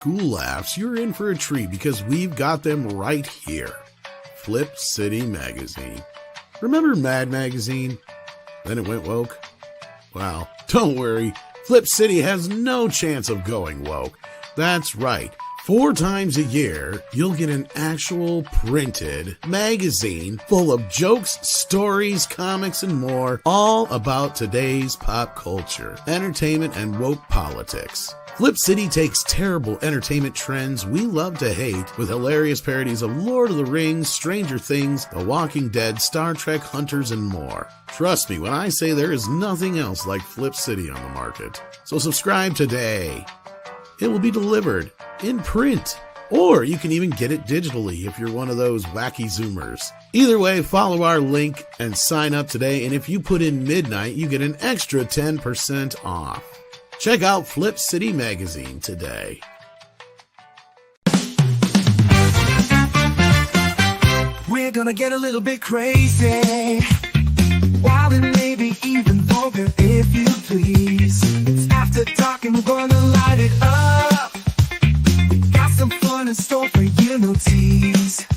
school laughs, you're in for a treat because we've got them right here. Flip City Magazine. Remember MEAD magazine? Then it went woke? Well, don't worry. Flip City has no chance of going woke. That's right. 4 times a year, you'll get an actual printed magazine full of jokes, stories, comics, and more, all about today's pop culture, entertainment, and woke politics. Flip City takes terrible entertainment trends we love to hate with hilarious parodies of Lord of the Rings, Stranger Things, The Walking Dead, Star Trek, Hunters, and more. Trust me when I say there is nothing else like Flip City on the market. So subscribe today. It will be delivered in print, or you can even get it digitally if you're one of those wacky Zoomers. Either way, follow our link and sign up today, and if you put in midnight, you get an extra 10% off. Check out Flip City Magazine today. We're gonna get a little bit crazy, wild and maybe even vulgar if you please. It's after dark and we're gonna light it up. Got some fun in store for you, no tease.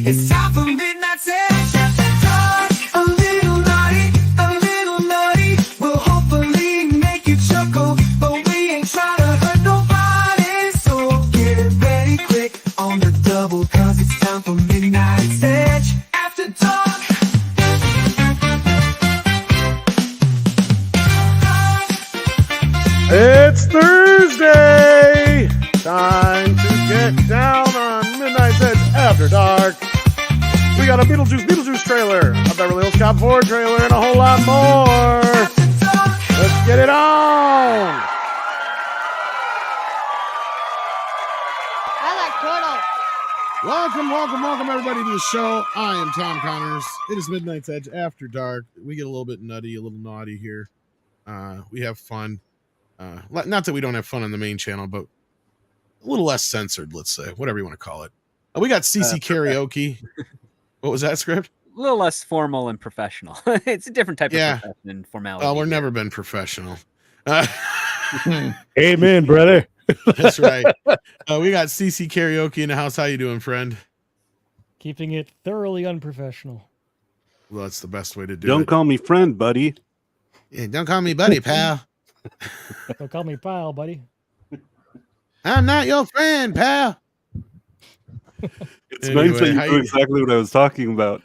It's time for Midnight Edge. Dark, a little naughty, we'll hopefully make you chuckle, but we ain't trying to hurt nobody. So get ready quick on the double, cause it's time for Midnight Edge after dark. It's Thursday! Time to get down on Midnight Edge After Dark. We got a Beetlejuice trailer, a Beverly Hills Cop 4 trailer, and a whole lot more. Let's get it on! I like turtle. Welcome everybody to the show. I am Tom Connors. It is Midnight Edge After Dark. We get a little bit nutty, a little naughty here. We have fun. Not that we don't have fun on the main channel, but a little less censored, let's say, whatever you want to call it. We got CC karaoke. What was that script? A little less formal and professional. It's a different type of profession and formality. We've never been professional. Amen, brother. That's right. We got CC karaoke in the house. How you doing, friend? Keeping it thoroughly unprofessional. Well, that's the best way to do it. Don't call me friend, buddy. Yeah, don't call me buddy, pal. Don't call me pal, buddy. I'm not your friend, pal. It's nice that you know exactly what I was talking about.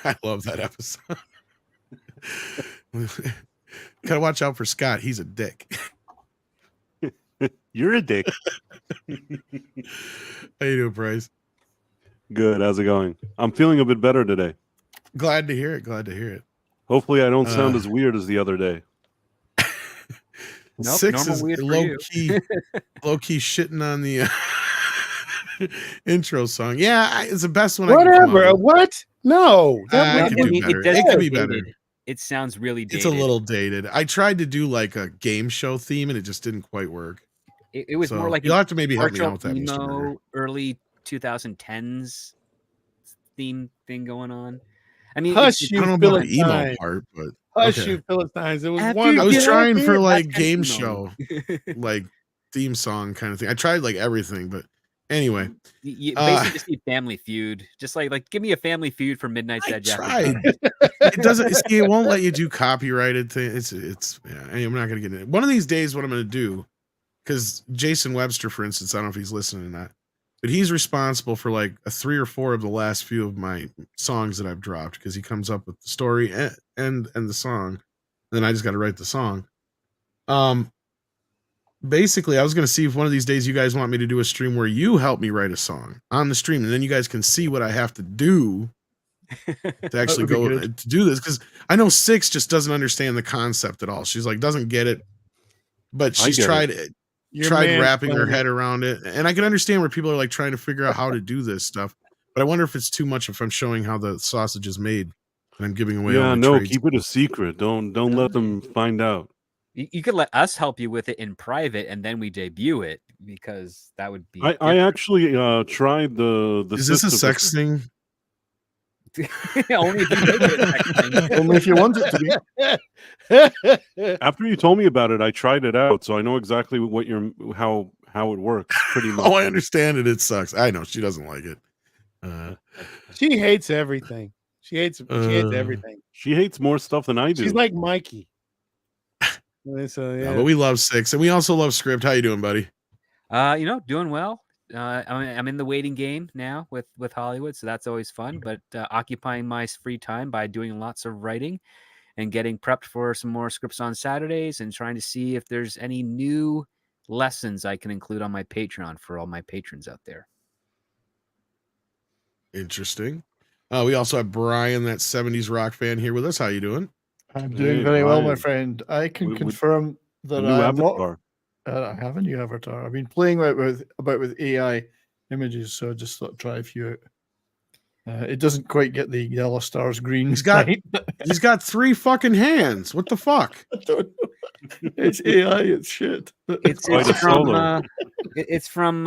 I love that episode. Gotta watch out for Scott. He's a dick. You're a dick. How you doing, Bryce? Good. How's it going? I'm feeling a bit better today. Glad to hear it. Hopefully I don't sound as weird as the other day. Nope, 6 is low key shitting on the intro song. Yeah, it's the best one. Whatever. What? No. It could be better. It could be better. It sounds really dated. It's a little dated. I tried to do like a game show theme and it just didn't quite work. It was more like you'll have to maybe help me out with that. Emo, early 2010s theme thing going on. I mean, Hush, I don't know about the emo part, but Hush, you Philistines. It was After one. I was Yeah, trying yeah, for like that's game emo. show, like theme song kind of thing. I tried like everything, but anyway, You basically just need Family Feud. Just like give me a Family Feud for Midnight I Edge. tried. It doesn't. See, it won't let you do copyrighted things. It's. Yeah, I'm not gonna get it. One of these days, what I'm gonna do, because Jason Webster, for instance, I don't know if he's listening or not, but he's responsible for like 3 or 4 of the last few of my songs that I've dropped because he comes up with the story and the song. Then I just got to write the song. Basically, I was going to see if one of these days you guys want me to do a stream where you help me write a song on the stream, and then you guys can see what I have to do to actually go to do this. Because I know Six just doesn't understand the concept at all. She's like, doesn't get it, but she's tried wrapping her head around it. And I can understand where people are like trying to figure out how to do this stuff. But I wonder if it's too much if I'm showing how the sausage is made and I'm giving away. Yeah, all no, trades. keep it a secret. Don't let them find out. You could let us help you with it in private, and then we debut it because that would be. I actually tried the. Is this a sex thing? Only if you make it a sex thing. Only if you want it to be. After you told me about it, I tried it out, so I know exactly what how how it works, pretty much. Oh, I understand it. It sucks. I know she doesn't like it. She hates everything. She hates everything. She hates more stuff than I do. She's like Mikey. So Yeah, but we love Six, and we also love Script. How you doing, buddy? Doing well. I'm in the waiting game now with Hollywood, so that's always fun. But occupying my free time by doing lots of writing and getting prepped for some more scripts on Saturdays and trying to see if there's any new lessons I can include on my Patreon for all my patrons out there. Interesting. We also have Brian, that 70s rock fan, here with us. How you doing? I'm doing Hey, very well, my Brian. friend. I can We- confirm A that new I am not. avatar. I have a new avatar. I've been playing with AI images, so I just thought try a few out. It doesn't quite get the yellow stars green. He's got- right? He's got 3 fucking hands. What the fuck? I don't know. It's AI. It's shit. It's quite a from solo. it's from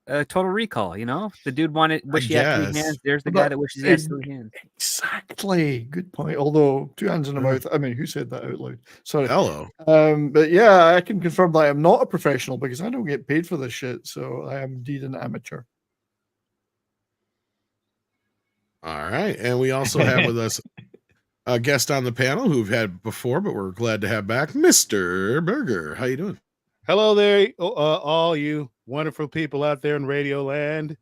Total Recall. You know, the dude wish he had 3 guess. hands. There's the But guy that wishes he has 3 hands. Exactly. Good point. Although 2 hands in the mouth. I mean, who said that out loud? Sorry. Hello. But yeah, I can confirm that I am not a professional because I don't get paid for this shit. So I am indeed an amateur. All right. And we also have with us a guest on the panel who we've had before, but we're glad to have back, Mr. Burger. How you doing? Hello there, all you wonderful people out there in Radio Land.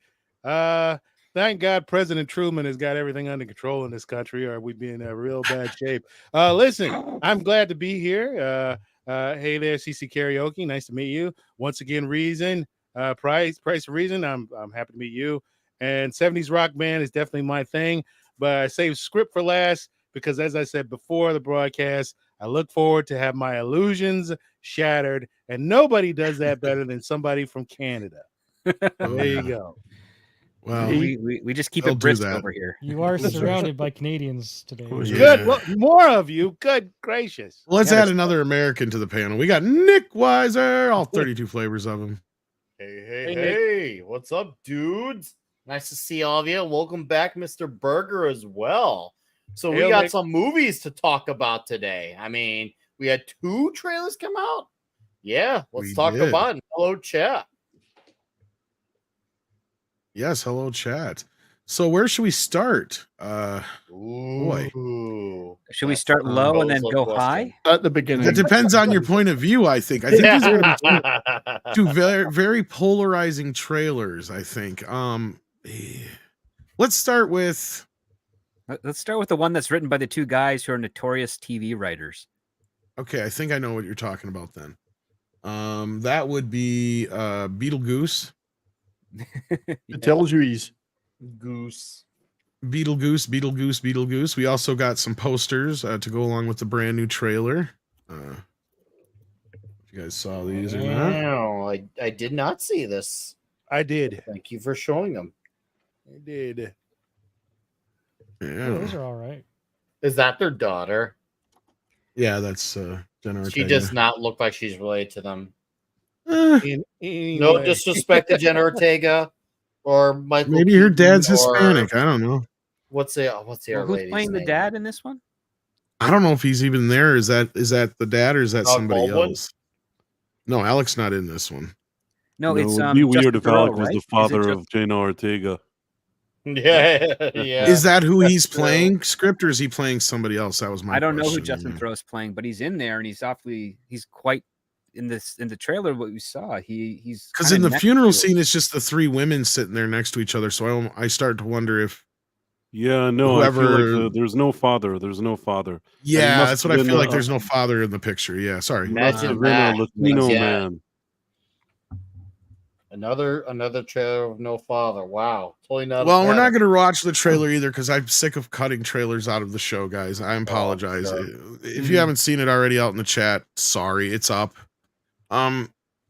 Thank God President Truman has got everything under control in this country, or we'd be in a real bad shape. Listen, I'm glad to be here. Hey there, CC Karaoke. Nice to meet you. Once again, Reason, Price of Reason. I'm happy to meet you. And 70s rock band is definitely my thing, but I saved script for last because, as I said before the broadcast, I look forward to have my illusions shattered, and nobody does that better than somebody from Canada. There you go. Well, We just keep They'll it do brisk that. over here. You are surrounded by Canadians today. Yeah. Good. Well, more of you. Good gracious. let's Yeah, add another American to the panel. We got Nick Weiser, all 32 flavors of him. Hey, Hey, what's up, dudes? Nice to see all of you. Welcome back, Mr. Burger, as well. So we Hail, got Nick. some movies to talk about today. I mean, we had 2 trailers come out. Yeah, let's We talk did. about it. Hello, chat. Yes, hello, chat. So where should we start? Ooh. Should we That's start a low and then proposal go question. high? At the beginning. That depends on your point of view, I think. I think these are going to be two Yeah. very, very polarizing trailers, I think. Let's start with Let's start with the one that's written by the 2 guys who are notorious TV writers. okay, I think I know what you're talking about then. That would be Beetlejuice. It tells you he's Goose. Beetlejuice. We also got some posters to go along with the brand new trailer. If you guys saw these or not. Wow, I did not see this. I did. Thank you for showing them. I did. Yeah, those Yeah, are all right. Is that their daughter? yeah, that's Jenna She Ortega. does not look like she's related to them. Anyway. No disrespect to Jenna Ortega or Michael. Maybe her dad's Keaton or- Hispanic. I don't know. What's the Well, other who's lady's playing the name? dad in this one? I don't know if he's even there. Is that the dad or is that Alec somebody Baldwin? else? No, Alec's not in this one. No, No, it's it'd be weird Justin if Theroux, Alec was right? the Is it father just- of Jenna Ortega. Yeah, yeah. Is that who That's he's true. playing? Script or is he playing somebody else? That was my. I don't know who question. Justin Theroux's playing, but he's in there and he's quite in the trailer. What we saw, he's Because kinda in the next funeral to it. scene, it's just the 3 women sitting there next to each other. So I start to wonder if. Yeah, no, I feel Whoever- like there's no father. There's no father. Yeah, must that's have what I been feel a- like. There's no father in the picture. Yeah, sorry. Imagine Must have been that. a Latino Yeah. man. Another trailer of no father. Wow, totally not. Well, we're not going to watch the trailer either because I'm sick of cutting trailers out of the show, guys. I apologize. sure. If you haven't seen it already out in the chat, sorry, it's up.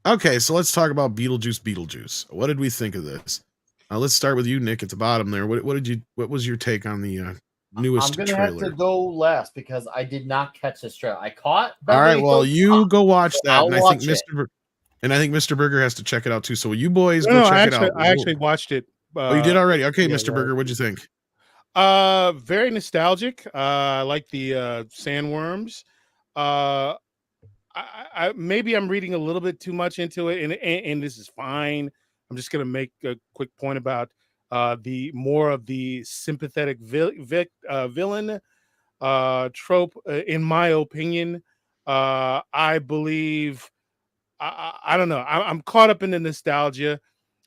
Okay, so let's talk about Beetlejuice. What did we think of this? Let's start with you, Nick, at the bottom there. What was your take on the newest I'm gonna have trailer? to go last because I did not catch this trailer. I caught. All right, Beverly well, Hills you Cop. go watch so that, I'll and I watch think Mr. Burger has to check it out too. So you boys No, go no, check I it out. actually watched it. Oh, you did already? Okay, yeah, Mr. yeah. Burger, what'd you think? Very nostalgic. I like the sandworms. I maybe I'm reading a little bit too much into it, and this is fine. I'm just gonna make a quick point about the more of the sympathetic villain trope. In my opinion, I believe I don't know. I'm caught up in the nostalgia.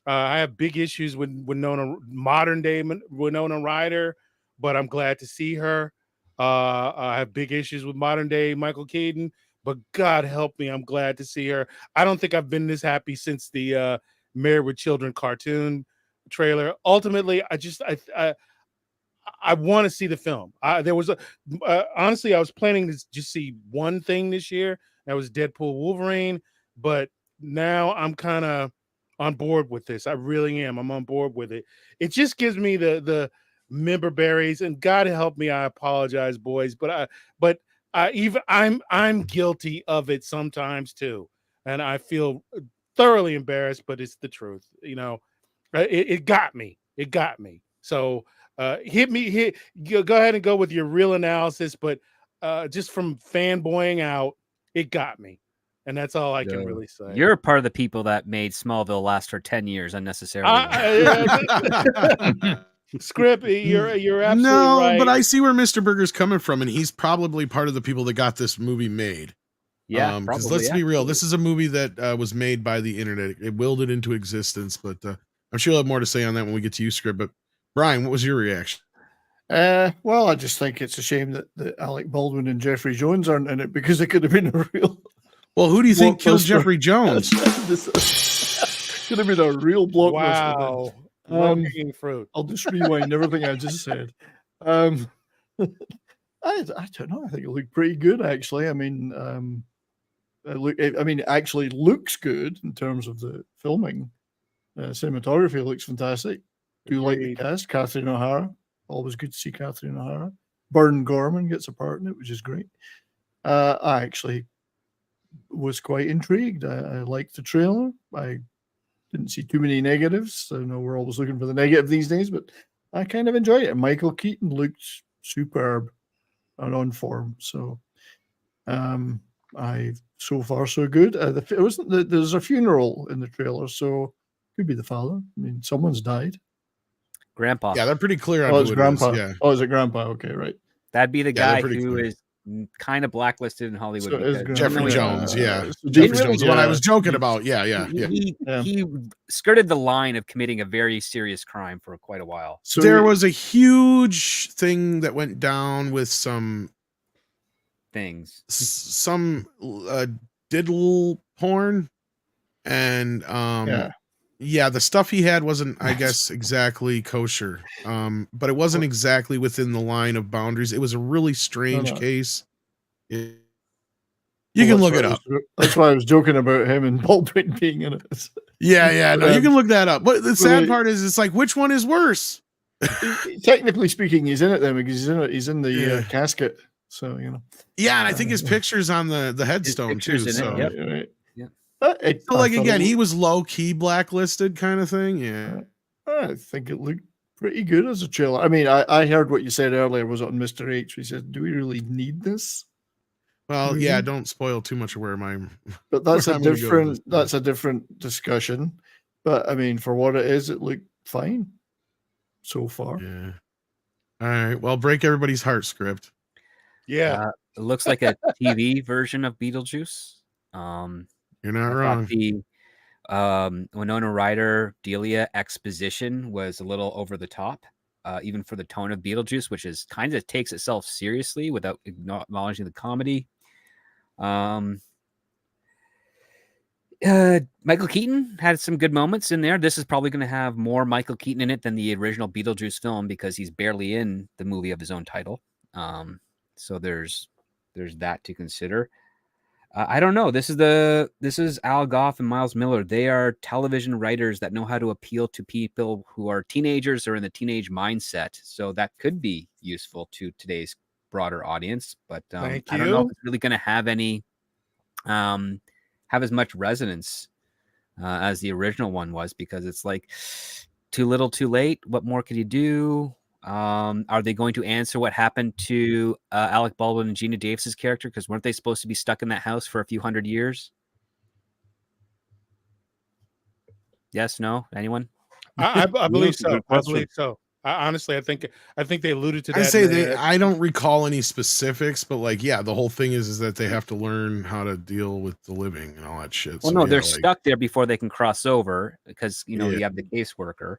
I have big issues with Winona, modern day Winona Ryder, but I'm glad to see her. I have big issues with modern day Michael Keaton, but God help me, I'm glad to see her. I don't think I've been this happy since the Married with Children cartoon trailer. Ultimately, I want to see the film. There was honestly, I was planning to just see one thing this year. That was Deadpool Wolverine, but now I'm kind of on board with this. I really am. I'm on board with it. It just gives me the member berries, and God help me, I apologize, boys, but I'm guilty of it sometimes too, and I feel thoroughly embarrassed. But it's the truth, it got me. It got me. So go ahead and go with your real analysis, but just from fanboying out, it got me, and that's all I can really say. You're part of the people that made Smallville last for 10 years unnecessarily. Script, you're absolutely No, right. but I see where Mr. Burger's coming from, and he's probably part of the people that got this movie made. Yeah, because probably, let's be real, this is a movie that was made by the internet. It willed it into existence, but I'm sure you'll have more to say on that when we get to you, Script. But Brian, what was your reaction? Well, I just think it's a shame that Alec Baldwin and Jeffrey Jones aren't in it, because it could have been a real. Well, who do you think killed blockbuster. Jeffrey Jones? Could have been a real blockbuster. Wow. Low-hanging fruit. I'll just rewind everything I just said. I don't know. I think it looked pretty good, actually. I mean, it actually looks good in terms of the filming. Cinematography looks fantastic. Do like the cast. Catherine O'Hara. Always good to see Catherine O'Hara. Bern Gorman gets a part in it, which is great. I actually was quite intrigued. I liked the trailer. I didn't see too many negatives. I know we're always looking for the negative these days, but I kind of enjoyed it. And Michael Keaton looked superb and on form. So so far so good. There's a funeral in the trailer, so could be the father. I mean, someone's died. Grandpa. Yeah, they're pretty clear on Oh, who it's it Grandpa. is. Yeah. Oh, is it Grandpa? Okay, right. That'd be the Yeah, they're guy pretty who clear. is kind of blacklisted in Hollywood. So is because Jeffrey Grandpa. Jones, yeah. So Jeffrey Jeffrey Jones, what I was joking about. Yeah. He skirted the line of committing a very serious crime for quite a while. So there was a huge thing that went down with some Things. diddle porn, and yeah, the stuff he had wasn't, I guess, exactly kosher. But it wasn't exactly within the line of boundaries. It was a really strange case. You can look it up. That's why I was joking about him and Baldwin being in it. Yeah, no, you can look that up. But the sad part is, it's like, which one is worse? Technically speaking, he's in it then, because he's in the casket. So Yeah, and I think his picture's on the headstone too. So right. So like again, he was low key blacklisted, kind of thing. Yeah, I think it looked pretty good as a trailer. I mean, I heard what you said earlier was on Mr. H. We said, "Do we really need this?" Well, yeah, don't spoil too much of where my. But that's a different discussion. But I mean, for what it is, it looked fine so far. Yeah. All right. Well, break everybody's heart, Script. Yeah. It looks like a TV version of Beetlejuice. You're not wrong. The Winona Ryder Delia exposition was a little over the top, even for the tone of Beetlejuice, which is kind of takes itself seriously without acknowledging the comedy. Michael Keaton had some good moments in there. This is probably going to have more Michael Keaton in it than the original Beetlejuice film, because he's barely in the movie of his own title. So there's that to consider. I don't know. This is Al Goff and Miles Miller. They are television writers that know how to appeal to people who are teenagers or in the teenage mindset. So that could be useful to today's broader audience. But I don't know if it's really going to have any have as much resonance as the original one was, because it's like too little, too late. What more could you do? Are they going to answer what happened to Alec Baldwin and Gina Davis's character? Because weren't they supposed to be stuck in that house for a few hundred years? Yes, no, anyone? I believe That's a so. good I question. believe so. Honestly, I think they alluded to that. I say in they. the- I don't recall any specifics, but like, yeah, the whole thing is that they have to learn how to deal with the living and all that shit. Well, So, no, yeah, they're like, stuck there before they can cross over because Yeah. you have the caseworker.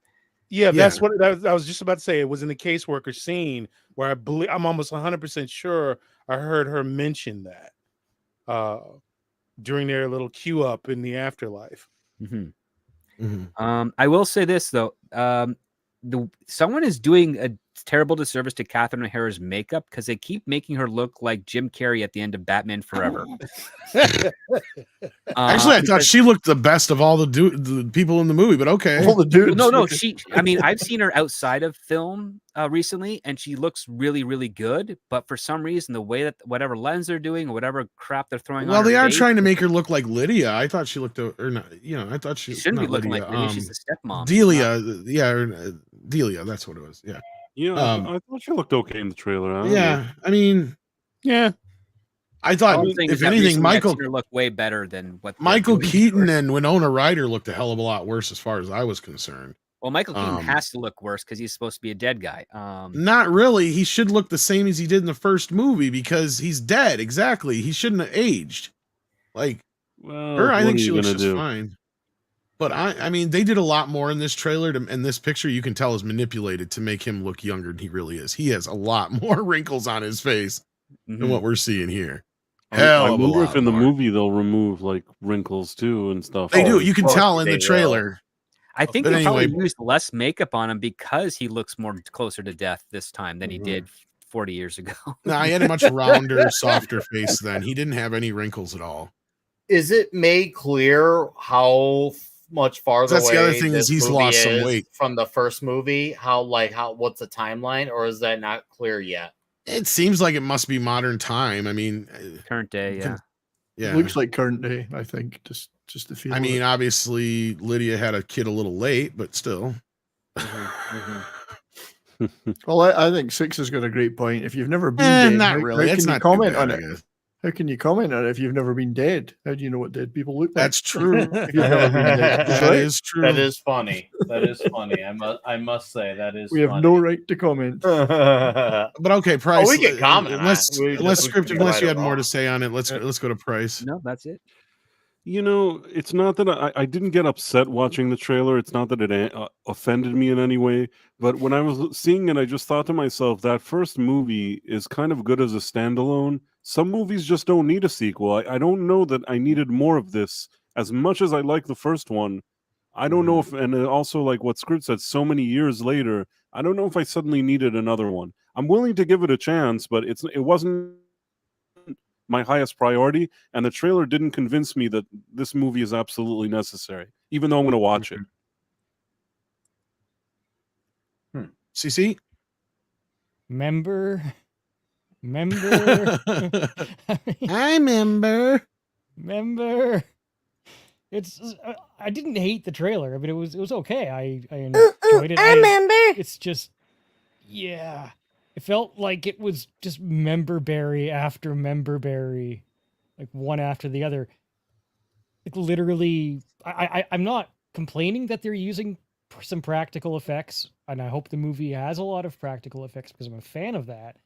Yeah, that's Yeah. what I was just about to say. It was in the caseworker scene where I believe I'm almost 100% sure I heard her mention that during their little queue up in the afterlife. I will say this though, someone is doing a terrible disservice to Catherine O'Hara's makeup because they keep making her look like Jim Carrey at the end of Batman Forever. Actually, I thought she looked the best of all the people in the movie, but okay. All the dudes. No, look- I mean, I've seen her outside of film recently, and she looks really, really good. But for some reason, the way that whatever lens they're doing or whatever crap they're throwing Well, on they her are face, trying to make her look like Lydia. I thought she looked, or not. I thought she shouldn't be not looking Lydia, like Lydia. She's the stepmom. Delia. Delia. That's what it was. Yeah. Yeah, I thought she looked okay in the trailer. I don't Yeah. I mean, yeah. I thought, All I'm saying is if that anything, recently I've Michael seen her look way better than what they're Michael doing. Keaton and Winona Ryder looked a hell of a lot worse as far as I was concerned. Well, Michael Keaton Um, has to look worse because he's supposed to be a dead guy. Not really. He should look the same as he did in the first movie because he's dead. Exactly. He shouldn't have aged. Like Well, her, I what think are she you looks gonna just do? fine. But I mean, they did a lot more in this trailer, and this picture you can tell is manipulated to make him look younger than he really is. He has a lot more wrinkles on his face than what we're seeing here. Hell I of a wonder lot if in the more. movie they'll remove like wrinkles too and stuff. They do. You can tell in they the will. trailer. I think But they probably anyway- used less makeup on him because he looks more closer to death this time than he did 40 years ago. No, he had a much rounder, softer face then. He didn't have any wrinkles at all. Is it made clear how much farther That's away the other thing is this he's movie lost some is weight. from the first movie? What's the timeline, or is that not clear yet? It seems like it must be modern time. I mean, Current day, yeah. yeah. Looks like current day, I think. Just to feel. I mean, it. obviously Lydia had a kid a little late, but still. Well, I think Six has got a great point. If you've never been dead, Not how really. can It's you not comment too bad, on I it? guess. How can you comment on it if you've never been dead? How do you know what dead people look like? That's true. If you've never been dead. That's That right. is true. That is funny. That is funny. I must say that is. We have no right to comment. But okay, Price. we can comment on Unless it. We unless just- we can scripted, unless write you it had more wrong. to say on it, let's go to Price. No, that's it. You know, it's not that I didn't get upset watching the trailer. It's not that it offended me in any way. But when I was seeing it, I just thought to myself, that first movie is kind of good as a standalone. Some movies just don't need a sequel. I don't know that I needed more of this. As much as I like the first one, I don't know if, and also like what Script said, so many years later, I don't know if I suddenly needed another one. I'm willing to give it a chance, but it wasn't my highest priority, and the trailer didn't convince me that this movie is absolutely necessary, even though I'm going to watch it. CC? Member. I remember. Member. It's. I didn't hate the trailer. I mean, it was okay. I enjoyed it. I remember. It's just, yeah. It felt like it was just memberberry after memberberry, like one after the other. Like literally, I'm not complaining that they're using some practical effects, and I hope the movie has a lot of practical effects because I'm a fan of that.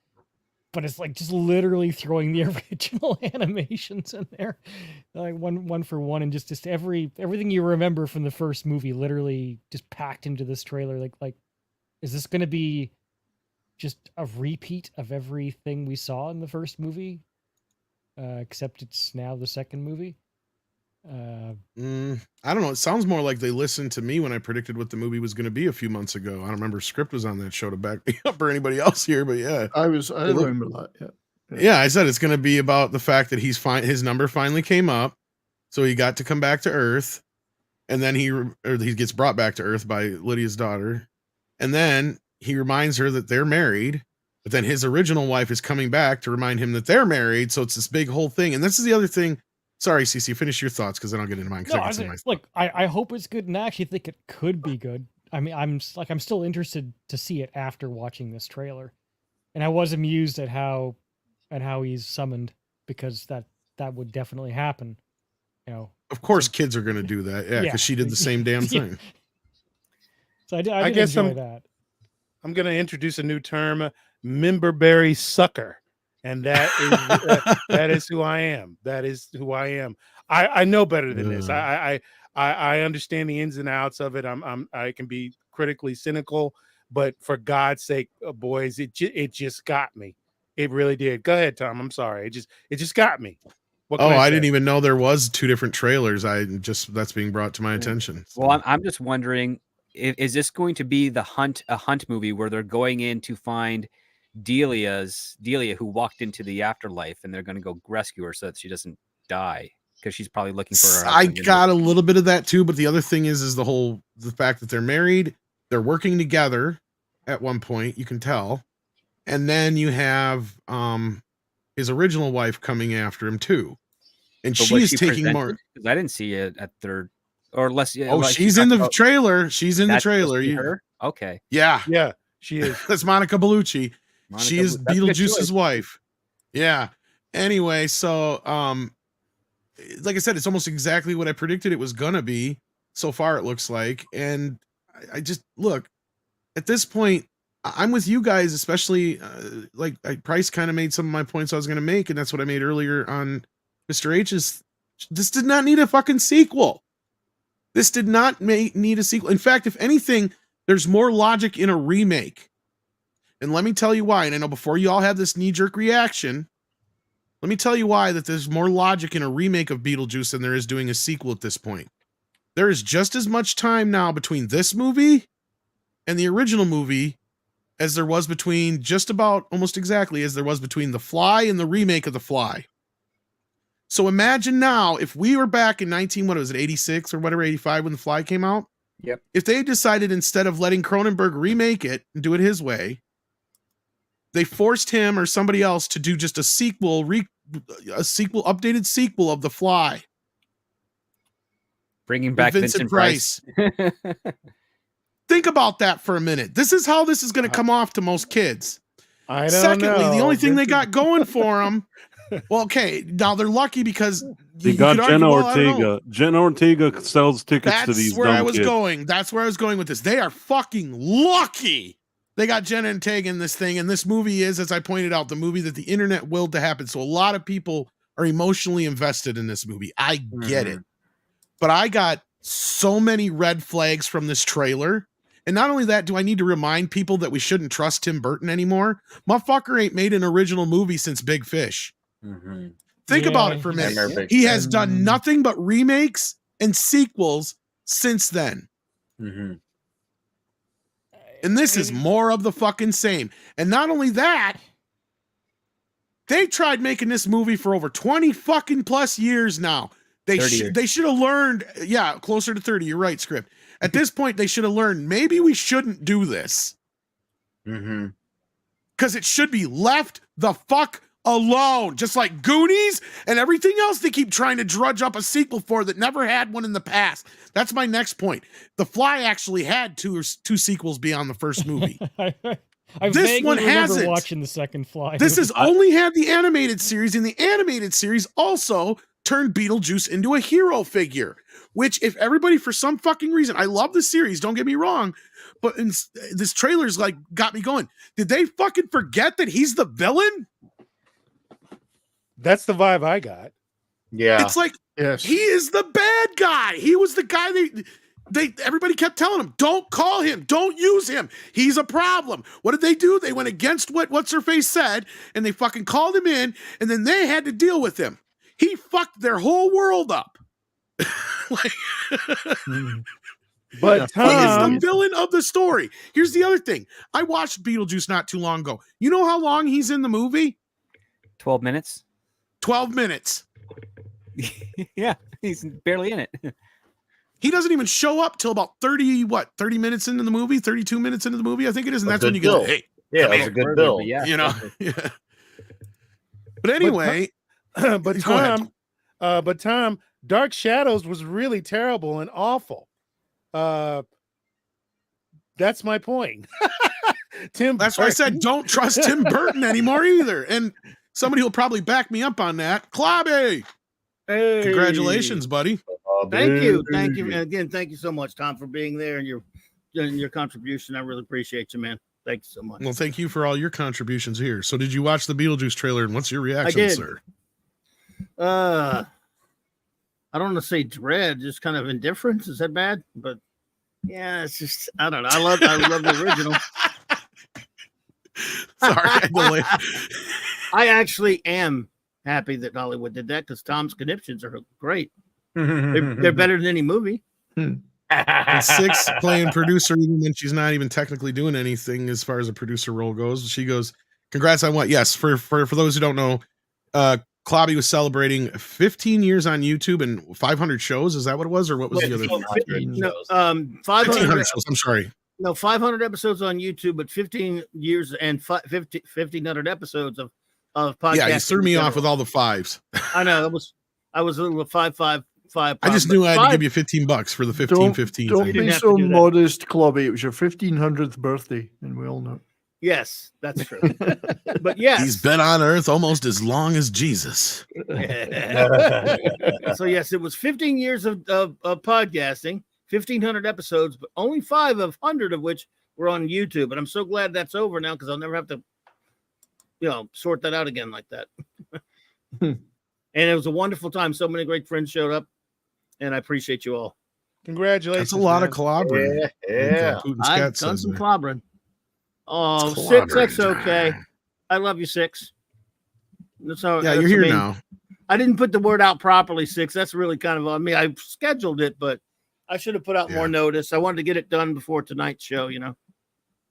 But it's like just literally throwing the original animations in there, like one for one, and just everything you remember from the first movie, literally just packed into this trailer. Like, is this going to be just a repeat of everything we saw in the first movie, except it's now the second movie? I don't know. It sounds more like they listened to me when I predicted what the movie was going to be a few months ago. I don't remember if Script was on that show to back me up or anybody else here, but yeah. I remember that. Yeah. Yeah, I said it's going to be about the fact that his number finally came up, so he got to come back to Earth, and then he gets brought back to Earth by Lydia's daughter, and then he reminds her that they're married, but then his original wife is coming back to remind him that they're married, so it's this big whole thing. And this is the other thing. Sorry, Cece, finish your thoughts because then I'll get into mine. No, I hope it's good, and I actually think it could be good. I mean, I'm still interested to see it after watching this trailer, and I was amused at how he's summoned, because that would definitely happen. You know, Of course, kids are going to do that. Yeah, Yeah. because she did the same damn Yeah. thing. so I I did guess enjoy that. I'm going to introduce a new term, memberberry sucker. And that is who I am. That is who I am. I know better than this. I understand the ins and outs of it. I can be critically cynical, but for God's sake, boys, it just got me. It really did. Go ahead, Tom. I'm sorry. It just got me. What can Oh, I say? didn't even know there was 2 different trailers. That's being brought to my attention. So. Well, I'm just wondering, is this going to be a hunt movie where they're going in to find Delia, who walked into the afterlife, and they're going to go rescue her so that she doesn't die, because she's probably looking for her I husband. got a little bit of that too, but the other thing is the fact that they're married, they're working together at one point, you can tell, and then you have his original wife coming after him too, and But she was is taking presented? more. 'Cause I didn't see it at third, or less. Oh, she's in the trailer. She's in the trailer. Her? Okay. Yeah, she is. That's Monica Bellucci. Monica She is That's a good Beetlejuice's choice. wife. Yeah. Anyway, so like I said, it's almost exactly what I predicted it was gonna be. So far, it looks like, and I just look at this point. I'm with you guys, especially Price kind of made some of my points I was gonna make, and that's what I made earlier on Mr. H's. This did not need a fucking sequel. This did not need a sequel. In fact, if anything, there's more logic in a remake. And let me tell you why. And I know before you all have this knee-jerk reaction, let me tell you why that there's more logic in a remake of Beetlejuice than there is doing a sequel at this point. There is just as much time now between this movie and the original movie as there was between almost exactly as there was between The Fly and the remake of The Fly. So imagine now if we were back in 86 or whatever, 85 when The Fly came out. Yep. If they decided instead of letting Cronenberg remake it and do it his way, they forced him or somebody else to do just a updated sequel of The Fly. Bringing back Vincent Price. Think about that for a minute. This is how this is going to come off to most kids. I don't Secondly, know. the only thing they got going for them, well, okay, now they're lucky because they got Jenna Ortega. Jenna Ortega sells tickets to these. That's where I was going. That's where I was going with this. They are fucking lucky. They got Jenna Ortega in this thing, and this movie is, as I pointed out, the movie that the internet willed to happen. So a lot of people are emotionally invested in this movie. I get it. But I got so many red flags from this trailer. And not only that, do I need to remind people that we shouldn't trust Tim Burton anymore? Motherfucker ain't made an original movie since Big Fish. Think about it for a minute. He has done nothing but remakes and sequels since then. And this is more of the fucking same. And not only that, they tried making this movie for over 20 fucking plus years now. They should have learned, closer to 30. You're right, Script. At this point, they should have learned maybe we shouldn't do this. Because it should be left the fuck alone. Just like Goonies and everything else they keep trying to drudge up a sequel for that never had one in the past. That's my next point. The Fly actually had two sequels beyond the first movie. I this one hasn't. Watching the second Fly. This has only had the animated series, and the animated series also turned Beetlejuice into a hero figure. Which, if everybody, for some fucking reason, I love the series, don't get me wrong, but this trailer's got me going. Did they fucking forget that he's the villain? That's the vibe I got. Yeah. It's like, he is the bad guy. He was the guy everybody kept telling him, don't call him, don't use him. He's a problem. What did they do? They went against what What's-Her-Face said, and they fucking called him in, and then they had to deal with him. He fucked their whole world up. But Tom, he is the villain of the story. Here's the other thing. I watched Beetlejuice not too long ago. You know how long he's in the movie? 12 minutes. 12 minutes. Yeah, he's barely in it. He doesn't even show up till about 30 minutes into the movie, 32 minutes into the movie, I think it is. And that's when you go, hey. Yeah, it was a good bill. Yeah. You know? Yeah. But anyway. But Tom, Dark Shadows was really terrible and awful. That's my point. Tim. That's why I said Burton. don't trust Tim Burton anymore either. And somebody will probably back me up on that. Clobby, Hey. congratulations, buddy. Thank you. And again, thank you so much, Tom, for being there and your contribution. I really appreciate you, man. Thank you so much. Well, thank you for all your contributions here. So did you watch the Beetlejuice trailer and what's your reaction, did. sir? I don't want to say dread, just kind of indifference. Is that bad? But yeah, it's just I don't know. I love the original. Sorry, I actually am happy that Hollywood did that because Tom's conniptions are great. They're better than any movie. And Six playing producer, even when she's not even technically doing anything as far as a producer role goes. She goes, "Congrats on what?" Yes, for those who don't know, Clobby was celebrating 15 years on YouTube and 500 shows. Is that what it was, or what was the other? 500 shows. I'm sorry. No, 500 episodes on YouTube, but 15 years and 1,500 episodes of podcasting. Yeah, you threw me off with all the fives. I know. I was a little 555. I just knew I had to give you $15 for the 15. Don't be so modest, Clobby. It was your 1500th birthday, and we all know. Yes, that's true. But yes, he's been on Earth almost as long as Jesus. So yes, it was 15 years of podcasting, 1,500 episodes, but only 500 of which were on YouTube. And I'm so glad that's over now because I'll never have to, sort that out again like that. And it was a wonderful time. So many great friends showed up, and I appreciate you all. Congratulations. That's a lot of clobbering. Yeah. I've done some clobbering. Oh, Six, that's okay. I love you, Six. You're here now. I didn't put the word out properly, Six. That's really kind of on me. I scheduled it, but I should have put out more notice. I wanted to get it done before tonight's show,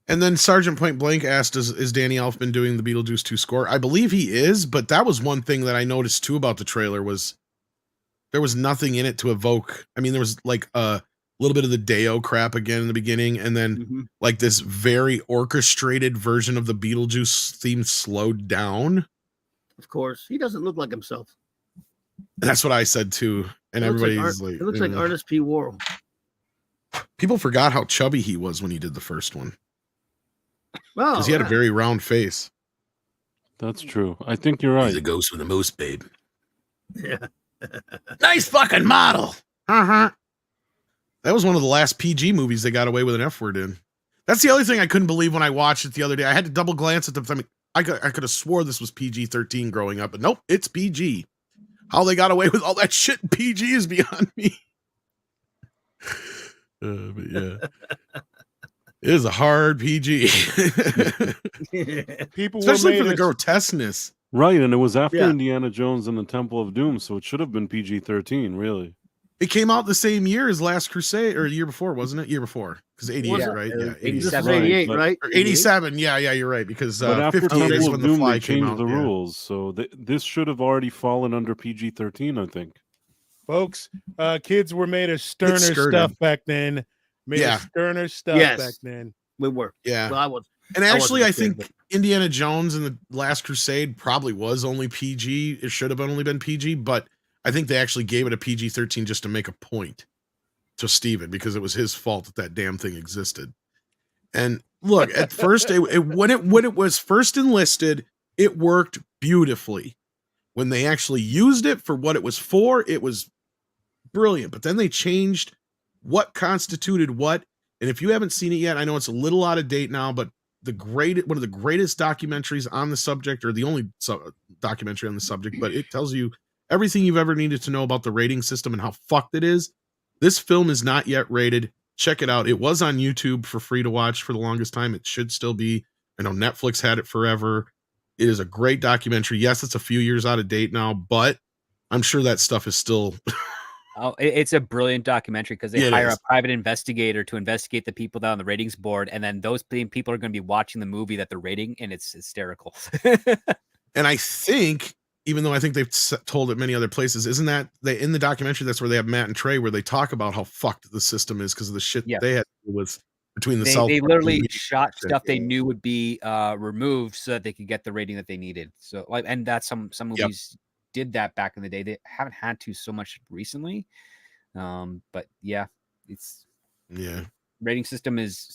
And then Sergeant Point Blank asked, is Danny Elfman doing the Beetlejuice 2 score? I believe he is, but that was one thing that I noticed too about the trailer was there was nothing in it to evoke. I mean, there was like a little bit of the Deo crap again in the beginning, and then like this very orchestrated version of the Beetlejuice theme slowed down. Of course, he doesn't look like himself. That's what I said too, and everybody's like, it looks like Ernest P. Worrell. People forgot how chubby he was when he did the first one. Well, because he had a very round face. That's true. I think you're right. He's a ghost with a moose, babe. Yeah. Nice fucking model. That was one of the last PG movies they got away with an F word in. That's the other thing I couldn't believe when I watched it the other day. I had to double glance at the. I mean, I could have swore this was PG-13 growing up, but nope, it's PG. How they got away with all that shit in PG is beyond me. But yeah, it is a hard PG. People, especially for the grotesqueness. Right, and it was after Indiana Jones and the Temple of Doom, so it should have been PG-13, really. It came out the same year as Last Crusade, or the year before, wasn't it? Year before, because 88, right? Yeah, 87. 88, right? Or 87. Yeah, you're right. Because but after 58 is when the Fly they came changed out. The rules, so this should have already fallen under PG-13, I think. Folks, kids were made of sterner stuff back then. Sterner stuff back then. We were. Yeah. Well, I was. And actually, I think Indiana Jones and the Last Crusade probably was only PG. It should have only been PG, but I think they actually gave it a PG-13 just to make a point to Steven because it was his fault that damn thing existed. And look, at first, when it was first enlisted, it worked beautifully. When they actually used it for what it was for, it was brilliant. But then they changed what constituted what. And if you haven't seen it yet, I know it's a little out of date now, but one of the greatest documentaries on the subject, or the only documentary on the subject, but it tells you everything you've ever needed to know about the rating system and how fucked it is. This film is not yet rated. Check it out. It was on YouTube for free to watch for the longest time. It should still be. I know Netflix had it forever. It is a great documentary. Yes, it's a few years out of date now, but I'm sure that stuff is still... Oh, it's a brilliant documentary because they hire a private investigator to investigate the people down on the ratings board, and then those people are going to be watching the movie that they're rating, and it's hysterical. And I think, even though I think they've told it many other places, isn't that in the documentary? That's where they have Matt and Trey, where they talk about how fucked the system is because of the shit they had to deal with between the South. They literally shot stuff they knew would be removed so that they could get the rating that they needed. So, and that's some movies. Did that back in the day. They haven't had to so much recently. But yeah, it's rating system is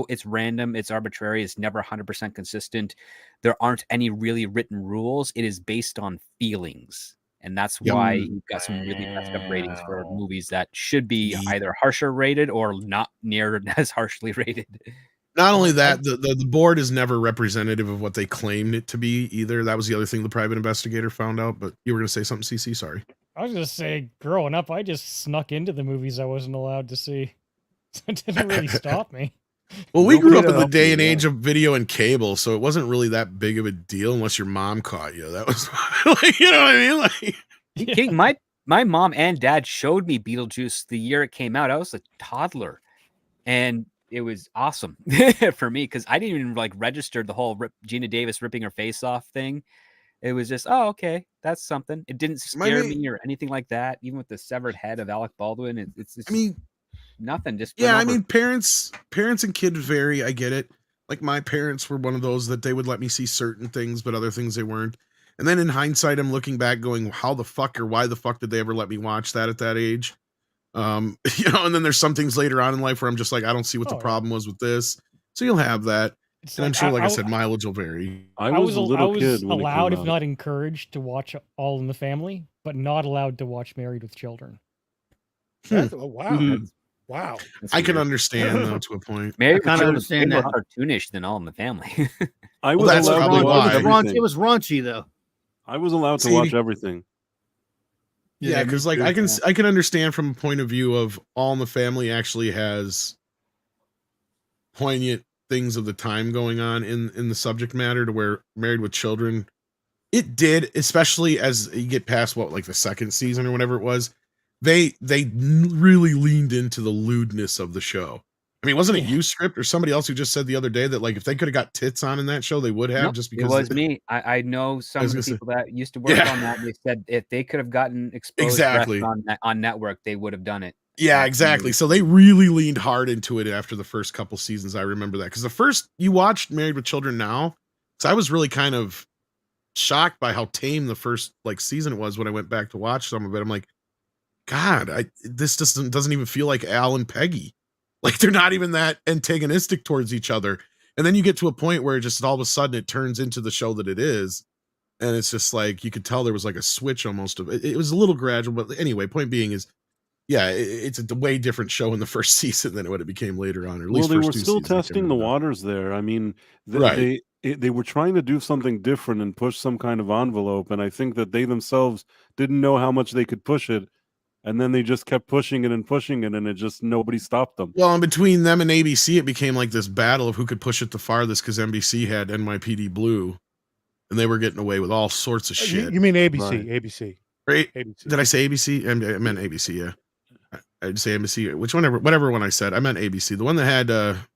it's random, it's arbitrary, it's never 100% consistent. There aren't any really written rules. It is based on feelings. And that's why you've got some really messed up ratings for movies that should be either harsher rated or not near as harshly rated. Not only that, the board is never representative of what they claimed it to be either. That was the other thing the private investigator found out. But you were going to say something, CC? Sorry. I was going to say, growing up, I just snuck into the movies I wasn't allowed to see. So it didn't really stop me. Well, we grew up in the day and age of video and cable, so it wasn't really that big of a deal unless your mom caught you. That was like, you know what I mean? Like, King, my mom and dad showed me Beetlejuice the year it came out. I was a toddler, and it was awesome for me because I didn't even like register the whole Gina Davis ripping her face off thing. It was just, oh, okay, that's something. It didn't scare me or anything like that. Even with the severed head of Alec Baldwin, it's I mean, nothing. Just I mean, parents and kids vary. I get it. Like my parents were one of those that they would let me see certain things, but other things they weren't. And then in hindsight, I'm looking back, going, how the fuck or why the fuck did they ever let me watch that at that age? You know, and then there's some things later on in life where I'm just like, I don't see what the problem was with this. So you'll have that. And I'm sure, like I said, mileage will vary. I was a little kid when allowed, it came if not encouraged, to watch All in the Family, but not allowed to watch Married with Children. Wow. Wow. I can understand though to a point. Married I with kind of Children understand is that. more cartoonish than All in the Family. I was that's allowed probably to watch why. everything. It was raunchy though. I was allowed to See, watch everything. Yeah, because like I can understand from a point of view of All in the Family actually has poignant things of the time going on in the subject matter, to where Married with Children, it did, especially as you get past like the second season or whatever it was, they really leaned into the lewdness of the show. I mean, wasn't it you, Script, or somebody else who just said the other day that like if they could have got tits on in that show, they would have? Nope, just because it was me. I know some of the people that used to work on that. They said if they could have gotten exposed on network, they would have done it. Yeah, exactly. So they really leaned hard into it after the first couple seasons. I remember that because the first you watched Married with Children now, so I was really kind of shocked by how tame the first like season it was when I went back to watch some of it. I'm like, God, this doesn't even feel like Al and Peggy. Like they're not even that antagonistic towards each other. And then you get to a point where just all of a sudden it turns into the show that it is. And it's just like, you could tell there was like a switch almost of it. It was a little gradual, but anyway, point being is, yeah, it's a way different show in the first season than what it became later on. Or at least Well, they were still testing the waters there. I mean, they were trying to do something different and push some kind of envelope. And I think that they themselves didn't know how much they could push it. And then they just kept pushing it, and it just nobody stopped them. Well, in between them and ABC, it became like this battle of who could push it the farthest, because NBC had NYPD Blue, and they were getting away with all sorts of shit. You mean ABC? Right. ABC. Right? ABC. Did I say ABC? I meant ABC. Yeah, I'd say NBC. Whatever one I said, I meant ABC. The one that had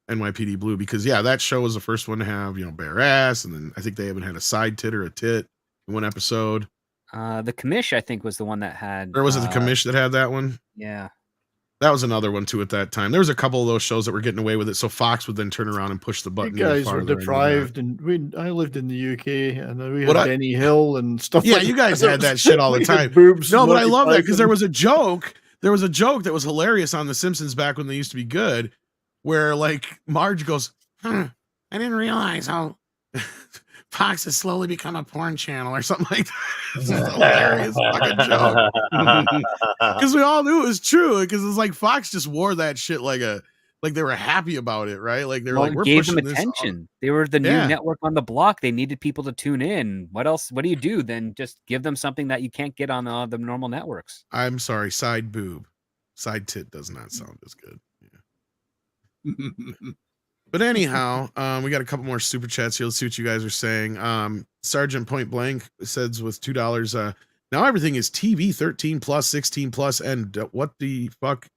NYPD Blue, because that show was the first one to have bare ass, and then I think they even had a side tit or a tit in one episode. The Commish, I think, was the one that had. Or was it the Commish that had that one? Yeah. That was another one too at that time. There was a couple of those shows that were getting away with it. So Fox would then turn around and push the button. You guys were deprived, and I lived in the UK, and we had Benny Hill and stuff. Yeah, you guys had that shit all the time. No, but I love that because there was a joke. There was a joke that was hilarious on The Simpsons back when they used to be good, where like Marge goes, I didn't realize how Fox has slowly become a porn channel or something like that. It's just a hilarious fucking joke. Because we all knew it was true. Because it's like Fox just wore that shit like they were happy about it, right? Like they were like, we're gave pushing them this attention. They were the new network on the block. They needed people to tune in. What else? What do you do then? Just give them something that you can't get on the normal networks. I'm sorry, side boob, side tit does not sound as good. Yeah. But anyhow, we got a couple more super chats here. Let's see what you guys are saying. Sergeant Point Blank says with $2, now everything is TV 13 plus, 16 plus, and what the fuck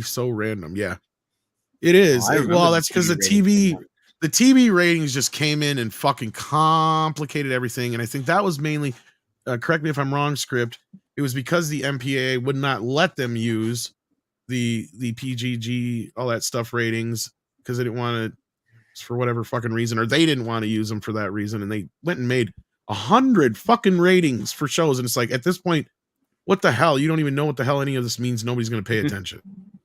so random. Yeah, it is. Well, that's because the TV ratings just came in and fucking complicated everything. And I think that was mainly, correct me if I'm wrong, Script. It was because the MPAA would not let them use the PGG, all that stuff ratings, because they didn't want to, for whatever fucking reason, or they didn't want to use them for that reason, and they went and made 100 fucking ratings for shows, and it's like, at this point, what the hell? You don't even know what the hell any of this means. Nobody's going to pay attention.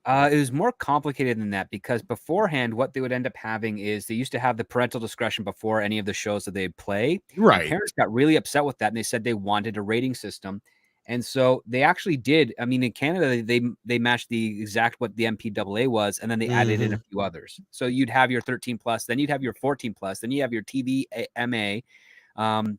It was more complicated than that because beforehand, what they would end up having is they used to have the parental discretion before any of the shows that they'd play. And Right. parents got really upset with that, and they said they wanted a rating system. And so they actually did. I mean, in Canada, they matched the exact what the MPAA was, and then they added in a few others. So you'd have your 13 plus, then you'd have your 14 plus, then you have your TVMA. And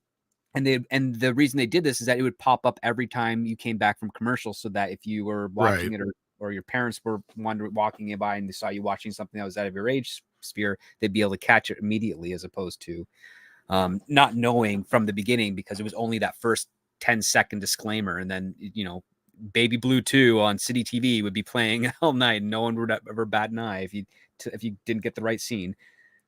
the reason they did this is that it would pop up every time you came back from commercials, so that if you were watching it or your parents were walking by and they saw you watching something that was out of your age sphere, they'd be able to catch it immediately, as opposed to not knowing from the beginning, because it was only that first 10-second disclaimer, and then Baby Blue 2 on City TV would be playing all night, and no one would ever bat an eye if you didn't get the right scene.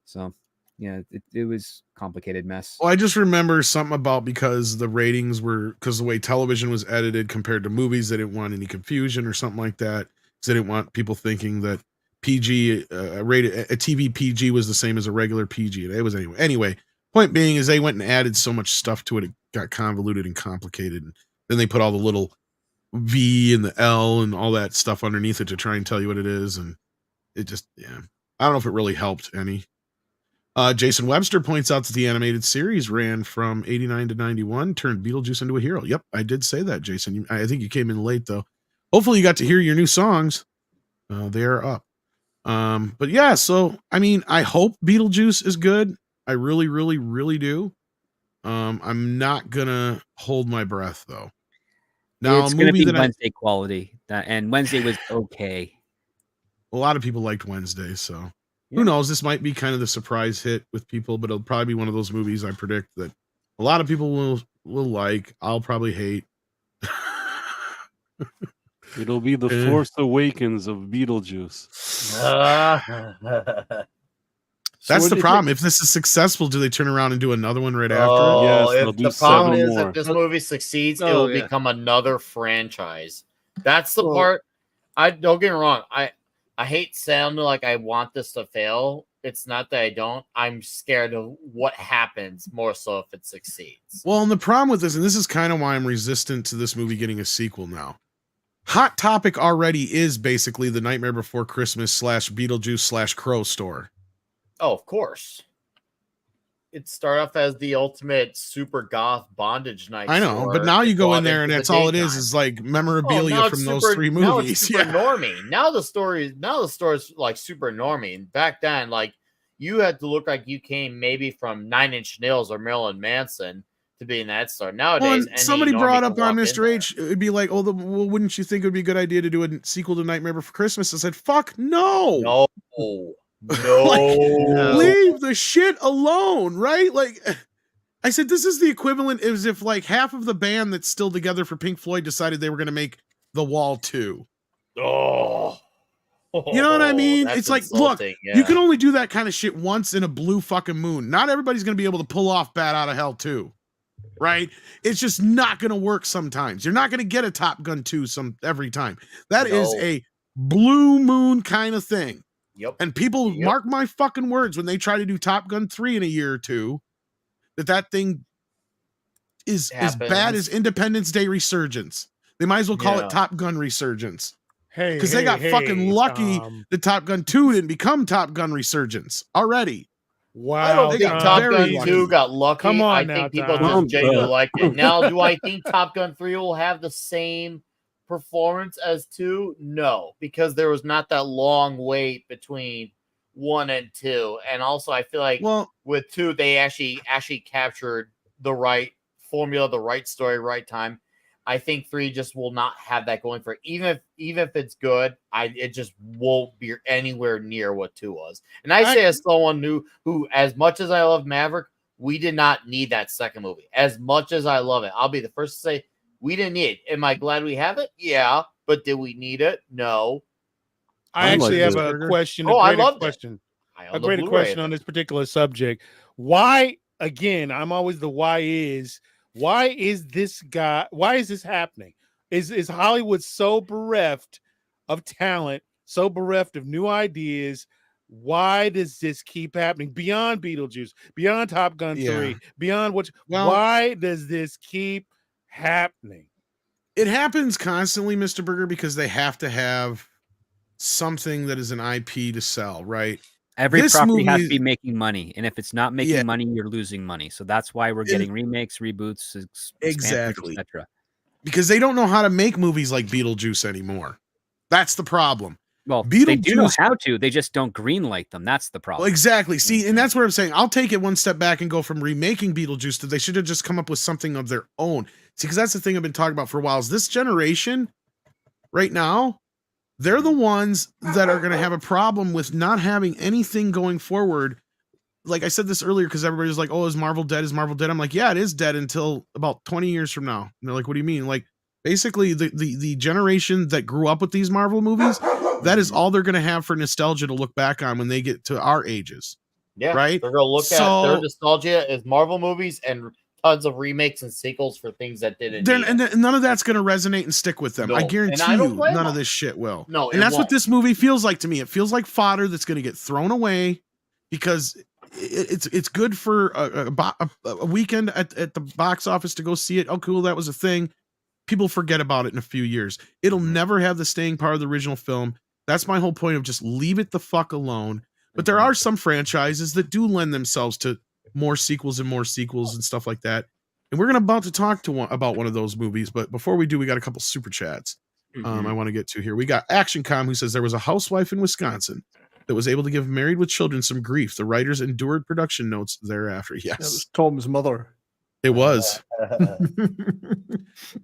So yeah, it was complicated mess. Well, I just remember something about because the ratings were, because the way television was edited compared to movies, they didn't want any confusion or something like that. Because they didn't want people thinking that PG rated a TV PG was the same as a regular PG. It was anyway. Anyway, point being is they went and added so much stuff to it, it got convoluted and complicated. And then they put all the little V and the L and all that stuff underneath it to try and tell you what it is. And it just, yeah, I don't know if it really helped any. Jason Webster points out that the animated series ran from 89 to 91, turned Beetlejuice into a hero. Yep, I did say that, Jason. I think you came in late, though. Hopefully you got to hear your new songs. They are up. But yeah, so, I mean, I hope Beetlejuice is good. I really, really, really do. I'm not going to hold my breath, though. Now, it's going to be Wednesday quality. And Wednesday was okay. A lot of people liked Wednesday, so... Who knows? This might be kind of the surprise hit with people, but it'll probably be one of those movies I predict that a lot of people will like. I'll probably hate. It'll be the Force Awakens of Beetlejuice. That's the problem. If this is successful, do they turn around and do another one right after it? Yes, if they'll do the problem 7 is more. if this movie succeeds, it will become another franchise. That's the part. Don't get me wrong. I hate sounding like I want this to fail. It's not that I don't. I'm scared of what happens more so if it succeeds. Well, and the problem with this, and this is kind of why I'm resistant to this movie getting a sequel now. Hot Topic already is basically the Nightmare Before Christmas / Beetlejuice / Crow store. Oh, of course. It started off as the ultimate super goth bondage night. I know, but now you go in there and that's all it is like memorabilia from those 3 movies. Now it's super normie. Now the story's like super normie. Back then, like you had to look like you came maybe from 9 Inch Nails or Marilyn Manson to be in that store. Nowadays, somebody brought up on Mr. H, it'd be like, wouldn't you think it would be a good idea to do a sequel to Nightmare Before Christmas? I said, fuck no. No. Leave the shit alone, right? Like I said, this is the equivalent as if like half of the band that's still together for Pink Floyd decided they were going to make The Wall 2. You know what I mean? It's like, look, you can only do that kind of shit once in a blue fucking moon. Not everybody's going to be able to pull off Bat Out of Hell 2, right? It's just not going to work sometimes. You're not going to get a Top Gun 2 every time. That is a blue moon kind of thing. Yep. And people mark my fucking words when they try to do Top Gun 3 in a year or two, that thing is as bad as Independence Day Resurgence. They might as well call it Top Gun Resurgence. Hey, because they got fucking lucky that Top Gun 2 didn't become Top Gun Resurgence already. Wow. I don't think Top Gun 2 got lucky. Come on I now, think people Tom. just genuinely liked it. Now, do I think Top Gun 3 will have the same performance as 2? No, because there was not that long wait between 1 and 2. And also I feel like with 2 they actually captured the right formula, the right story, right time. I think 3 just will not have that going for it. Even if it's good, it just won't be anywhere near what 2 was. And I say as someone who as much as I love Maverick, we did not need that second movie. As much as I love it, I'll be the first to say we didn't need it. Am I glad we have it? Yeah. But did we need it? No. I actually have a question. I love a great question on this particular subject. Why, again, I'm always the why is this happening? Is Hollywood so bereft of talent, so bereft of new ideas? Why does this keep happening beyond Beetlejuice, beyond Top Gun 3, beyond why does this keep happening? It happens constantly, Mr. Berger, because they have to have something that is an IP to sell, right? Every This property has to movie- be making money, and if it's not making Yeah. money, you're losing money. So that's why we're getting remakes, reboots, expansions, Exactly. etc. Because they don't know how to make movies like Beetlejuice anymore. That's the problem. Well, they do know Beetlejuice- how to. They just don't greenlight them. That's the problem. Well, exactly. See, and that's where I'm saying I'll take it one step back and go from remaking Beetlejuice to they should have just come up with something of their own. See, because that's the thing I've been talking about for a while is this generation right now, they're the ones that are going to have a problem with not having anything going forward. Like I said this earlier, because everybody's like, oh, is Marvel dead? Is Marvel dead? I'm like, yeah, it is dead until about 20 years from now. And they're like, what do you mean? Like, basically, the generation that grew up with these Marvel movies, that is all they're going to have for nostalgia to look back on when they get to our ages. Yeah, right. They're gonna look at their nostalgia as Marvel movies and tons of remakes and sequels for things that didn't. And none of that's going to resonate and stick with them. No. I guarantee And I don't you, blame none them. of this shit will. No, and it that's what won't. this movie feels like to me. It feels like fodder that's going to get thrown away because it's good for a weekend at the box office to go see it. Oh, cool, that was a thing. People forget about it in a few years. It'll never have the staying power of the original film. That's my whole point of just leave it the fuck alone. But there are some franchises that do lend themselves to more sequels and stuff like that. And we're about to talk about one of those movies. But before we do, we got a couple super chats I want to get to here. We got ActionCom, who says there was a housewife in Wisconsin that was able to give Married with Children some grief. The writers endured production notes thereafter. Yes. That was Tom's mother. It was.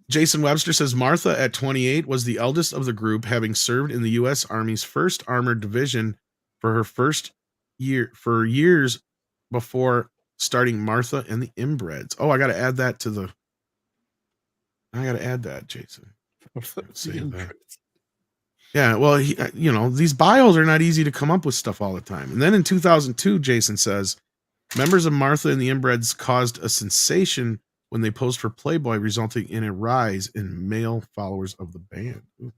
Jason Webster says Martha at 28 was the eldest of the group, having served in the U.S. Army's 1st Armored Division for her first year for years before starting Martha and the Inbreds. Oh, I got to add that, Jason. See that. Yeah, well, these bios are not easy to come up with stuff all the time. And then in 2002, Jason says, members of Martha and the Inbreds caused a sensation when they posed for Playboy, resulting in a rise in male followers of the band. Ooh.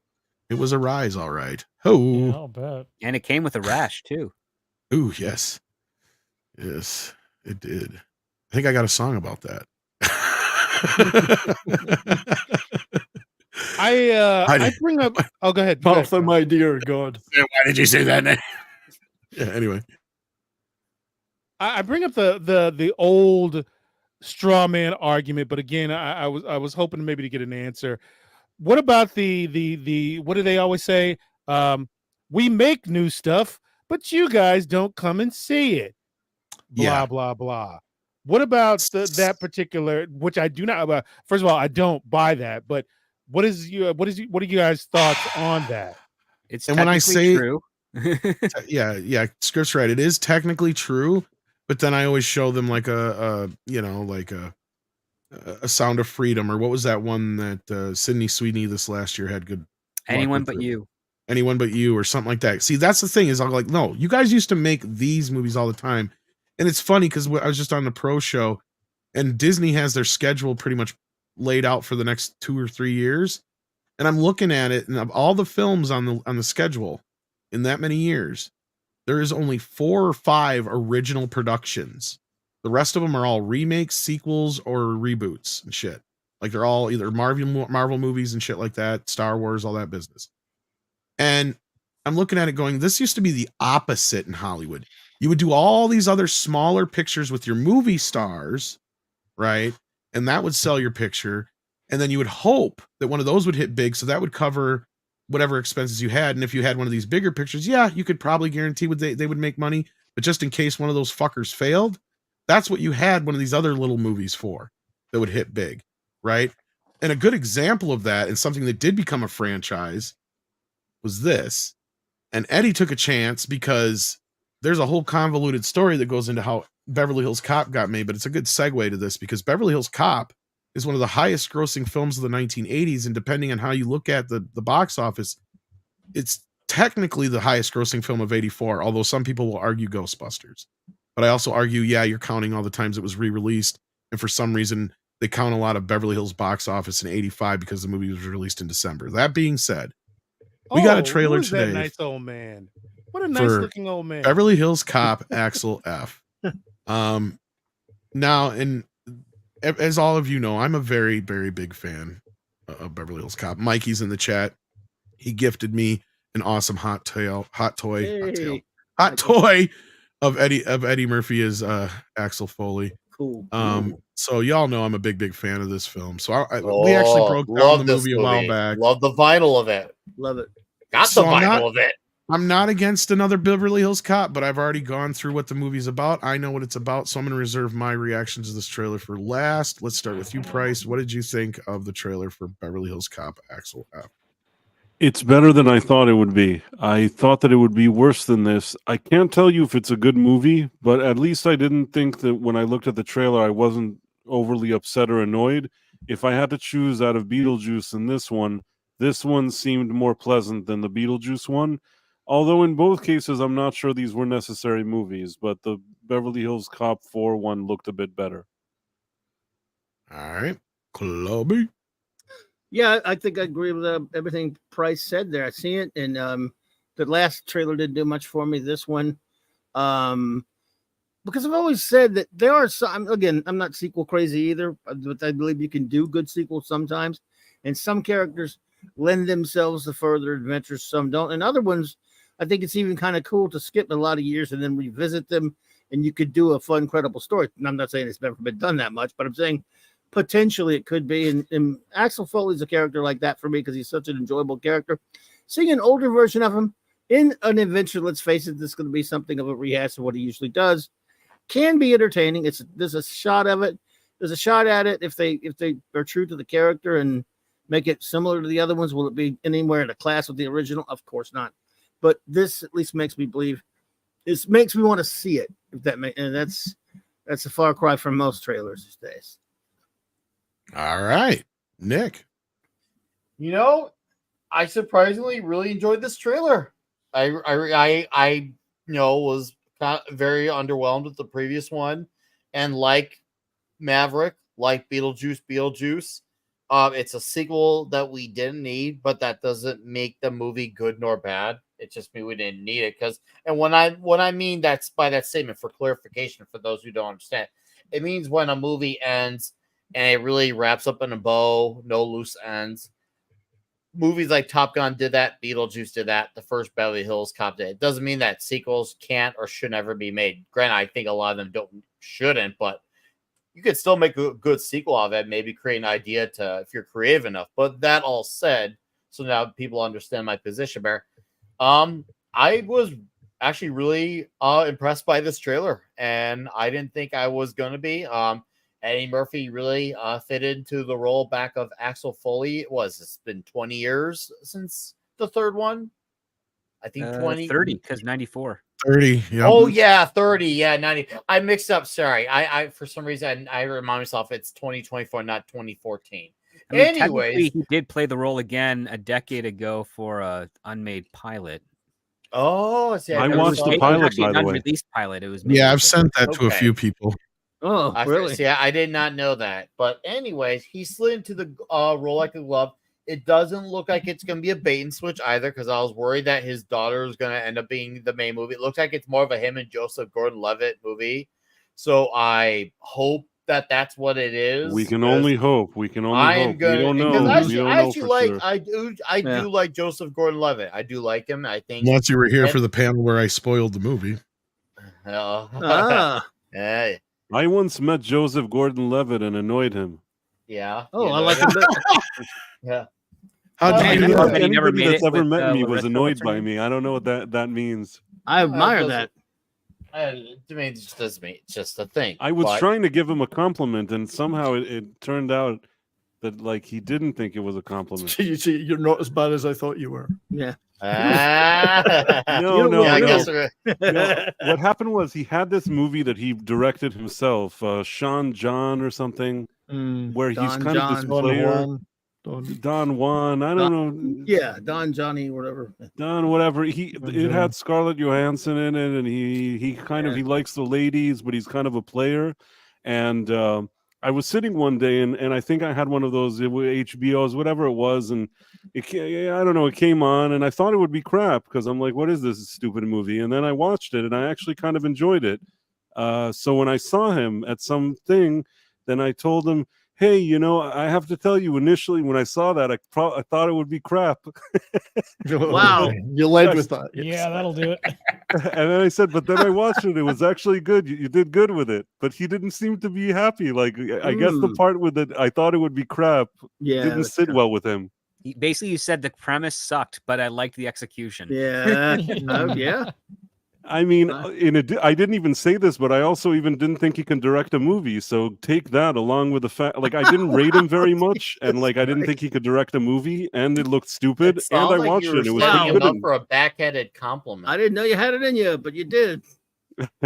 It was a rise, all right. Oh, Yeah, I'll bet. And it came with a rash, too. Ooh, yes. Yes, it did. I think I got a song about that. I bring up. Oh, go ahead. Martha, my dear God. Why did you say that name? Yeah. Anyway, I bring up the old straw man argument, but again, I was hoping maybe to get an answer. What about the what do they always say? We make new stuff, but you guys don't come and see it. Blah blah blah. What about that particular? Which I do not. First of all, I don't buy that. But what are you guys' thoughts on that? It's and when I say true. yeah, Script's right. It is technically true, but then I always show them like a Sound of Freedom, or what was that one that Sydney Sweeney this last year had good. Anyone but you. Anyone but you, or something like that. See, that's the thing is I'm like, no, you guys used to make these movies all the time. And it's funny because I was just on the Pro Show, and Disney has their schedule pretty much laid out for the next 2 or 3 years. And I'm looking at it, and of all the films on the schedule in that many years, there is only 4 or 5 original productions. The rest of them are all remakes, sequels, or reboots and shit. Like they're all either Marvel movies and shit like that, Star Wars, all that business. And I'm looking at it going, this used to be the opposite in Hollywood. You would do all these other smaller pictures with your movie stars, right? And that would sell your picture. And then you would hope that one of those would hit big. So that would cover whatever expenses you had. And if you had one of these bigger pictures, yeah, you could probably guarantee they would make money. But just in case one of those fuckers failed, that's what you had one of these other little movies for that would hit big, right? And a good example of that, and something that did become a franchise, was this. And Eddie took a chance because there's a whole convoluted story that goes into how Beverly Hills Cop got made, but it's a good segue to this because Beverly Hills Cop is one of the highest grossing films of the 1980s. And depending on how you look at the box office, it's technically the highest grossing film of 84, although some people will argue Ghostbusters. But I also argue, yeah, you're counting all the times it was re-released. And for some reason, they count a lot of Beverly Hills box office in 85 because the movie was released in December. That being said, we got a trailer today. That nice old man. What a nice looking old man. Beverly Hills Cop, Axel F. Now, and as all of you know, I'm a very, very big fan of Beverly Hills Cop. Mikey's in the chat. He gifted me an awesome hot toy Hey. of Eddie Murphy as Axel Foley. Cool. So y'all know I'm a big fan of this film. So we actually broke down love the this movie a while back. Love the vinyl of it. Love it. Got So the vinyl of it. I'm not against another Beverly Hills Cop, but I've already gone through what the movie's about. I know what it's about, so I'm going to reserve my reactions to this trailer for last. Let's start with you, Price. What did you think of the trailer for Beverly Hills Cop, Axel F? It's better than I thought it would be. I thought that it would be worse than this. I can't tell you if it's a good movie, but at least I didn't think that when I looked at the trailer, I wasn't overly upset or annoyed. If I had to choose out of Beetlejuice and this one seemed more pleasant than the Beetlejuice one. Although in both cases, I'm not sure these were necessary movies, but the Beverly Hills Cop 4 one looked a bit better. All right. Clubby. Yeah, I think I agree with everything Price said there. I see it, and the last trailer didn't do much for me. This one, because I've always said that there are some. Again, I'm not sequel crazy either, but I believe you can do good sequels sometimes, and some characters lend themselves to further adventures. Some don't, and other ones, I think it's even kind of cool to skip a lot of years and then revisit them, and you could do a fun, credible story. And I'm not saying it's never been done that much, but I'm saying potentially it could be. And Axel Foley's a character like that for me because he's such an enjoyable character. Seeing an older version of him in an adventure, let's face it, this is going to be something of a rehash of what he usually does, can be entertaining. There's a shot of it. There's a shot at it if they are true to the character and make it similar to the other ones. Will it be anywhere in a class with the original? Of course not. But this at least makes me believe. This makes me want to see it. And that's a far cry from most trailers these days. All right, Nick. You know, I surprisingly really enjoyed this trailer. I was very underwhelmed with the previous one, and like Maverick, like Beetlejuice. It's a sequel that we didn't need, but that doesn't make the movie good nor bad. It just means we didn't need it. And when I mean that's by that statement, for clarification for those who don't understand, it means when a movie ends and it really wraps up in a bow, no loose ends. Movies like Top Gun did that, Beetlejuice did that, the first Beverly Hills Cop did. It doesn't mean that sequels can't or should never be made. Granted, I think a lot of them shouldn't, but you could still make a good sequel of it, maybe create an idea if you're creative enough. But that all said, so now people understand my position there. I was actually really impressed by this trailer, and I didn't think I was going to be. Eddie Murphy really fit into the role back of Axel Foley. It's been 20 years since the third one. I think 30, because 94. 30. Yeah. Oh yeah, 30. Yeah, 90. I mixed up. Sorry. I for some reason I remind myself it's 2024, not 2014. I mean, Anyways, he did play the role again a decade ago for a unmade pilot. Oh, see, I watched the pilot, by the way. Unreleased pilot. It was Yeah, I've sent that to a few people. Oh, really? See, I did not know that. But anyways, he slid into the role like a glove. It doesn't look like it's going to be a bait and switch either, because I was worried that his daughter is going to end up being the main movie. It looks like it's more of a him and Joseph Gordon-Levitt movie. So I hope that that's what it is. We can only hope. We can only hope. We don't know. We don't know for sure. I do like Joseph Gordon-Levitt. I do like him. I think. Unless you were here for the panel where I spoiled the movie. Hey. I once met Joseph Gordon-Levitt and annoyed him. Yeah. Oh, I like him. Yeah. How do you know? Anybody that's ever met me was annoyed by me. I don't know what that means. I admire that. I mean, it just doesn't mean it's just a thing. I was trying to give him a compliment, and somehow it turned out that like he didn't think it was a compliment. You see, you're not as bad as I thought you were. Yeah. No. Yeah, what happened was he had this movie that he directed himself, Sean John or something, where he's kind of this player. Don Juan, I don't know. Yeah, Don Johnny, whatever. Don, whatever. It had Scarlett Johansson in it, and he kind of he likes the ladies, but he's kind of a player. And I was sitting one day, and I think I had one of those HBOs, whatever it was, and I don't know, it came on, and I thought it would be crap because I'm like, what is this stupid movie? And then I watched it, and I actually kind of enjoyed it. So when I saw him at something, then I told him, hey, I have to tell you, initially when I saw that, I thought it would be crap. Wow. You led with that. yes. Yeah, that'll do it. And then I said, but then I watched it. It was actually good. You did good with it. But he didn't seem to be happy. Like, I guess the part with it, I thought it would be crap, Yeah. didn't that's sit true. well with him. Basically, you said the premise sucked, but I liked the execution. Yeah. Yeah. I mean, I didn't even say this, but I also even didn't think he can direct a movie. So take that along with the fact, like, I didn't rate him very much, and like, I didn't think he could direct a movie, and it looked stupid. It And I sounds like watched you were it. It was setting pretty him good. up for a backhanded compliment. I didn't know you had it in you, but you did.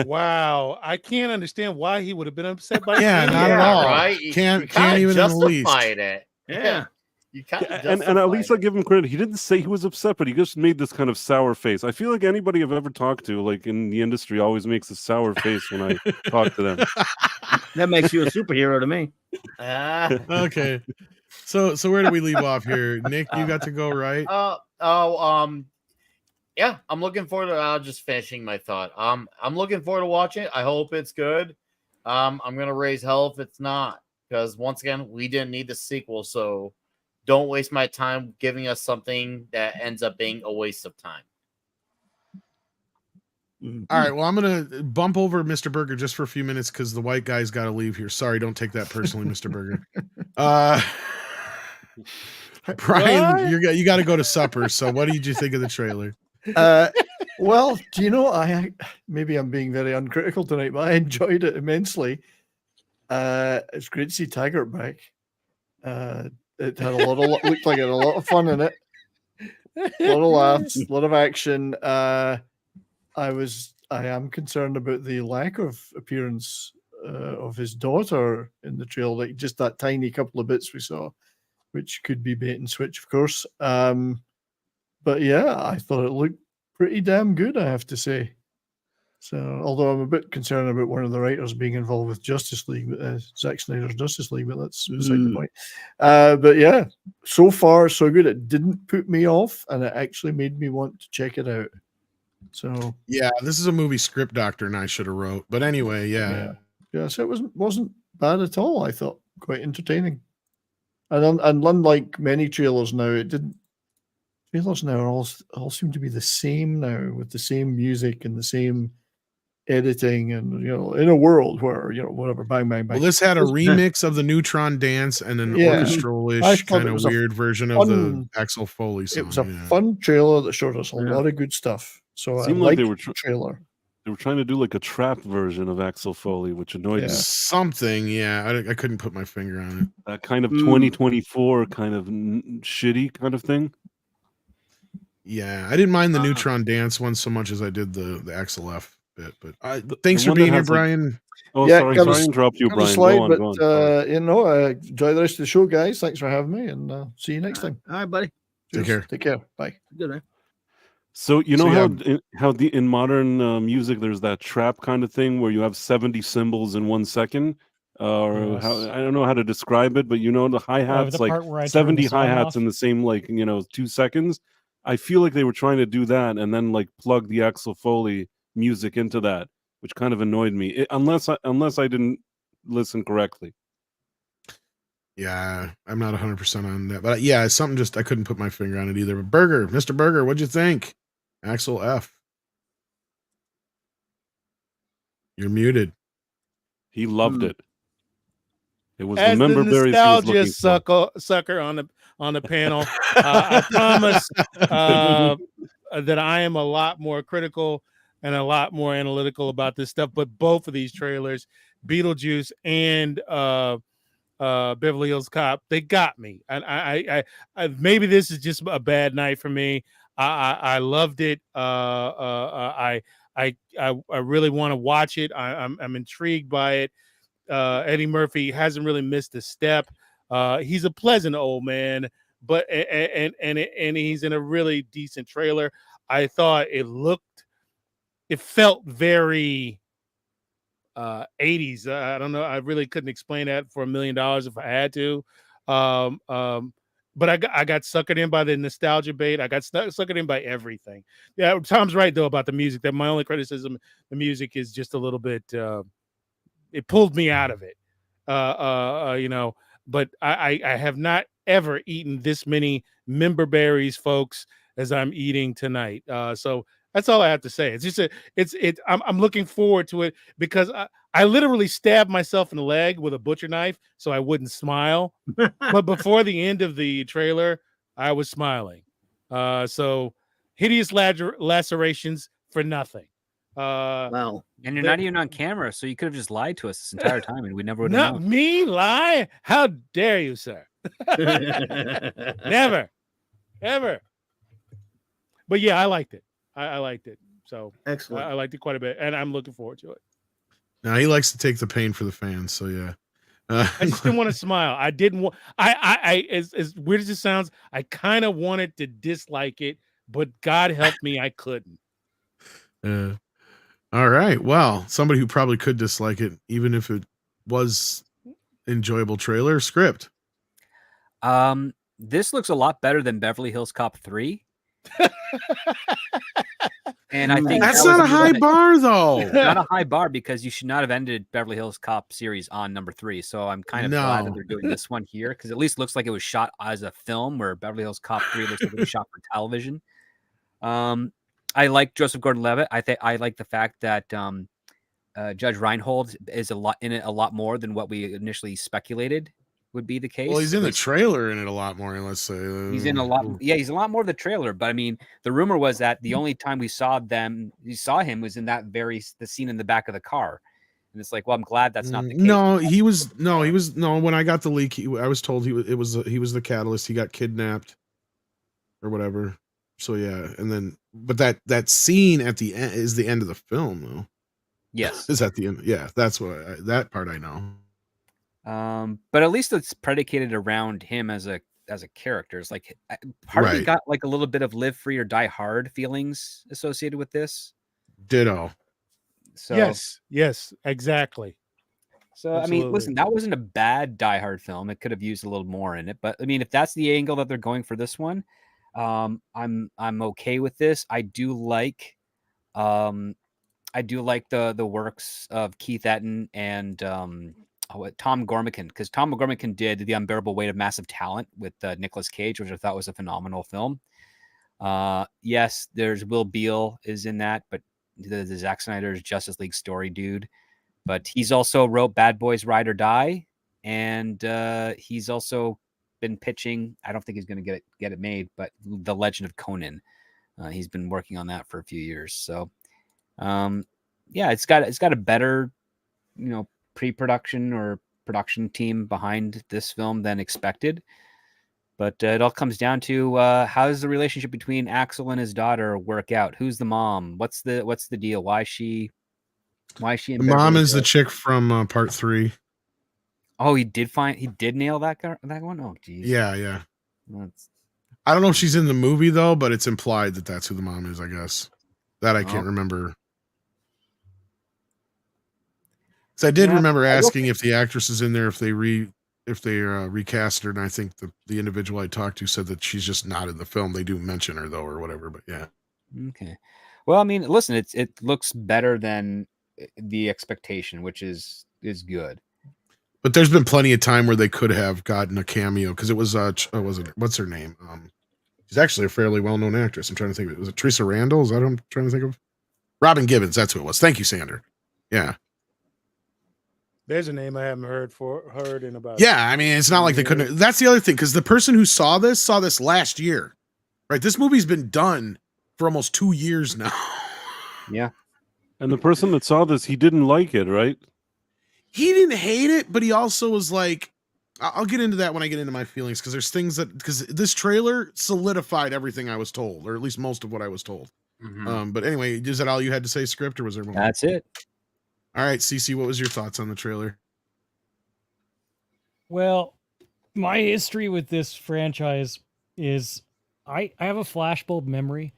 Wow, I can't understand why he would have been upset by Yeah, that. not at all. Right? You Can't kinda even in the least. justified it. Yeah. You kind of And at least I give him credit. He didn't say he was upset, but he just made this kind of sour face. I feel like anybody I've ever talked to, like in the industry, always makes a sour face when I talk to them. That makes you a superhero to me. Okay. So where do we leave off here? Nick, you got to go, right? Yeah, I'm looking forward to. I'll just finishing my thought. I'm looking forward to watching it. I hope it's good. I'm gonna raise hell if it's not, because once again, we didn't need the sequel, so don't waste my time giving us something that ends up being a waste of time. All right. Well, I'm gonna bump over Mr. Burger just for a few minutes because the white guy's got to leave here. Sorry, don't take that personally, Mr. Burger. Brian, you got to go to supper. So, what did you think of the trailer? Well, do you know, maybe I'm being very uncritical tonight, but I enjoyed it immensely. It's great to see Taggart back. It had a lot of looked like it had a lot of fun in it. A lot of laughs, a lot of action. I am concerned about the lack of appearance of his daughter in the trailer, like just that tiny couple of bits we saw, which could be bait and switch, of course. But yeah, I thought it looked pretty damn good, I have to say. So, although I'm a bit concerned about one of the writers being involved with Justice League, Zack Snyder's Justice League, but that's beside the point. But yeah, so far so good. It didn't put me off, and it actually made me want to check it out. So yeah, this is a movie Script Doctor and I should have wrote, but anyway, yeah. So it wasn't bad at all. I thought quite entertaining, and unlike many trailers now, it didn't. Trailers now all seem to be the same now, with the same music and the same editing, and in a world where whatever, bang bang bang. Well, this had a remix of the Neutron Dance and an orchestral-ish kind of weird version of the Axel Foley song. It was a fun trailer that showed us a lot of good stuff. So Seemed I like they liked were the trailer. They were trying to do like a trap version of Axel Foley, which annoyed me. Something, yeah. I couldn't put my finger on it. That kind of 2024 kind of shitty kind of thing. Yeah, I didn't mind the Neutron Dance one so much as I did the Axel F bit. But thanks for being here, Brian. Sorry to interrupt you, Brian. Slide, go on. Enjoy the rest of the show, guys. Thanks for having me, and see you next time. All right, buddy. Take care. Take care. Bye. Good, man. So how in modern music there's that trap kind of thing where you have 70 cymbals in 1 second, or I don't know how to describe it, but the hi-hats, like 70 hi-hats in the same 2 seconds. I feel like they were trying to do that and then plug the Axel Foley music into that, which kind of annoyed me. Unless I didn't listen correctly. Yeah, I'm not 100% on that, but yeah, it's something I couldn't put my finger on it either. But Mr. Burger, what'd you think? Axel F. You're muted. He loved it. It was As the member berries he was looking for. sucker on the panel. I promise that I am a lot more critical and a lot more analytical about this stuff. But both of these trailers, Beetlejuice and Beverly Hills Cop, they got me. And I maybe this is just a bad night for me. I loved it. I really want to watch it. I'm intrigued by it. Eddie Murphy hasn't really missed a step. He's a pleasant old man, but and he's in a really decent trailer. I thought it felt very 80s. I don't know. I really couldn't explain that for $1 million if I had to. But I got suckered in by the nostalgia bait. I got suckered in by everything. Yeah, Tom's right though about the music. That my only criticism, the music is just a little bit. It pulled me out of it. but I have not ever eaten this many member berries, folks, as I'm eating tonight. So that's all I have to say. It's just I'm looking forward to it because I literally stabbed myself in the leg with a butcher knife so I wouldn't smile. But before the end of the trailer, I was smiling. So hideous lacerations for nothing. Wow. And you're not even on camera, so you could have just lied to us this entire time, and we never would have Not known. me lie? How dare you, sir? Never, ever. But yeah, I liked it. I liked it. So Excellent. I liked it quite a bit, and I'm looking forward to it. Now he likes to take the pain for the fans. So yeah. I just didn't want to smile. I didn't want. As weird as it sounds, I kind of wanted to dislike it, but God help me, I couldn't. All right. Well, somebody who probably could dislike it, even if it was enjoyable trailer script. This looks a lot better than Beverly Hills Cop 3. And I think That's that was not a high bar, though. not a high bar because you should not have ended Beverly Hills Cop series on number 3. So I'm kind of glad that No. they're doing this one here because at least looks like it was shot as a film, where Beverly Hills Cop 3 looks like it was shot for television. I like Joseph Gordon-Levitt. I like the fact that Judge Reinhold is a lot more than what we initially speculated would be the case. Well, he's in the trailer in it a lot more, let's say. He's in a lot. Yeah, he's a lot more of the trailer. But I mean, the rumor was that the only time we saw him was in the scene in the back of the car. And it's like, well, I'm glad that's not the case. No, when I got the leak, I was told he was the catalyst. He got kidnapped or whatever. So yeah, and then but that scene at the end is the end of the film, though. Yes. Is at the end. Yeah, that's what that part I know. But at least it's predicated around him as a character. It's like part of me got like a little bit of Live Free or Die Hard feelings associated with this. Ditto. So yes, exactly. So Absolutely. I mean, listen, that wasn't a bad Die Hard film. It could have used a little more in it, but I mean, if that's the angle that they're going for this one, I'm okay with this. I do like the works of Keith Etten and Tom Gormican, because Tom Gormican did The Unbearable Weight of Massive Talent with Nicolas Cage, which I thought was a phenomenal film. Yes, there's Will Beal is in that, but the Zack Snyder's Justice League story dude. But he's also wrote Bad Boys Ride or Die, and he's also been pitching. I don't think he's going to get it made, but The Legend of Conan. He's been working on that for a few years. So, yeah, it's got a better, pre-production or production team behind this film than expected. But it all comes down to how does the relationship between Axel and his daughter work out? Who's the mom? What's the deal? Why is she in The mom Beverly is the Hills? chick from part 3. Oh, he did nail that one. Oh, geez. Yeah. I don't know if she's in the movie though, but it's implied that that's who the mom is. I guess that I can't remember. So I did remember asking if the actress is in there, if they recast her, and I think the individual I talked to said that she's just not in the film. They do mention her though, or whatever. But yeah. Okay. Well, I mean, listen, it looks better than the expectation, which is good. But there's been plenty of time where they could have gotten a cameo because it was what's her name? She's actually a fairly well-known actress. I'm trying to think of it. Was it Teresa Randall? Is that who I'm trying to think of? Robin Gibbons, that's who it was. Thank you, Sander. Yeah. There's a name I haven't heard in about. Yeah, I mean, it's not like they couldn't. That's the other thing, because the person who saw this last year, right? This movie's been done for almost 2 years now. Yeah. And the person that saw this, he didn't like it, right? He didn't hate it, but he also was like, I'll get into that when I get into my feelings, because there's things because this trailer solidified everything I was told, or at least most of what I was told. Mm-hmm. But anyway, is that all you had to say, script, or was there more? That's it. All right, Cece, what was your thoughts on the trailer? Well, my history with this franchise is I have a flashbulb memory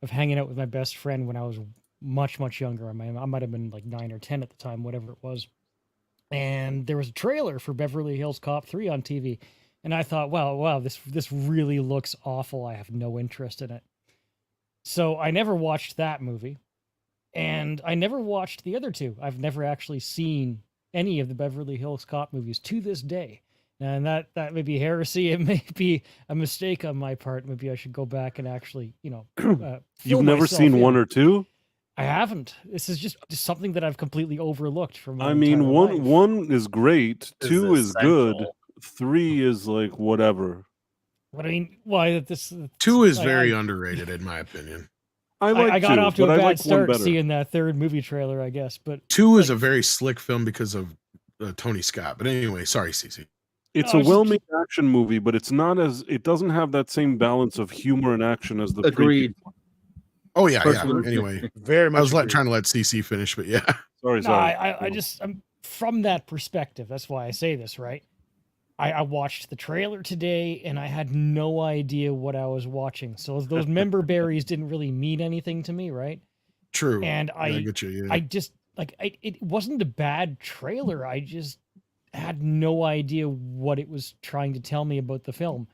of hanging out with my best friend when I was much, much younger. I might have been like 9 or 10 at the time, whatever it was. And there was a trailer for Beverly Hills Cop 3 on TV. And I thought, wow, this really looks awful. I have no interest in it. So I never watched that movie. And I never watched the other two. I've never actually seen any of the Beverly Hills Cop movies to this day. And that may be heresy. It may be a mistake on my part. Maybe I should go back and actually, You've fill never myself seen one in. or two? I haven't. This is just something that I've completely overlooked from my I mean, entire life. one is great, This two is good, essential. 3 is like whatever. What I mean, why this 2 is I- very I- underrated in my opinion. I got 2, off to a but I bad like one start better. seeing that third movie trailer, I guess. But 2 is like- a very slick film because of Tony Scott. But anyway, sorry, Cece. It's I a was just- well-made action movie, but it doesn't have that same balance of humor and action as the Agreed. previous one. Oh yeah, Personally. yeah. Anyway, Very much. I was agree. trying to let CC finish, but yeah. Sorry, No, sorry. I'm from that perspective. That's why I say this, right? I watched the trailer today and I had no idea what I was watching. So those member berries didn't really mean anything to me, right? True. And Yeah, I get you. Yeah. I just it wasn't a bad trailer. I just had no idea what it was trying to tell me about the film.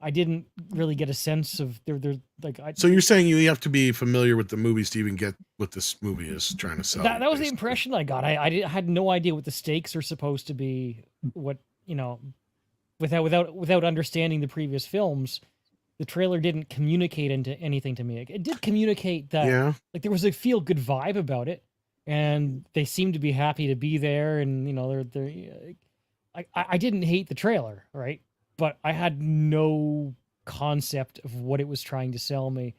I didn't really get a sense of they're like So you're saying you have to be familiar with the movies to even get what this movie is trying to sell. that was the basically. impression I got. I had no idea what the stakes are supposed to be. What without understanding the previous films, the trailer didn't communicate into anything to me. It did communicate that Yeah. like there was a feel good vibe about it, and they seemed to be happy to be there, and they're. I didn't hate the trailer, right? But I had no concept of what it was trying to sell me.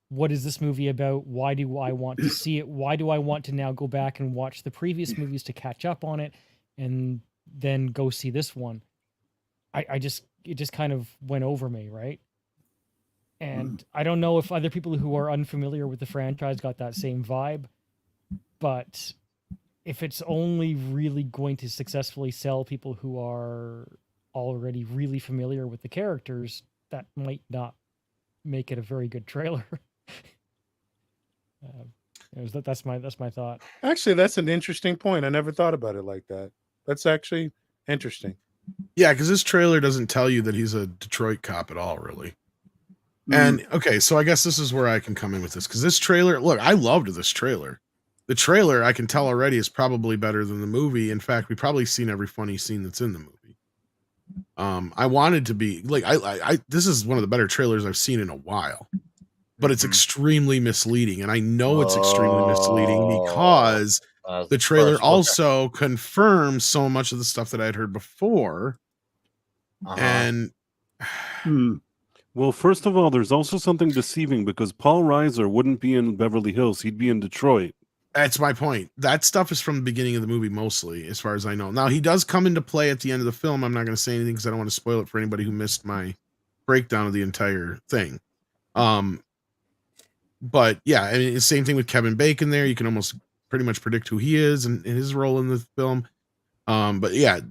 What is this movie about? Why do I want to see it? Why do I want to now go back and watch the previous movies to catch up on it and then go see this one? It just kind of went over me, right? And I don't know if other people who are unfamiliar with the franchise got that same vibe, but if it's only really going to successfully sell people who are already really familiar with the characters, that might not make it a very good trailer. That's my thought. Actually, that's an interesting point. I never thought about it like that. That's actually interesting. Yeah, because this trailer doesn't tell you that he's a Detroit cop at all, really. And okay, so I guess this is where I can come in with this because this trailer, look, I loved this trailer. The trailer, I can tell already, is probably better than the movie. In fact, we've probably seen every funny scene that's in the movie. I wanted to be like, I this is one of the better trailers I've seen in a while, but it's extremely misleading, and I know it's extremely misleading because the trailer also confirms so much of the stuff that I'd heard before, and. Well, first of all, there's also something deceiving because Paul Reiser wouldn't be in Beverly Hills. He'd be in Detroit. That's my point. That stuff is from the beginning of the movie, mostly, as far as I know. Now, he does come into play at the end of the film. I'm not going to say anything because I don't want to spoil it for anybody who missed my breakdown of the entire thing. But yeah, I mean, it's the same thing with Kevin Bacon there. You can almost pretty much predict who he is and his role in the film. But yeah,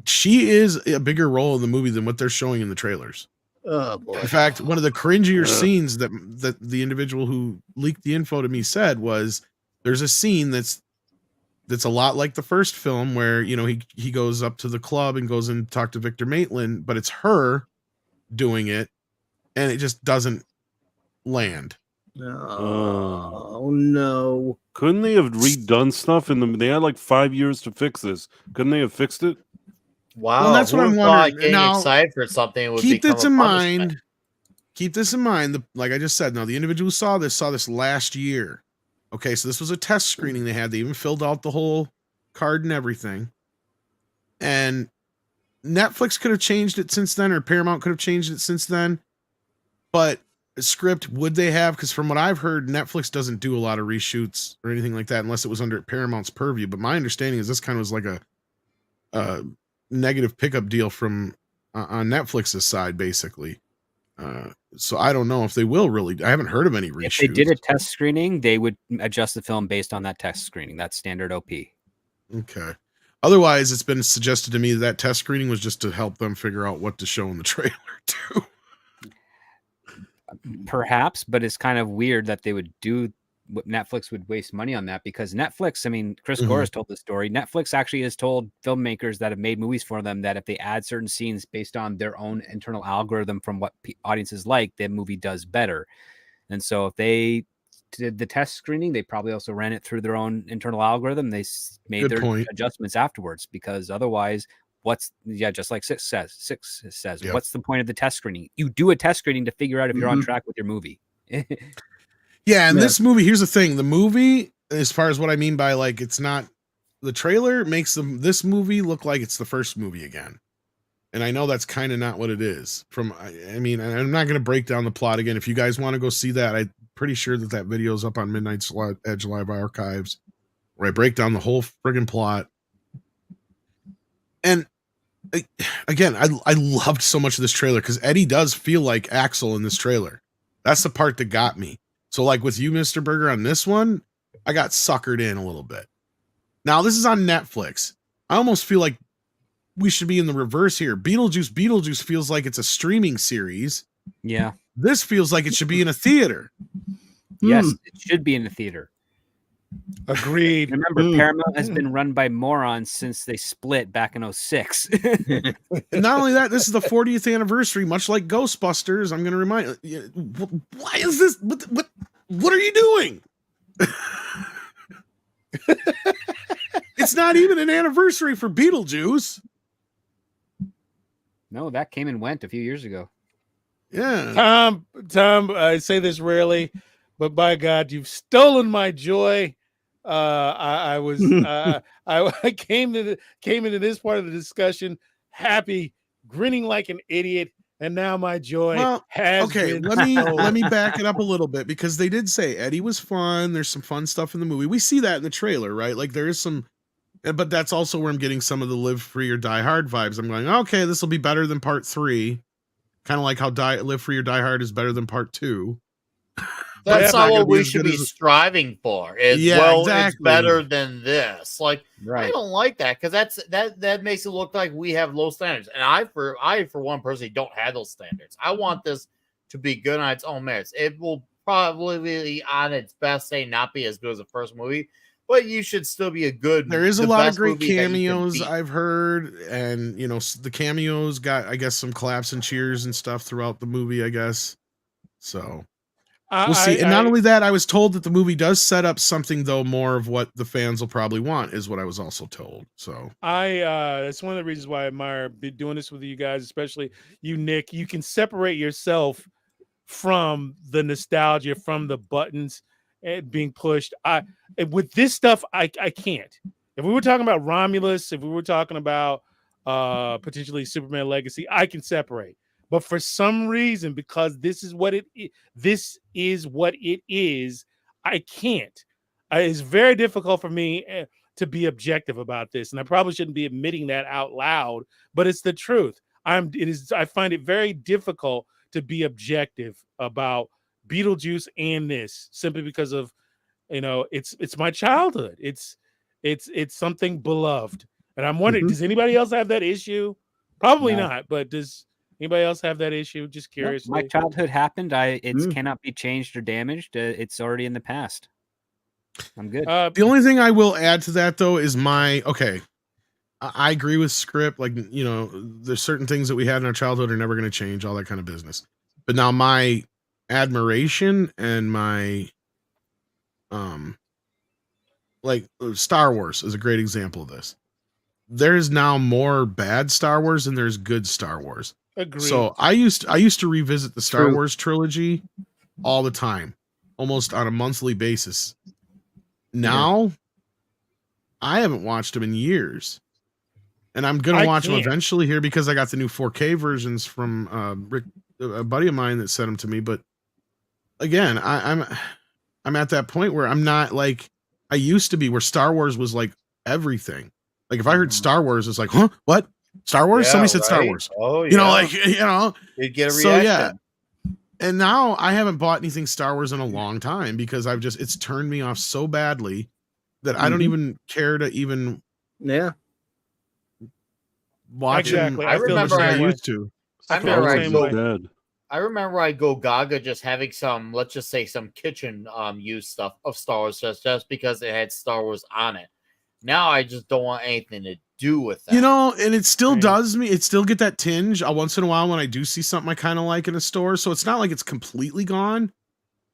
she is a bigger role in the movie than what they're showing in the trailers. Oh boy. In fact, one of the cringier scenes that the individual who leaked the info to me said was there's a scene that's a lot like the first film where, he goes up to the club and goes and talk to Victor Maitland, but it's her doing it and it just doesn't land. Oh no. Couldn't they have redone stuff they had like 5 years to fix this. Couldn't they have fixed it? Wow, Well, that's what I'm wondering. Getting Now, excited for something would keep become this a in punishment. mind. Keep this in mind. Like I just said, now the individual who saw this last year. Okay, so this was a test screening they had. They even filled out the whole card and everything. And Netflix could have changed it since then, or Paramount could have changed it since then. But a script, would they have? Because from what I've heard, Netflix doesn't do a lot of reshoots or anything like that unless it was under Paramount's purview. But my understanding is this kind of was like a negative pickup deal from on Netflix's side, basically. So I don't know if they will really. I haven't heard of any reshoots. If they did a test screening, they would adjust the film based on that test screening. That's standard OP. Okay. Otherwise, it's been suggested to me that test screening was just to help them figure out what to show in the trailer too. Perhaps, but it's kind of weird that they would do what Netflix would waste money on that because Netflix, I mean, Chris Gore has told the story. Netflix actually has told filmmakers that have made movies for them that if they add certain scenes based on their own internal algorithm from what audiences like, the movie does better. And so if they did the test screening, they probably also ran it through their own internal algorithm. They made Good their point. adjustments afterwards because otherwise, just like Six says, Yep. what's the point of the test screening? You do a test screening to figure out if you're on track with your movie. Yeah, and this movie, here's the thing. The movie, as far as what I mean by like it's not the trailer makes this movie look like it's the first movie again. And I know that's kind of not what it is. I mean, I'm not going to break down the plot again. If you guys want to go see that, I'm pretty sure that video is up on Midnight's Edge Live Archives, where I break down the whole friggin' plot. And again, I loved so much of this trailer because Eddie does feel like Axel in this trailer. That's the part that got me. So like with you, Mr. Burger, on this one, I got suckered in a little bit. Now this is on Netflix. I almost feel like we should be in the reverse here. Beetlejuice feels like it's a streaming series. Yeah. This feels like it should be in a theater. Yes, it should be in the theater. Agreed. Remember, Paramount has been run by morons since they split back in 2006. And not only that, this is the 40th anniversary, much like Ghostbusters. I'm going to remind you, why is this? What are you doing? It's not even an anniversary for Beetlejuice. No, that came and went a few years ago. Yeah. Tom, I say this rarely, but by God, you've stolen my joy. I came into this part of the discussion happy, grinning like an idiot, and now my joy has been let me back it up a little bit, because they did say Eddie was fun. There's some fun stuff in the movie. We see that in the trailer, right? Like there is some, but that's also where I'm getting some of the Live Free or Die Hard vibes. I'm going, okay, this will be better than part 3. Kind of like how Live Free or Die Hard is better than part 2. That's not what we should be striving for. It's better than this. Like, I don't like that, because that makes it look like we have low standards. And I for one personally don't have those standards. I want this to be good on its own merits. It will probably on its best day not be as good as the first movie, but you should still be a good. There is a lot of great cameos I've heard, and the cameos got, I guess, some claps and cheers and stuff throughout the movie, I guess. So we'll see. And not only that, I was told that the movie does set up something, though, more of what the fans will probably want, is what I was also told. So that's one of the reasons why I admire doing this with you guys, especially you, Nick. You can separate yourself from the nostalgia, from the buttons being pushed. With this stuff, I can't. If we were talking about Romulus, if we were talking about potentially Superman Legacy, I can separate. But for some reason, because this is what it is, I can't. It's very difficult for me to be objective about this, and I probably shouldn't be admitting that out loud, but it's the truth. I find it very difficult to be objective about Beetlejuice and this, simply because of it's my childhood. It's something beloved, and I'm wondering, does anybody else have that issue? Probably not, but does anybody else have that issue? Just curious. My childhood happened. It cannot be changed or damaged. It's already in the past. I'm good. The only thing I will add to that, though, is I agree with Script. Like, there's certain things that we had in our childhood are never going to change, all that kind of business. But now my admiration and my like Star Wars is a great example of this. There's now more bad Star Wars than there's good Star Wars. Agreed. So I used to revisit the Star Wars trilogy all the time, almost on a monthly basis. Now I haven't watched them in years, and I'm gonna watch them eventually here, because I got the new 4K versions from Rick, a buddy of mine, that sent them to me. But again, I'm at that point where I'm not like I used to be, where Star Wars was like everything. Like if I heard Star Wars, it's like, huh, what? Star Wars? Somebody said Star Wars. Oh, yeah. You'd get a reaction. So yeah. And now I haven't bought anything Star Wars in a long time, because it's turned me off so badly that I don't even care to even watch it. I remember I used to. I remember I go gaga just having some, let's just say, some kitchen use stuff of Star Wars just because it had Star Wars on it. Now I just don't want anything to do with that. And it still does me. It still get that tinge once in a while when I do see something I kind of like in a store. So it's not like it's completely gone,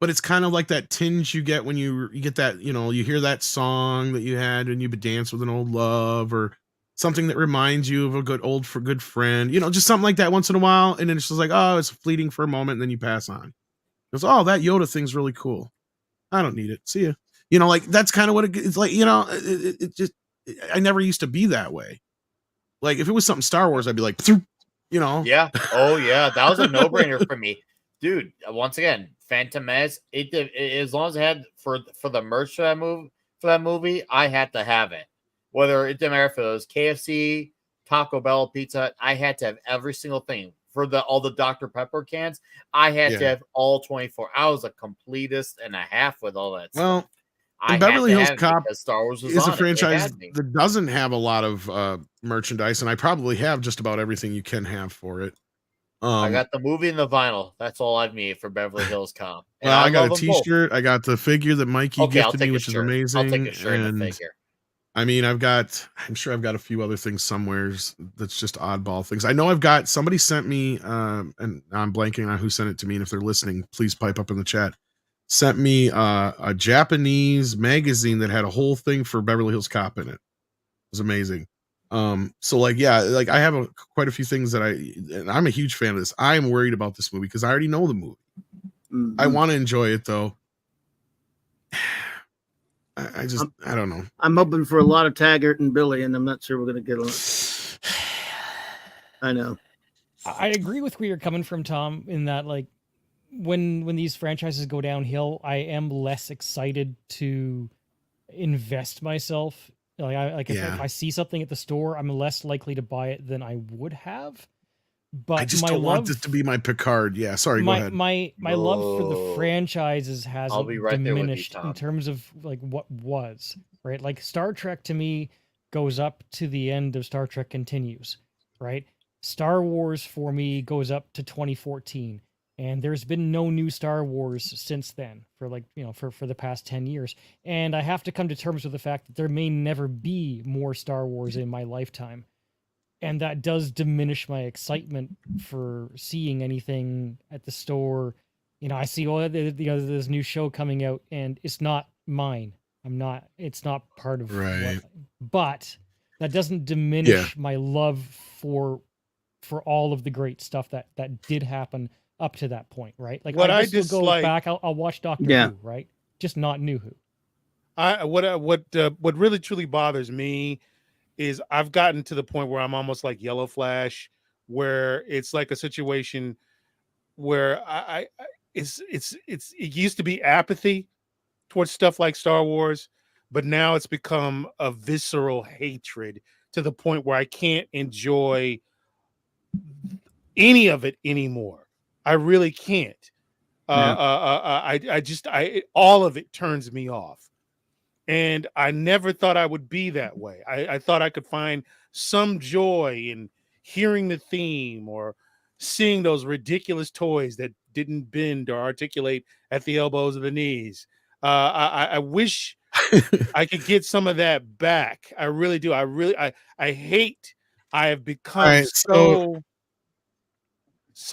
but it's kind of like that tinge you get when you get that, you hear that song that you had when you would dance with an old love, or something that reminds you of a good friend, just something like that once in a while. And then it's just like, oh, it's fleeting for a moment, and then you pass on. Goes, oh, that Yoda thing's really cool. I don't need it. See ya. Like that's kind of what it's like. It just, I never used to be that way. Like if it was something Star Wars, I'd be like, Yeah. Oh yeah, that was a no-brainer for me, dude. Once again, Phantom Menace. As long as I had for the merch for that movie, I had to have it. Whether it didn't matter if it was KFC, Taco Bell, Pizza Hut, I had to have every single thing. For all the Dr. Pepper cans, I had to have all 24. I was a completist and a half with all that well, stuff. I Beverly Hills Cop Star Wars was is a on franchise that doesn't have a lot of merchandise, and I probably have just about everything you can have for it. I got the movie and the vinyl. That's all I've made for Beverly Hills Cop. Well, I got a T-shirt. I got the figure that Mikey gifted me, which is amazing. I'll take a shirt and a figure. I mean, I'm sure I've got a few other things somewhere that's just oddball things. I know somebody sent me, and I'm blanking on who sent it to me. And if they're listening, please pipe up in the chat. Sent me a Japanese magazine that had a whole thing for Beverly Hills Cop in it. It was amazing. So like, yeah, like I have quite a few things that and I'm a huge fan of this. I am worried about this movie because I already know the movie. Mm-hmm. I want to enjoy it though. I don't know. I'm hoping for a lot of Taggart and Billy, and I'm not sure we're going to get along. I know. I agree with where you're coming from, Tom, in that like when these franchises go downhill, I am less excited to invest myself. If I see something at the store, I'm less likely to buy it than I would have. But I just don't want this to be my Picard. Yeah, sorry, go ahead. My love for the franchises hasn't diminished in terms of like what was, right? Like Star Trek to me goes up to the end of Star Trek Continues, right? Star Wars for me goes up to 2014. And there's been no new Star Wars since then for the past 10 years. And I have to come to terms with the fact that there may never be more Star Wars in my lifetime. And that does diminish my excitement for seeing anything at the store. I see this new show coming out and it's not mine. It's not part of right. But that doesn't diminish my love for all of the great stuff that did happen up to that point, right? Like what I just go back, I'll watch Doctor Who, right? Just not New Who. What really truly bothers me is I've gotten to the point where I'm almost like Yellow Flash, where it's like a situation where it used to be apathy towards stuff like Star Wars, but now it's become a visceral hatred to the point where I can't enjoy any of it anymore. I really can't. All of it turns me off. And I never thought I would be that way. I thought I could find some joy in hearing the theme or seeing those ridiculous toys that didn't bend or articulate at the elbows or the knees. I wish I could get some of that back. I really do. I hate. I have become right, so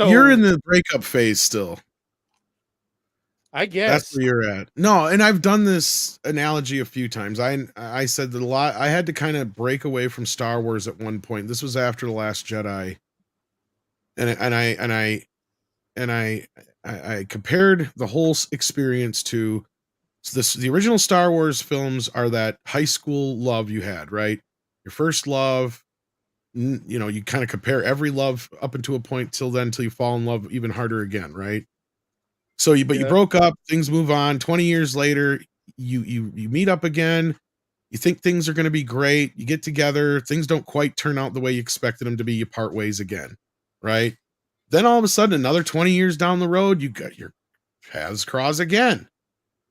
you're in the breakup phase still. I guess that's where you're at. No, and I've done this analogy a few times. I said that a lot. I had to kind of break away from Star Wars at one point. This was after The Last Jedi, and I compared the whole experience to the original Star Wars films are that high school love you had, right? Your first love. You kind of compare every love up until a point till you fall in love even harder again, right? So you broke up, things move on. 20 years later, you meet up again. You think things are going to be great. You get together. Things don't quite turn out the way you expected them to be. You part ways again, right? Then all of a sudden, another 20 years down the road, you got your paths cross again.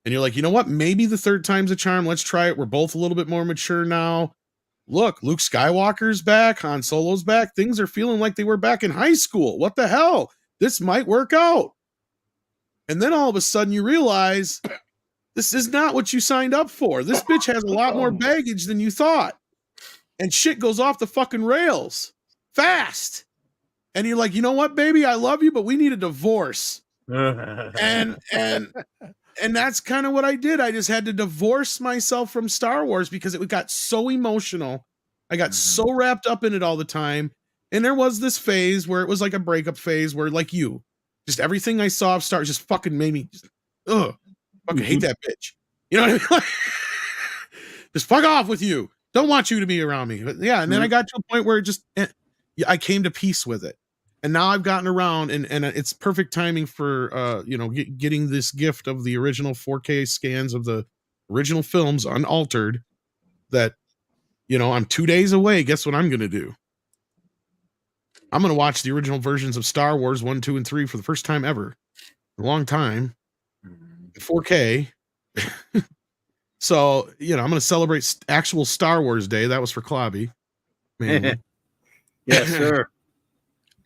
And you're like, you know what? Maybe the third time's a charm. Let's try it. We're both a little bit more mature now. Look, Luke Skywalker's back. Han Solo's back. Things are feeling like they were back in high school. What the hell? This might work out. And then all of a sudden you realize this is not what you signed up for. This bitch has a lot more baggage than you thought. And shit goes off the fucking rails fast. And you're like, you know what, baby? I love you, but we need a divorce. and that's kind of what I did. I just had to divorce myself from Star Wars because it got so emotional I got so wrapped up in it all the time. And there was this phase where it was like a breakup phase where, like you, just everything I saw of Star just fucking made me just, fucking hate that bitch. You know what I mean? Just fuck off with you. Don't want you to be around me. But yeah, and then I got to a point where it just, I came to peace with it. And now I've gotten around, and it's perfect timing for, getting this gift of the original 4K scans of the original films unaltered that, I'm 2 days away. Guess what I'm going to do? I'm going to watch the original versions of Star Wars 1, 2, and 3 for the first time ever. A long time. 4K. So, I'm going to celebrate actual Star Wars Day. That was for Klobby. Yes, sir.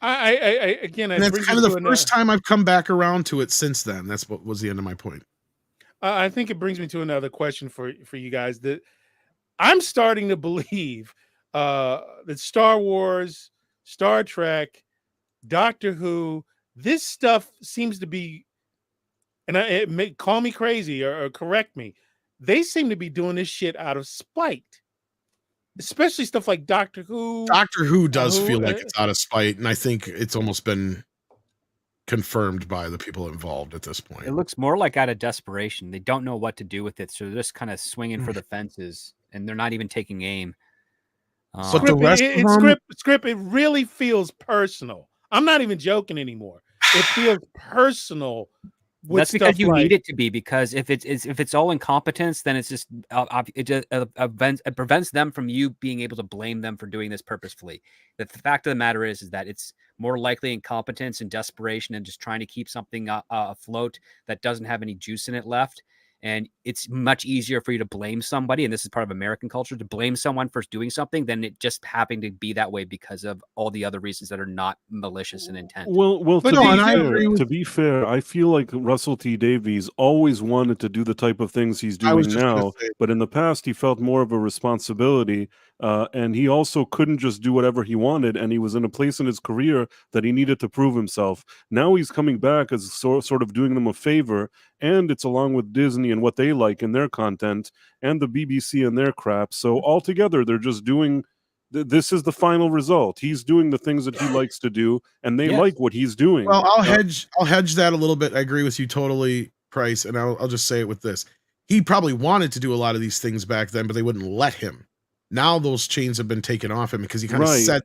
And that's kind of the first time I've come back around to it since then. That's what was the end of my point. I think it brings me to another question for you guys. That I'm starting to believe that Star Wars, Star Trek, Doctor Who, this stuff seems to be, and it may call me crazy or correct me, they seem to be doing this shit out of spite. Especially stuff like Doctor Who. Doctor Who does feel like it's out of spite, and I think it's almost been confirmed by the people involved at this point. It looks more like out of desperation. They don't know what to do with it, so they're just kind of swinging for the fences, and they're not even taking aim. But the rest of them, script, it really feels personal. I'm not even joking anymore. It feels personal. That's because you need it to be, because if it's all incompetence, then it's just it prevents them from you being able to blame them for doing this purposefully. The fact of the matter is that it's more likely incompetence and desperation and just trying to keep something afloat that doesn't have any juice in it left. And it's much easier for you to blame somebody, and this is part of American culture, to blame someone for doing something than it just happening to be that way because of all the other reasons that are not malicious in intent. Well, to be fair, I feel like Russell T Davies always wanted to do the type of things he's doing now, but in the past he felt more of a responsibility, and he also couldn't just do whatever he wanted, and he was in a place in his career that he needed to prove himself. Now he's coming back as sort of doing them a favor, and it's along with Disney and what they like in their content, and the BBC and their crap. So altogether, they're just doing. This is the final result. He's doing the things that he likes to do, and they like what he's doing. Well, I'll hedge that a little bit. I agree with you totally, Price, and I'll just say it with this: he probably wanted to do a lot of these things back then, but they wouldn't let him. Now those chains have been taken off him because he kind of said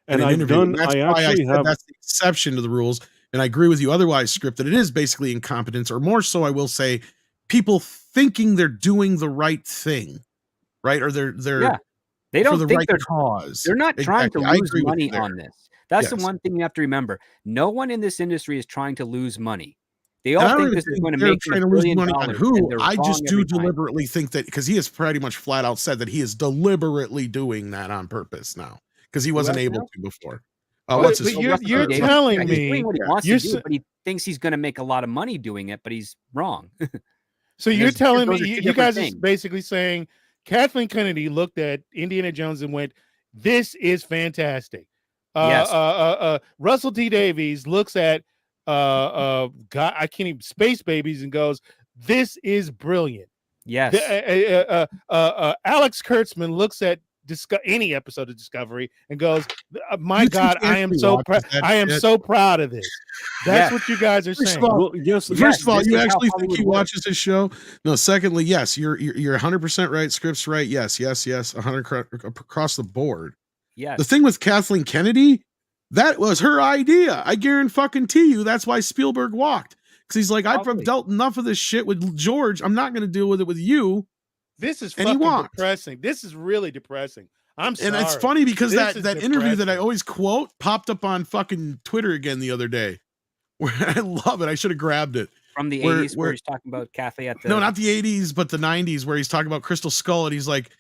that in an interview. And that's why I said that's the exception to the rules. And I agree with you. Otherwise, scripted, it is basically incompetence, or more so, I will say, people thinking they're doing the right thing, right? Or they're they don't for the think right cause. They're not trying to lose money on this. That's the one thing you have to remember. No one in this industry is trying to lose money. They all think this is going to make trying to lose money on who. I just do deliberately think that, because he has pretty much flat out said that he is deliberately doing that on purpose now, because he wasn't able to before. But you're telling me but he thinks he's going to make a lot of money doing it, but he's wrong. So you're telling me you guys are basically saying Kathleen Kennedy looked at Indiana Jones and went, "This is fantastic." Russell T Davies looks at God, I can't even, Space Babies, and goes, "This is brilliant." Yes. Alex Kurtzman looks at any episode of Discovery and goes, "My God, I am so proud. I am so proud of this." That's what you guys are saying. First of all, you actually think he watches his show? No. Secondly, yes, you're 100% right. Script's right. Yes, 100 across the board. Yes. The thing with Kathleen Kennedy, that was her idea. I guarantee you that's why Spielberg walked, because he's like, I've dealt enough of this shit with George. I'm not going to deal with it with you. This is fucking depressing. This is really depressing. I'm sorry. And it's funny because that interview that I always quote popped up on fucking Twitter again the other day. Where I love it. I should have grabbed it. From the 80s where he's talking about Kathy at the... No, not the 80s, but the 90s, where he's talking about Crystal Skull, and he's like,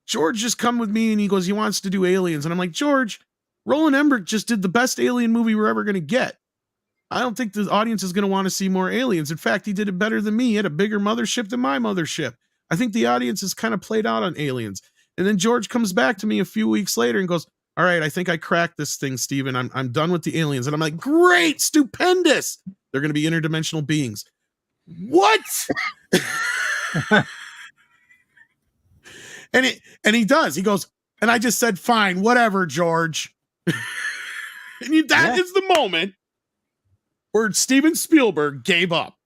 George just come with me, and he goes, he wants to do Aliens. And I'm like, George, Roland Emmerich just did the best alien movie we're ever going to get. I don't think the audience is going to want to see more aliens. In fact, he did it better than me. He had a bigger mothership than my mothership. I think the audience is kind of played out on aliens. And then George comes back to me a few weeks later and goes, all right, I think I cracked this thing, Steven. I'm done with the aliens. And I'm like, great, stupendous. They're going to be interdimensional beings. What? and he does. He goes, And I just said, fine, whatever, George. And that is the moment where Steven Spielberg gave up.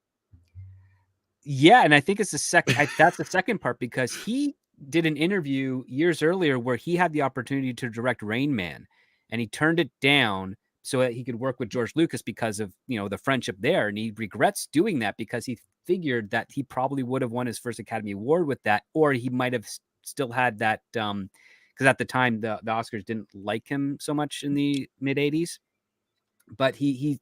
Yeah, and I think it's that's the second part, because he did an interview years earlier where he had the opportunity to direct Rain Man, and he turned it down so that he could work with George Lucas because of, the friendship there, and he regrets doing that because he figured that he probably would have won his first Academy Award with that, or he might have still had that because at the time the Oscars didn't like him so much in the mid 80s. But he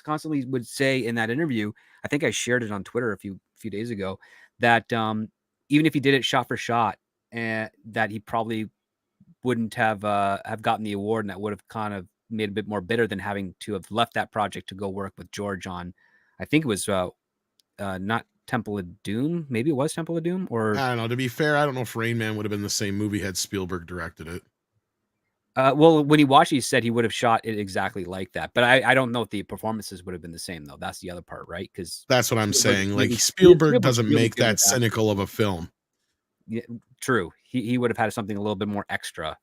constantly would say in that interview, I think I shared it on Twitter a few days ago, that even if he did it shot for shot, that he probably wouldn't have gotten the award, and that would have kind of made it a bit more bitter than having to have left that project to go work with George on, I think it was not Temple of Doom. Maybe it was Temple of Doom, or I don't know. To be fair, I don't know if Rain Man would have been the same movie had Spielberg directed it. Well, when he watched it, he said he would have shot it exactly like that. But I don't know if the performances would have been the same, though. That's the other part, right? Because that's what I'm saying. Like, Spielberg doesn't make that cynical of a film. Yeah, true. He would have had something a little bit more extra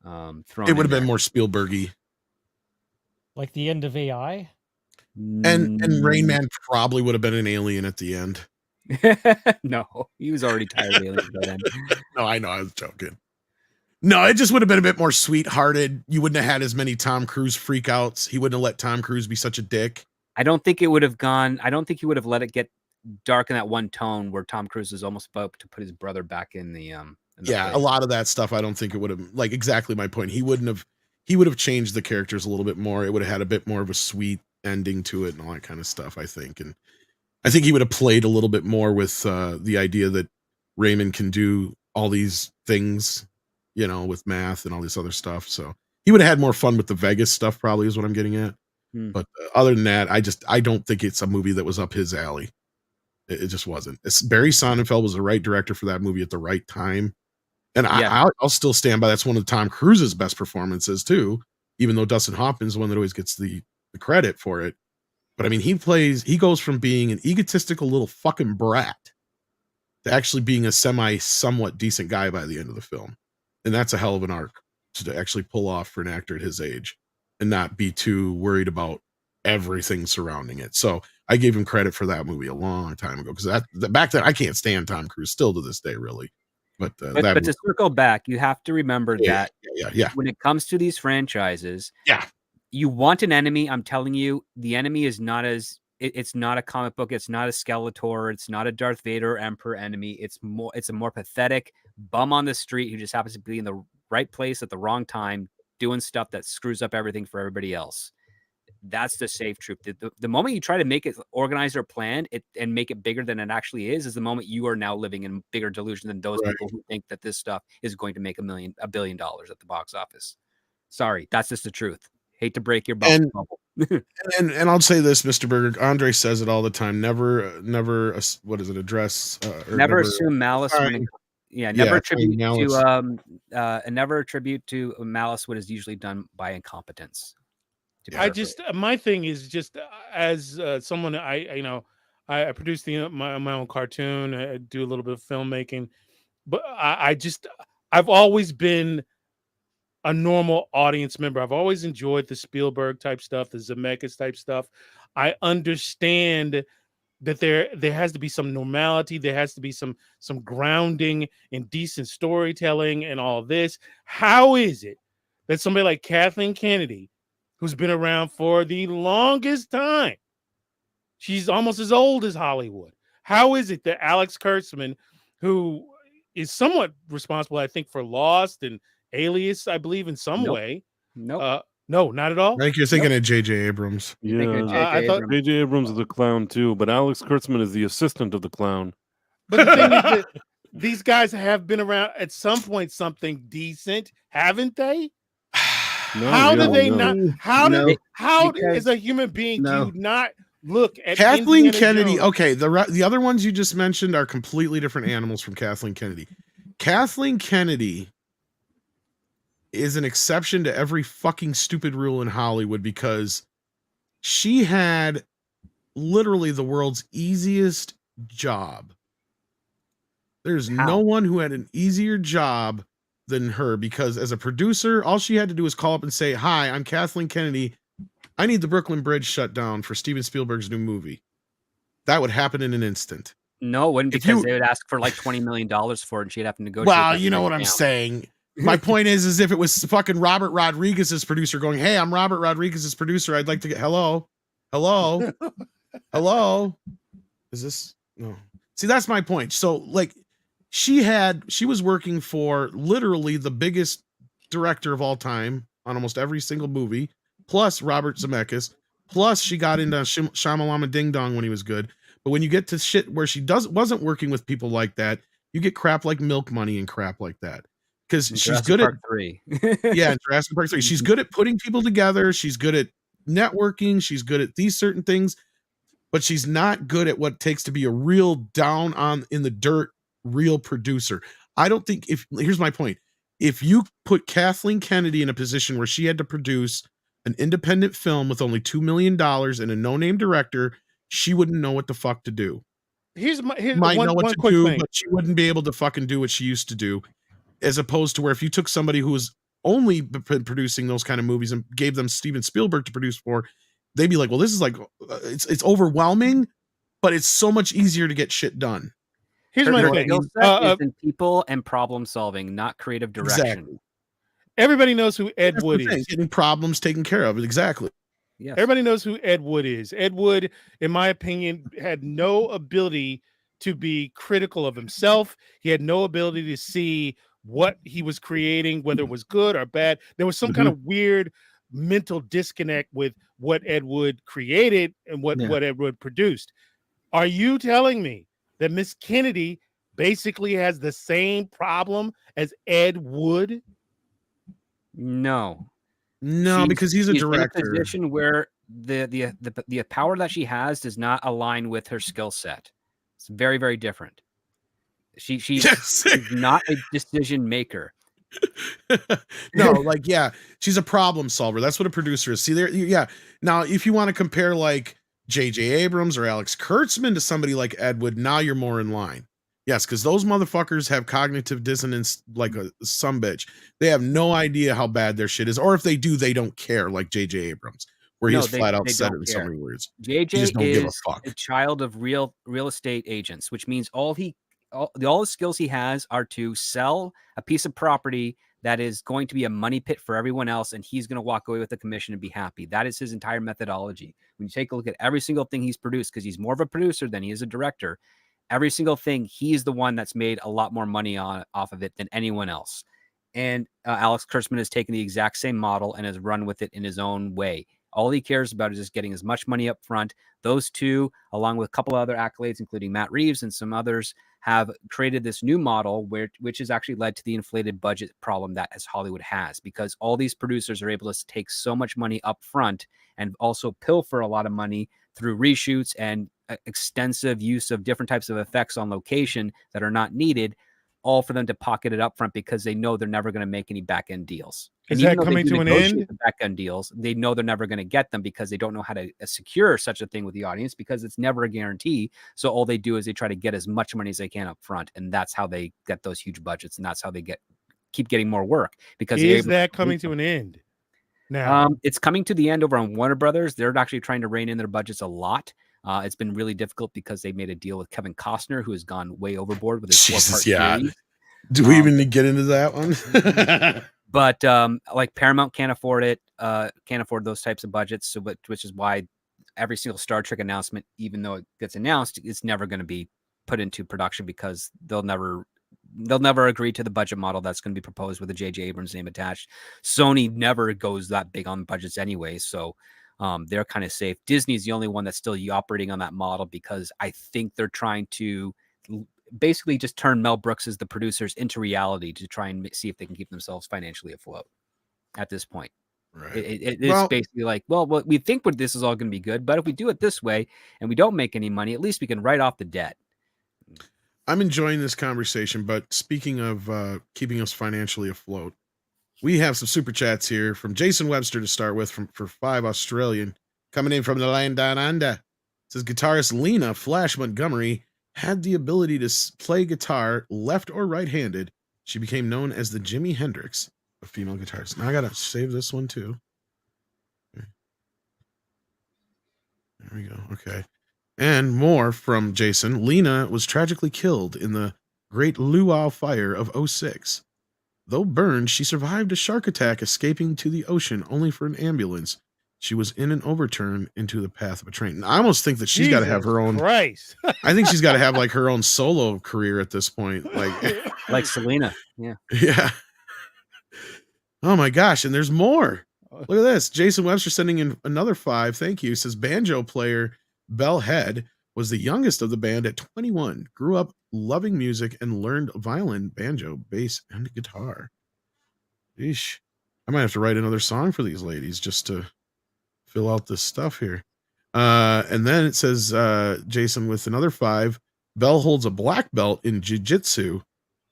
thrown. It would have been more Spielbergy. Like the end of AI? And Rain Man probably would have been an alien at the end. No, he was already tired of aliens by then. No, I know. I was joking. No, it just would have been a bit more sweethearted. You wouldn't have had as many Tom Cruise freakouts. He wouldn't have let Tom Cruise be such a dick. I don't think it would have gone. I don't think he would have let it get dark in that one tone where Tom Cruise is almost about to put his brother back in the yeah, a lot of that stuff. I don't think it would have, like, exactly my point. He would have changed the characters a little bit more. It would have had a bit more of a sweet ending to it and all that kind of stuff, I think. And I think he would have played a little bit more with the idea that Raymond can do all these things, with math and all this other stuff. So he would have had more fun with the Vegas stuff, probably, is what I'm getting at. But other than that, I don't think it's a movie that was up his alley. It just wasn't. Barry Sonnenfeld was the right director for that movie at the right time. And I'll still stand by that's one of Tom Cruise's best performances too, even though Dustin Hoffman's the one that always gets the credit for it. But I mean, he goes from being an egotistical little fucking brat to actually being a somewhat decent guy by the end of the film. And that's a hell of an arc to actually pull off for an actor at his age and not be too worried about everything surrounding it. So I gave him credit for that movie a long time ago, because back then I can't stand Tom Cruise still to this day, really. But to circle back, you have to remember that yeah. When it comes to these franchises, yeah, you want an enemy. I'm telling you, the enemy is not it's not a comic book. It's not a Skeletor. It's not a Darth Vader or Emperor enemy. It's a more pathetic bum on the street who just happens to be in the right place at the wrong time, doing stuff that screws up everything for everybody else. That's the safe troop. The moment you try to make it organized or planned and make it bigger than it actually is the moment you are now living in bigger delusion than those people who think that this stuff is going to make $1 billion at the box office. Sorry, that's just the truth. Hate to break your bubble. and I'll say this, Mr. Berger, Andre says it all the time. Never what is it? Address never assume malice. Never attribute to never attribute to malice what is usually done by incompetence. I just my thing is just as someone I produce my own cartoon, I do a little bit of filmmaking, but I've always been a normal audience member. I've always enjoyed the Spielberg type stuff, the Zemeckis type stuff. I understand that there has to be some normality, there has to be some grounding in decent storytelling and all this. How is it that somebody like Kathleen Kennedy, who's been around for the longest time, she's almost as old as Hollywood, how is it that Alex Kurtzman, who is somewhat responsible, I think, for Lost and Alias, I believe, in some way. No, not at all. I think you're thinking of J.J. Abrams. Yeah, I thought J.J. Abrams is the clown too, but Alex Kurtzman is the assistant of the clown. But the thing is that these guys have been around at some point, something decent, haven't they? How do they not? How as a human being do you not look at Kathleen Indiana Kennedy? Jones? Okay, the other ones you just mentioned are completely different animals from Kathleen Kennedy. Kathleen Kennedy is an exception to every fucking stupid rule in Hollywood, because she had literally the world's easiest job. There's no one who had an easier job than her, because as a producer, all she had to do was call up and say, "Hi, I'm Kathleen Kennedy. I need the Brooklyn Bridge shut down for Steven Spielberg's new movie." That would happen in an instant. No, it wouldn't, If because you- they would ask for like $20 million for it, and she'd have to negotiate. Well, that you know right what I'm down. saying. My point is if it was fucking Robert Rodriguez's producer going, "Hey, I'm Robert Rodriguez's producer. I'd like to get hello. Is this no? See, that's my point. So, like, she was working for literally the biggest director of all time on almost every single movie, plus Robert Zemeckis, plus she got into Shyamalama Ding Dong when he was good. But when you get to shit where she wasn't working with people like that, you get crap like Milk Money and crap like that. Because she's Jurassic good Park at 3. yeah, Jurassic Park 3. She's good at putting people together. She's good at networking. She's good at these certain things, but she's not good at what it takes to be a real down on in the dirt real producer. I don't think here's my point. If you put Kathleen Kennedy in a position where she had to produce an independent film with only $2 million and a no-name director, she wouldn't know what the fuck to do. Here's Might know one what to quick do, thing. but she wouldn't be able to fucking do what she used to do. As opposed to where if you took somebody who was only producing those kind of movies and gave them Steven Spielberg to produce for, they'd be like, well, this is like, it's overwhelming, but it's so much easier to get shit done. Here's Her my her thing. skill set is in people and problem solving, not creative direction. Exactly. Everybody knows who Ed That's Wood the thing, is. getting problems taken care of. Exactly. Yes. Everybody knows who Ed Wood is. Ed Wood, in my opinion, had no ability to be critical of himself. He had no ability to see what he was creating, whether it was good or bad. There was some kind of weird mental disconnect with what Ed Wood created and what Ed Wood produced. Are you telling me that Miss Kennedy basically has the same problem as Ed Wood? No. Because he's a director. In a position where the power that she has does not align with her skill set. It's very, very different. She's not a decision maker. No, she's a problem solver. That's what a producer is. See there, Now, if you want to compare like J.J. Abrams or Alex Kurtzman to somebody like Ed Wood, now you're more in line. Yes, because those motherfuckers have cognitive dissonance like a sumbitch. They have no idea how bad their shit is, or if they do, they don't care. Like J.J. Abrams, where he flat out said it in so many words. JJ is a child of real estate agents, which means all the skills he has are to sell a piece of property that is going to be a money pit for everyone else, and he's going to walk away with the commission and be happy. That is his entire methodology. When you take a look at every single thing he's produced, because he's more of a producer than he is a director, every single thing, he's the one that's made a lot more money off of it than anyone else. And Alex Kurtzman has taken the exact same model and has run with it in his own way. All he cares about is just getting as much money up front. Those two, along with a couple of other accolades, including Matt Reeves and some others, have created this new model which has actually led to the inflated budget problem that as Hollywood has, because all these producers are able to take so much money up front and also pilfer a lot of money through reshoots and extensive use of different types of effects on location that are not needed, all for them to pocket it up front because they know they're never going to make any back-end deals. Is that coming to an end? Back-end deals, they know they're never going to get them because they don't know how to secure such a thing with the audience, because it's never a guarantee. So all they do is they try to get as much money as they can up front, and that's how they get those huge budgets, and that's how they keep getting more work. Because is that coming to an end? Now it's coming to the end over on Warner Brothers. They're actually trying to rein in their budgets a lot. It's been really difficult because they made a deal with Kevin Costner, who has gone way overboard with his four-part series. Do we even get into that one? But like Paramount can't afford it, can't afford those types of budgets. So, which is why every single Star Trek announcement, even though it gets announced, it's never going to be put into production because they'll never agree to the budget model that's going to be proposed with a J.J. Abrams name attached. Sony never goes that big on budgets anyway, so they're kind of safe. Disney's the only one that's still operating on that model because I think they're trying to basically just turn Mel Brooks as the producers into reality to try and see if they can keep themselves financially afloat at this point. Right. It's basically like, well, we think this is all going to be good, but if we do it this way and we don't make any money, at least we can write off the debt. I'm enjoying this conversation, but speaking of keeping us financially afloat, we have some super chats here from Jason Webster to start with for $5 Australian coming in from the land down under. It says guitarist Lena Flash Montgomery had the ability to play guitar left or right-handed She became known as the Jimi Hendrix of female guitarists. Now I gotta save this one too. Okay. There we go. Okay. And more from Jason. Lena was tragically killed in the Great Luau Fire of 06. Though burned, she survived a shark attack, escaping to the ocean only for an ambulance. She was in an overturn into the path of a train. And I almost think that she's got to have her own. Christ. I think she's got to have like her own solo career at this point. Like Selena. Yeah. Yeah. Oh my gosh. And there's more. Look at this. Jason Webster sending in another 5. Thank you. Says banjo player Bell Head was the youngest of the band at 21. Grew up loving music and learned violin, banjo, bass, and guitar. Eesh. I might have to write another song for these ladies just to fill out this stuff here. And then it says Jason with another 5. Bell holds a black belt in jiu-jitsu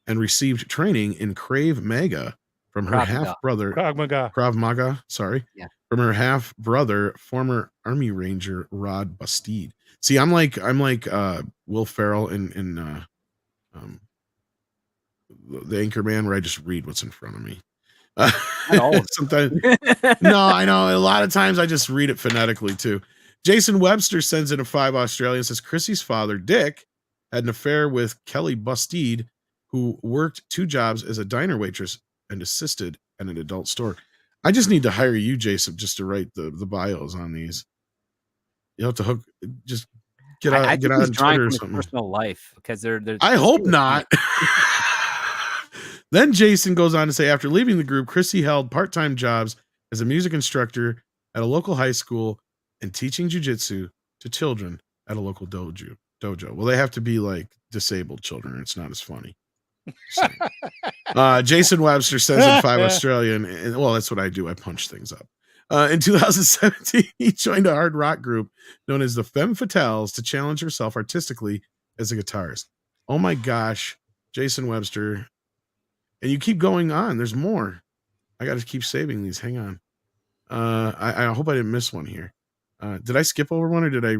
and received training in Krav Maga from her half-brother. Krav Maga, sorry. Yeah. From her half-brother, former Army Ranger Rod Bastide. See, I'm like Will Ferrell in the Anchorman, where I just read what's in front of me. Sometimes, no, I know. A lot of times I just read it phonetically too. Jason Webster sends in a 5 Australian. Says Chrissy's father, Dick, had an affair with Kelly Bastide, who worked 2 jobs as a diner waitress and assisted at an adult store. I just need to hire you, Jason, just to write the bios on these. You have to hook. Just get on Twitter or something. Personal life, because they're I hope not. Then Jason goes on to say, after leaving the group, Chrissy held part-time jobs as a music instructor at a local high school and teaching jiu-jitsu to children at a local dojo. Well, they have to be like disabled children. It's not as funny. So, Jason Webster says in 5 Australian, and well, that's what I do. I punch things up. In 2017, he joined a hard rock group known as the Femme Fatales to challenge herself artistically as a guitarist. Oh my gosh, Jason Webster. And you keep going on. There's more. I got to keep saving these. Hang on. I hope I didn't miss one here. Did I skip over one, or did I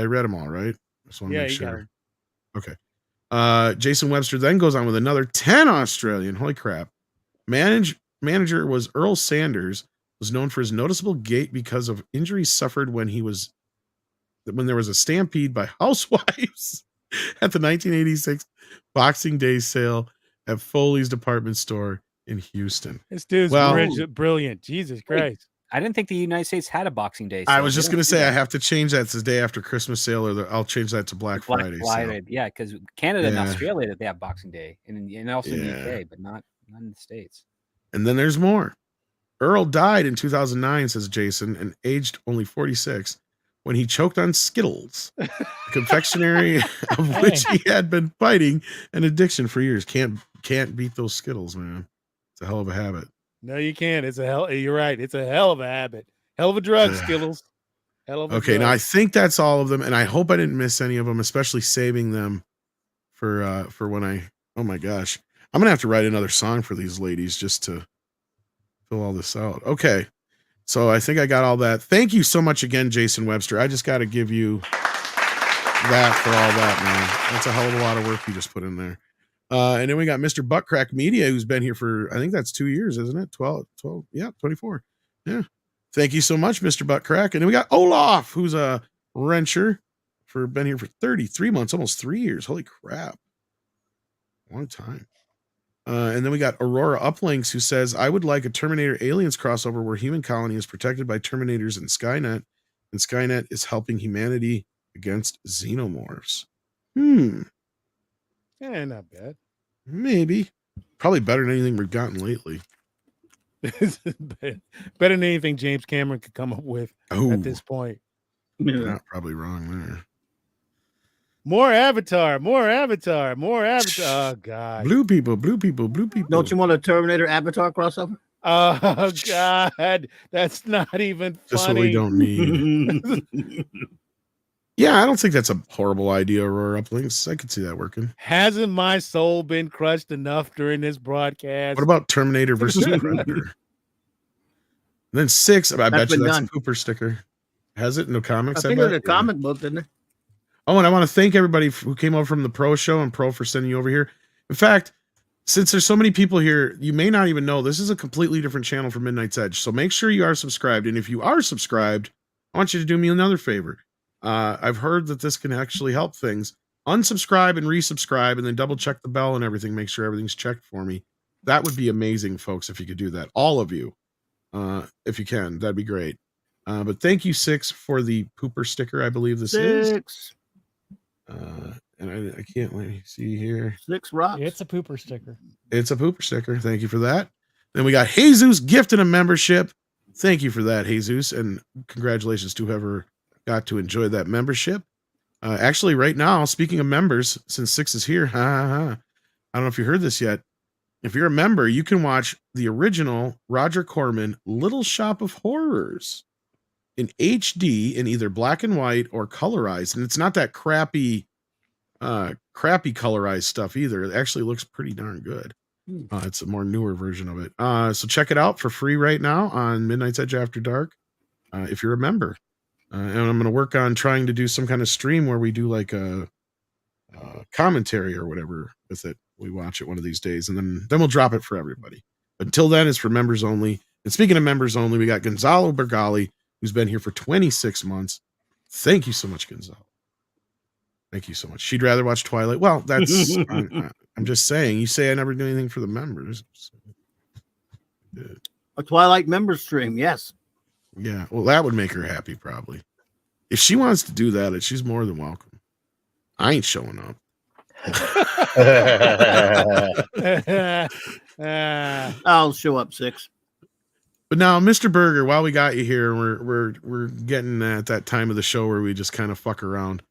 read them all right? I just want to make sure. Okay. Jason Webster then goes on with another 10 Australian. Holy crap. Manager was Earl Sanders, was known for his noticeable gait because of injuries suffered when there was a stampede by housewives at the 1986 Boxing Day sale at Foley's department store in Houston. This dude's brilliant. Jesus Christ. I didn't think the United States had a Boxing Day sale. I was just going to say, I have to change that to the day after Christmas sale, or I'll change that to Black Friday. Yeah, because Canada and Australia, they have Boxing Day, and also in the UK, but not in the States. And then there's more. Earl died in 2009, says Jason, and aged only 46 when he choked on Skittles, a confectionery of which he had been fighting an addiction for years. Can't beat those Skittles, man. It's a hell of a habit. No, you can't. You're right. It's a hell of a habit. Hell of a drug, Skittles. Hell of a drug. Now I think that's all of them, and I hope I didn't miss any of them, especially saving them for when I. Oh my gosh, I'm gonna have to write another song for these ladies just to fill all this out. Okay, so I think I got all that. Thank you so much again, Jason Webster. I just got to give you that for all that, man. That's a hell of a lot of work you just put in there. And then we got Mr. Buttcrack Media, who's been here for, I think that's 2 years, isn't it? 12, yeah, 24. Yeah. Thank you so much, Mr. Buttcrack. And then we got Olaf, who's a wrencher, been here for 33 months, almost 3 years. Holy crap. Long time. And then we got Aurora Uplinks, who says, I would like a Terminator Aliens crossover where human colony is protected by Terminators and Skynet is helping humanity against xenomorphs. Yeah, not bad. Maybe. Probably better than anything we've gotten lately. Better than anything James Cameron could come up with at this point. You're not probably wrong there. More Avatar. Oh, God. Blue people. Don't you want a Terminator Avatar crossover? Oh, God. That's not even funny. Just what we don't need. Yeah, I don't think that's a horrible idea, Aurora Uplinks. I could see that working. Hasn't my soul been crushed enough during this broadcast? What about Terminator versus Predator? And then 6, I bet you that's a Cooper sticker. Has it in the comics? I think it's a comic book, didn't it? Oh, and I want to thank everybody who came over from the Pro Show and Pro for sending you over here. In fact, since there's so many people here, you may not even know this is a completely different channel from Midnight's Edge. So make sure you are subscribed. And if you are subscribed, I want you to do me another favor. I've heard that this can actually help things. Unsubscribe and resubscribe, and then double check the bell and everything. Make sure everything's checked for me. That would be amazing, folks, if you could do that. All of you, if you can, that'd be great. But thank you, Six, for the pooper sticker. I believe this is. Six. And I can't let me see here. Six rocks. It's a pooper sticker. It's a pooper sticker. Thank you for that. Then we got Jesus gifted a membership. Thank you for that, Jesus. And congratulations to whoever got to enjoy that membership. Actually, right now, speaking of members, since Six is here, I don't know if you heard this yet. If you're a member, you can watch the original Roger Corman Little Shop of Horrors in HD in either black and white or colorized. And it's not that crappy colorized stuff either. It actually looks pretty darn good. It's a more newer version of it. So check it out for free right now on Midnight's Edge After Dark if you're a member. And I'm going to work on trying to do some kind of stream where we do like a commentary or whatever with it. We watch it one of these days, and then we'll drop it for everybody. But until then, it's for members only. And speaking of members only, we got Gonzalo Bergali, who's been here for 26 months. Thank you so much, Gonzalo. Thank you so much. She'd rather watch Twilight. Well, that's I'm just saying. You say I never do anything for the members. A Twilight member stream, yes. Yeah, well, that would make her happy, probably. If she wants to do that, she's more than welcome. I ain't showing up. I'll show up, Six. But now, Mr. Berger, while we got you here, we're getting at that time of the show where we just kind of fuck around.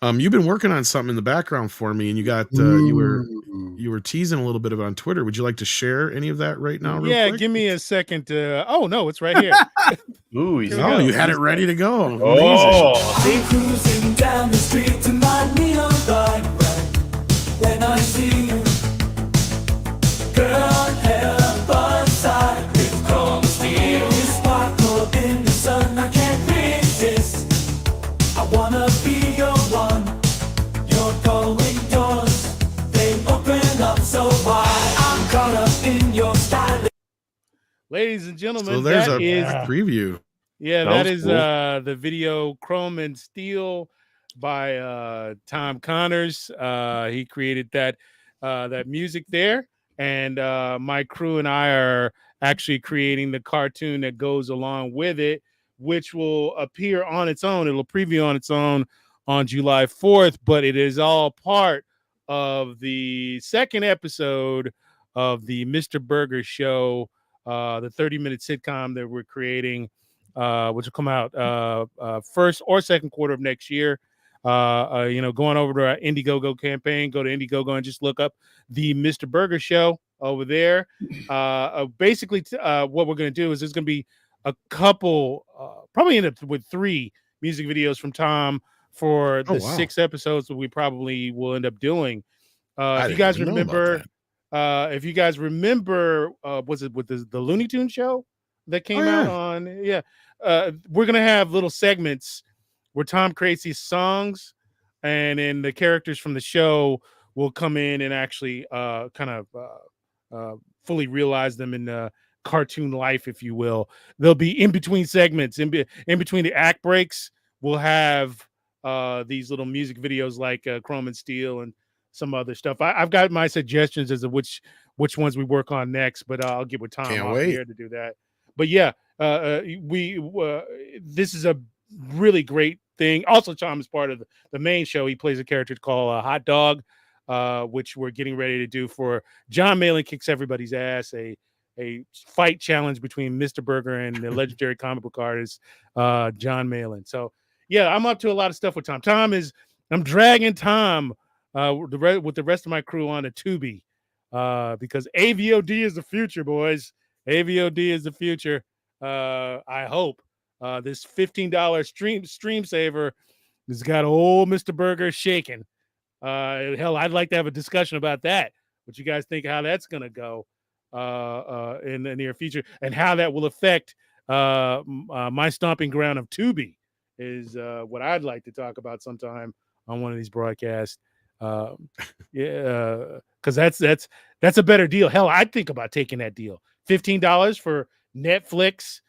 You've been working on something in the background for me, and you got you were teasing a little bit of it on Twitter. Would you like to share any of that right now? Real quick? Give me a second. Oh no, it's right here. Ooh, you had it ready to go. Oh, be cruising down the street to my neon light. Then I see you, girl, held by side with chrome steel. You sparkle in the sun, I can't resist. I wanna be your one. Your going doors, they open up so wide. I'm caught up in your style. Ladies and gentlemen, So there's that a is preview. Yeah, That that was is cool. the video Chrome and Steel by Tom Connors. He created that music there, and my crew and I are actually creating the cartoon that goes along with it, which will appear on its own. It'll preview on its own on July 4th, but it is all part of the second episode of the Mr. Burger Show, the 30-minute sitcom that we're creating, which will come out first or second quarter of next year. Going over to our Indiegogo campaign, go to Indiegogo and just look up the Mr. Burger Show over there. Basically, what we're going to do is there's going to be a couple, probably end up with 3 music videos from Tom for the 6 episodes that we probably will end up doing. If you guys remember, was it with the Looney Tunes show that came out on? We're going to have little segments where Tom creates these songs, and then the characters from the show will come in and actually fully realize them in cartoon life, if you will. They'll be in between segments, in between the act breaks. We'll have these little music videos like Chrome and Steel and some other stuff. I've got my suggestions as to which ones we work on next, but I'll get with Tom off here to do that. But this is a really great thing. Also, Tom is part of the main show. He plays a character called Hot Dog, which we're getting ready to do for John Malin Kicks Everybody's Ass, a fight challenge between Mr. Burger and the legendary comic book artist John Malin. So I'm up to a lot of stuff with Tom. I'm dragging Tom with the rest of my crew on a Tubi because AVOD is the future, boys. AVOD is the future. I hope. This $15 stream saver has got old Mr. Burger shaking. Hell, I'd like to have a discussion about that. What you guys think, how that's going to go in the near future, and how that will affect my stomping ground of Tubi is what I'd like to talk about sometime on one of these broadcasts. because that's a better deal. Hell, I'd think about taking that deal. $15 for Netflix,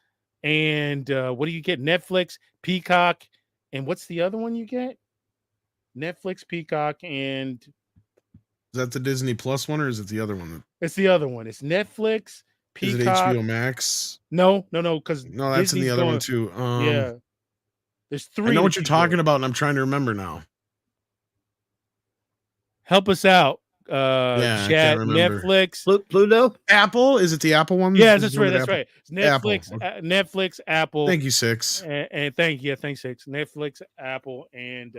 and what do you get? Netflix, Peacock, and what's the other one you get? Netflix, Peacock, and Is that the Disney Plus one, or is it the other one? it's the other one. It's Netflix, Is it Peacock. HBO Max? No, because No, that's in the other one too. Yeah, there's three. I know that what you're you talking get. about, and I'm trying to remember now. Help us out, Yeah, I chat. can't remember. Netflix, Pluto. Apple? Is it the Apple one? yeah, Is that's the one right. that That's Apple- right. It's Netflix, Apple. Netflix, Apple. Thank you, Six. And thanks, Six. Netflix, Apple, and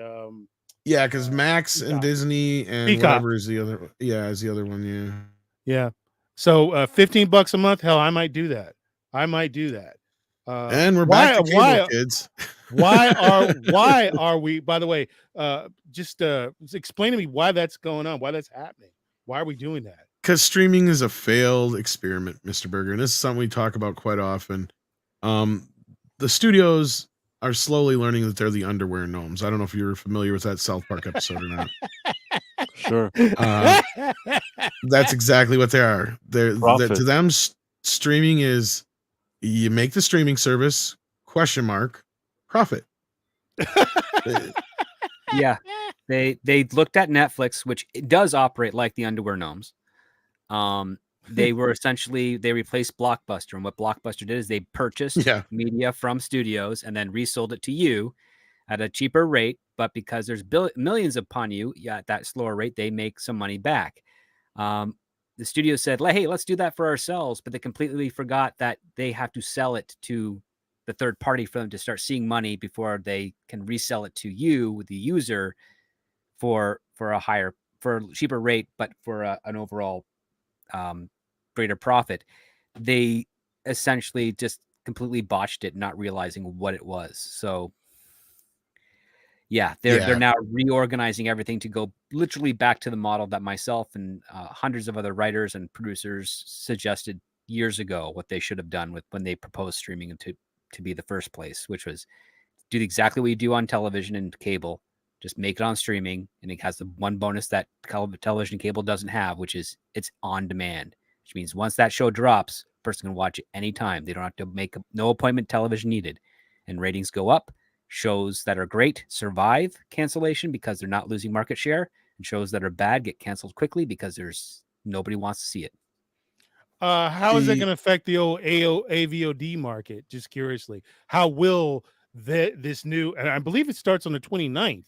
Yeah, because Max and Peacock. Disney and Peacock. whatever is the other. Yeah, is the other one. Yeah. Yeah. So $15 a month. Hell, I might do that. And we're back to cable, kids. why are we? By the way, just explain to me why that's going on. Why that's happening. Why are we doing that? Because streaming is a failed experiment, Mr. Berger, and this is something we talk about quite often. The studios are slowly learning that they're the underwear gnomes. I don't know if you're familiar with that South Park episode or not. Sure. That's exactly what they are. They're Profit. to them, streaming is you make the streaming service ? Profit. Yeah, they looked at Netflix, which it does operate like the underwear gnomes. They were essentially they replaced Blockbuster, and what Blockbuster did is they purchased media from studios and then resold it to you at a cheaper rate. But because there's millions upon you at that slower rate, they make some money back. The studio said, "Hey, let's do that for ourselves," but they completely forgot that they have to sell it to the third party for them to start seeing money before they can resell it to you, the user, for a cheaper rate, but for an overall greater profit. They essentially just completely botched it, not realizing what it was. So yeah, they're now reorganizing everything to go literally back to the model that myself and hundreds of other writers and producers suggested years ago what they should have done when they proposed streaming to be the first place, which was do exactly what you do on television and cable, just make it on streaming. And it has the one bonus that television and cable doesn't have, which is it's on demand, which means once that show drops, a person can watch it anytime. They don't have to make no appointment television needed, and ratings go up. Shows that are great survive cancellation because they're not losing market share, and shows that are bad get canceled quickly because nobody wants to see it. How is that going to affect the old AVOD market? Just curiously, how will this new, and I believe it starts on the 29th.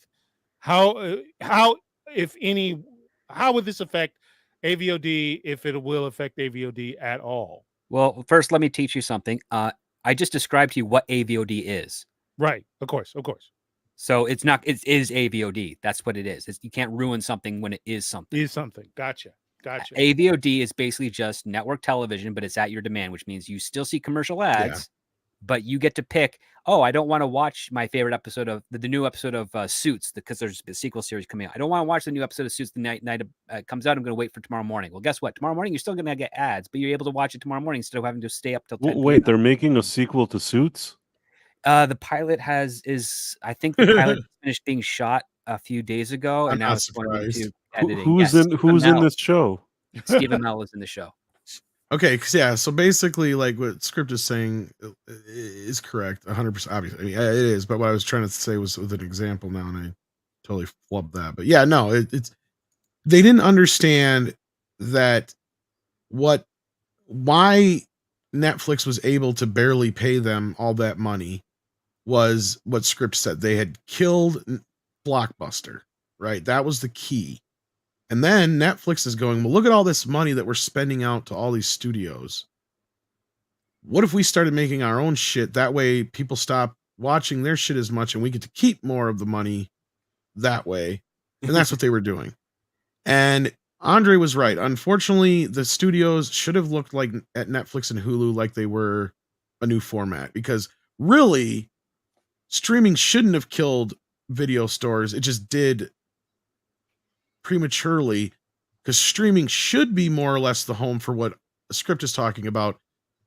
How if any, how would this affect AVOD, if it will affect AVOD at all? Well, first, let me teach you something. I just described to you what AVOD is. Right. Of course. So it is AVOD. That's what it is. You can't ruin something when it is something. Gotcha. AVOD is basically just network television, but it's at your demand, which means you still see commercial ads, but you get to pick, I don't want to watch my favorite episode of the new episode of Suits because there's a sequel series coming out. I don't want to watch the new episode of Suits the night it comes out. I'm going to wait for tomorrow morning. Well, guess what? Tomorrow morning, you're still going to get ads, but you're able to watch it tomorrow morning instead of having to stay up till 10 Wait, they're making a sequel to Suits? The pilot I think the pilot finished being shot a few days ago, and now it's going into editing. Who's in this show? Stephen Amell is in the show. Okay, so basically, like what Script is saying is correct, 100%. Obviously, I mean, it is. But what I was trying to say was with an example now, and I totally flubbed that. But yeah, no, it's they didn't understand that why Netflix was able to barely pay them all that money was what Script said. They had killed Blockbuster, right? That was the key. And then Netflix is going, well, look at all this money that we're spending out to all these studios. What if we started making our own shit? That way people stop watching their shit as much and we get to keep more of the money that way. And that's what they were doing. And Andre was right. Unfortunately, the studios should have looked like at Netflix and Hulu like they were a new format, because really streaming shouldn't have killed video stores. It just did prematurely, because streaming should be more or less the home for what a Script is talking about,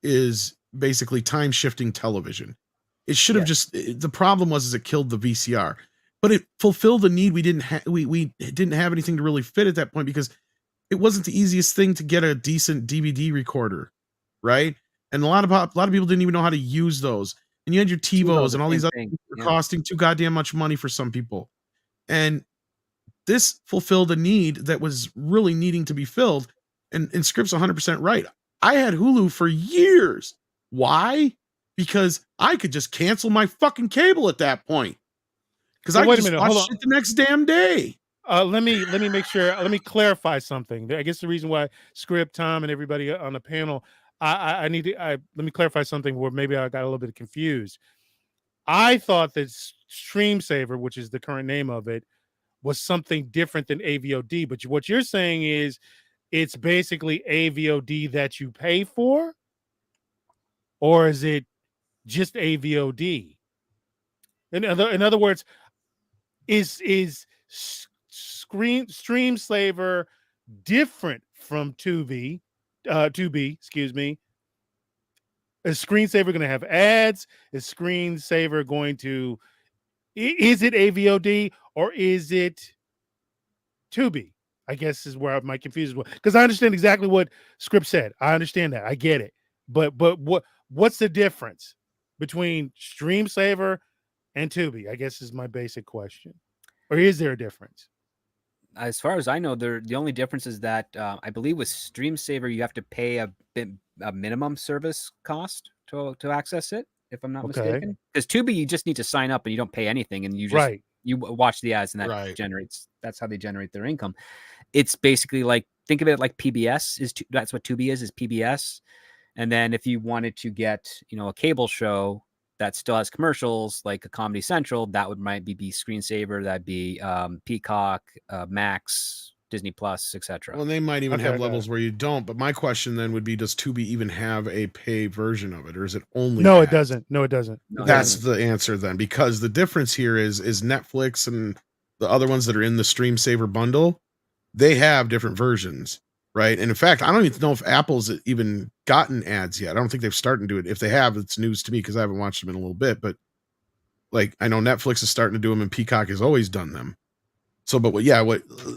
is basically time shifting television. It should have the problem was it killed the VCR, but it fulfilled the need we didn't have. We didn't have anything to really fit at that point, because it wasn't the easiest thing to get a decent DVD recorder, right? And a lot of people didn't even know how to use those. And you had your TiVos and all these other things were costing too goddamn much money for some people. And this fulfilled a need that was really needing to be filled. And Script's 100% right. I had Hulu for years. Why? Because I could just cancel my fucking cable at that point. Because I could just watch shit the next damn day. Let me make sure. Let me clarify something. I guess the reason why Script, Tom, and everybody on the panel, let me clarify something where maybe I got a little bit confused. I thought that Stream Saver, which is the current name of it, was something different than AVOD. But what you're saying is it's basically AVOD that you pay for, or is it just AVOD? In other words, is Stream Saver different from Tubi? Excuse me. Is Screensaver going to have ads? Is Screensaver going to? Is it AVOD or is it Tubi? I guess is where my confusion was, because I understand exactly what Script said. I understand that. I get it. But what's the difference between Stream Saver and Tubi? I guess is my basic question. Or is there a difference? As far as I know, the only difference is that I believe with Stream Saver you have to pay a minimum service cost to access it, if I'm not mistaken. Because Tubi, you just need to sign up and you don't pay anything, and you just you watch the ads, and that generates. That's how they generate their income. It's basically like, think of it like PBS that's what Tubi is PBS. And then if you wanted to get, a cable show that still has commercials like a Comedy Central, that might be Screensaver, that'd be Peacock, Max, Disney Plus, etc. Well, they might even have levels where you don't. But my question then would be, does Tubi even have a pay version of it, or is it only? No, it doesn't. No, it doesn't. That's the answer then, because the difference here is Netflix and the other ones that are in the Stream Saver bundle, they have different versions, right? And in fact, I don't even know if Apple's even gotten ads yet. I don't think they've started to do it. If they have, it's news to me because I haven't watched them in a little bit. But like, I know Netflix is starting to do them, and Peacock has always done them. So, but what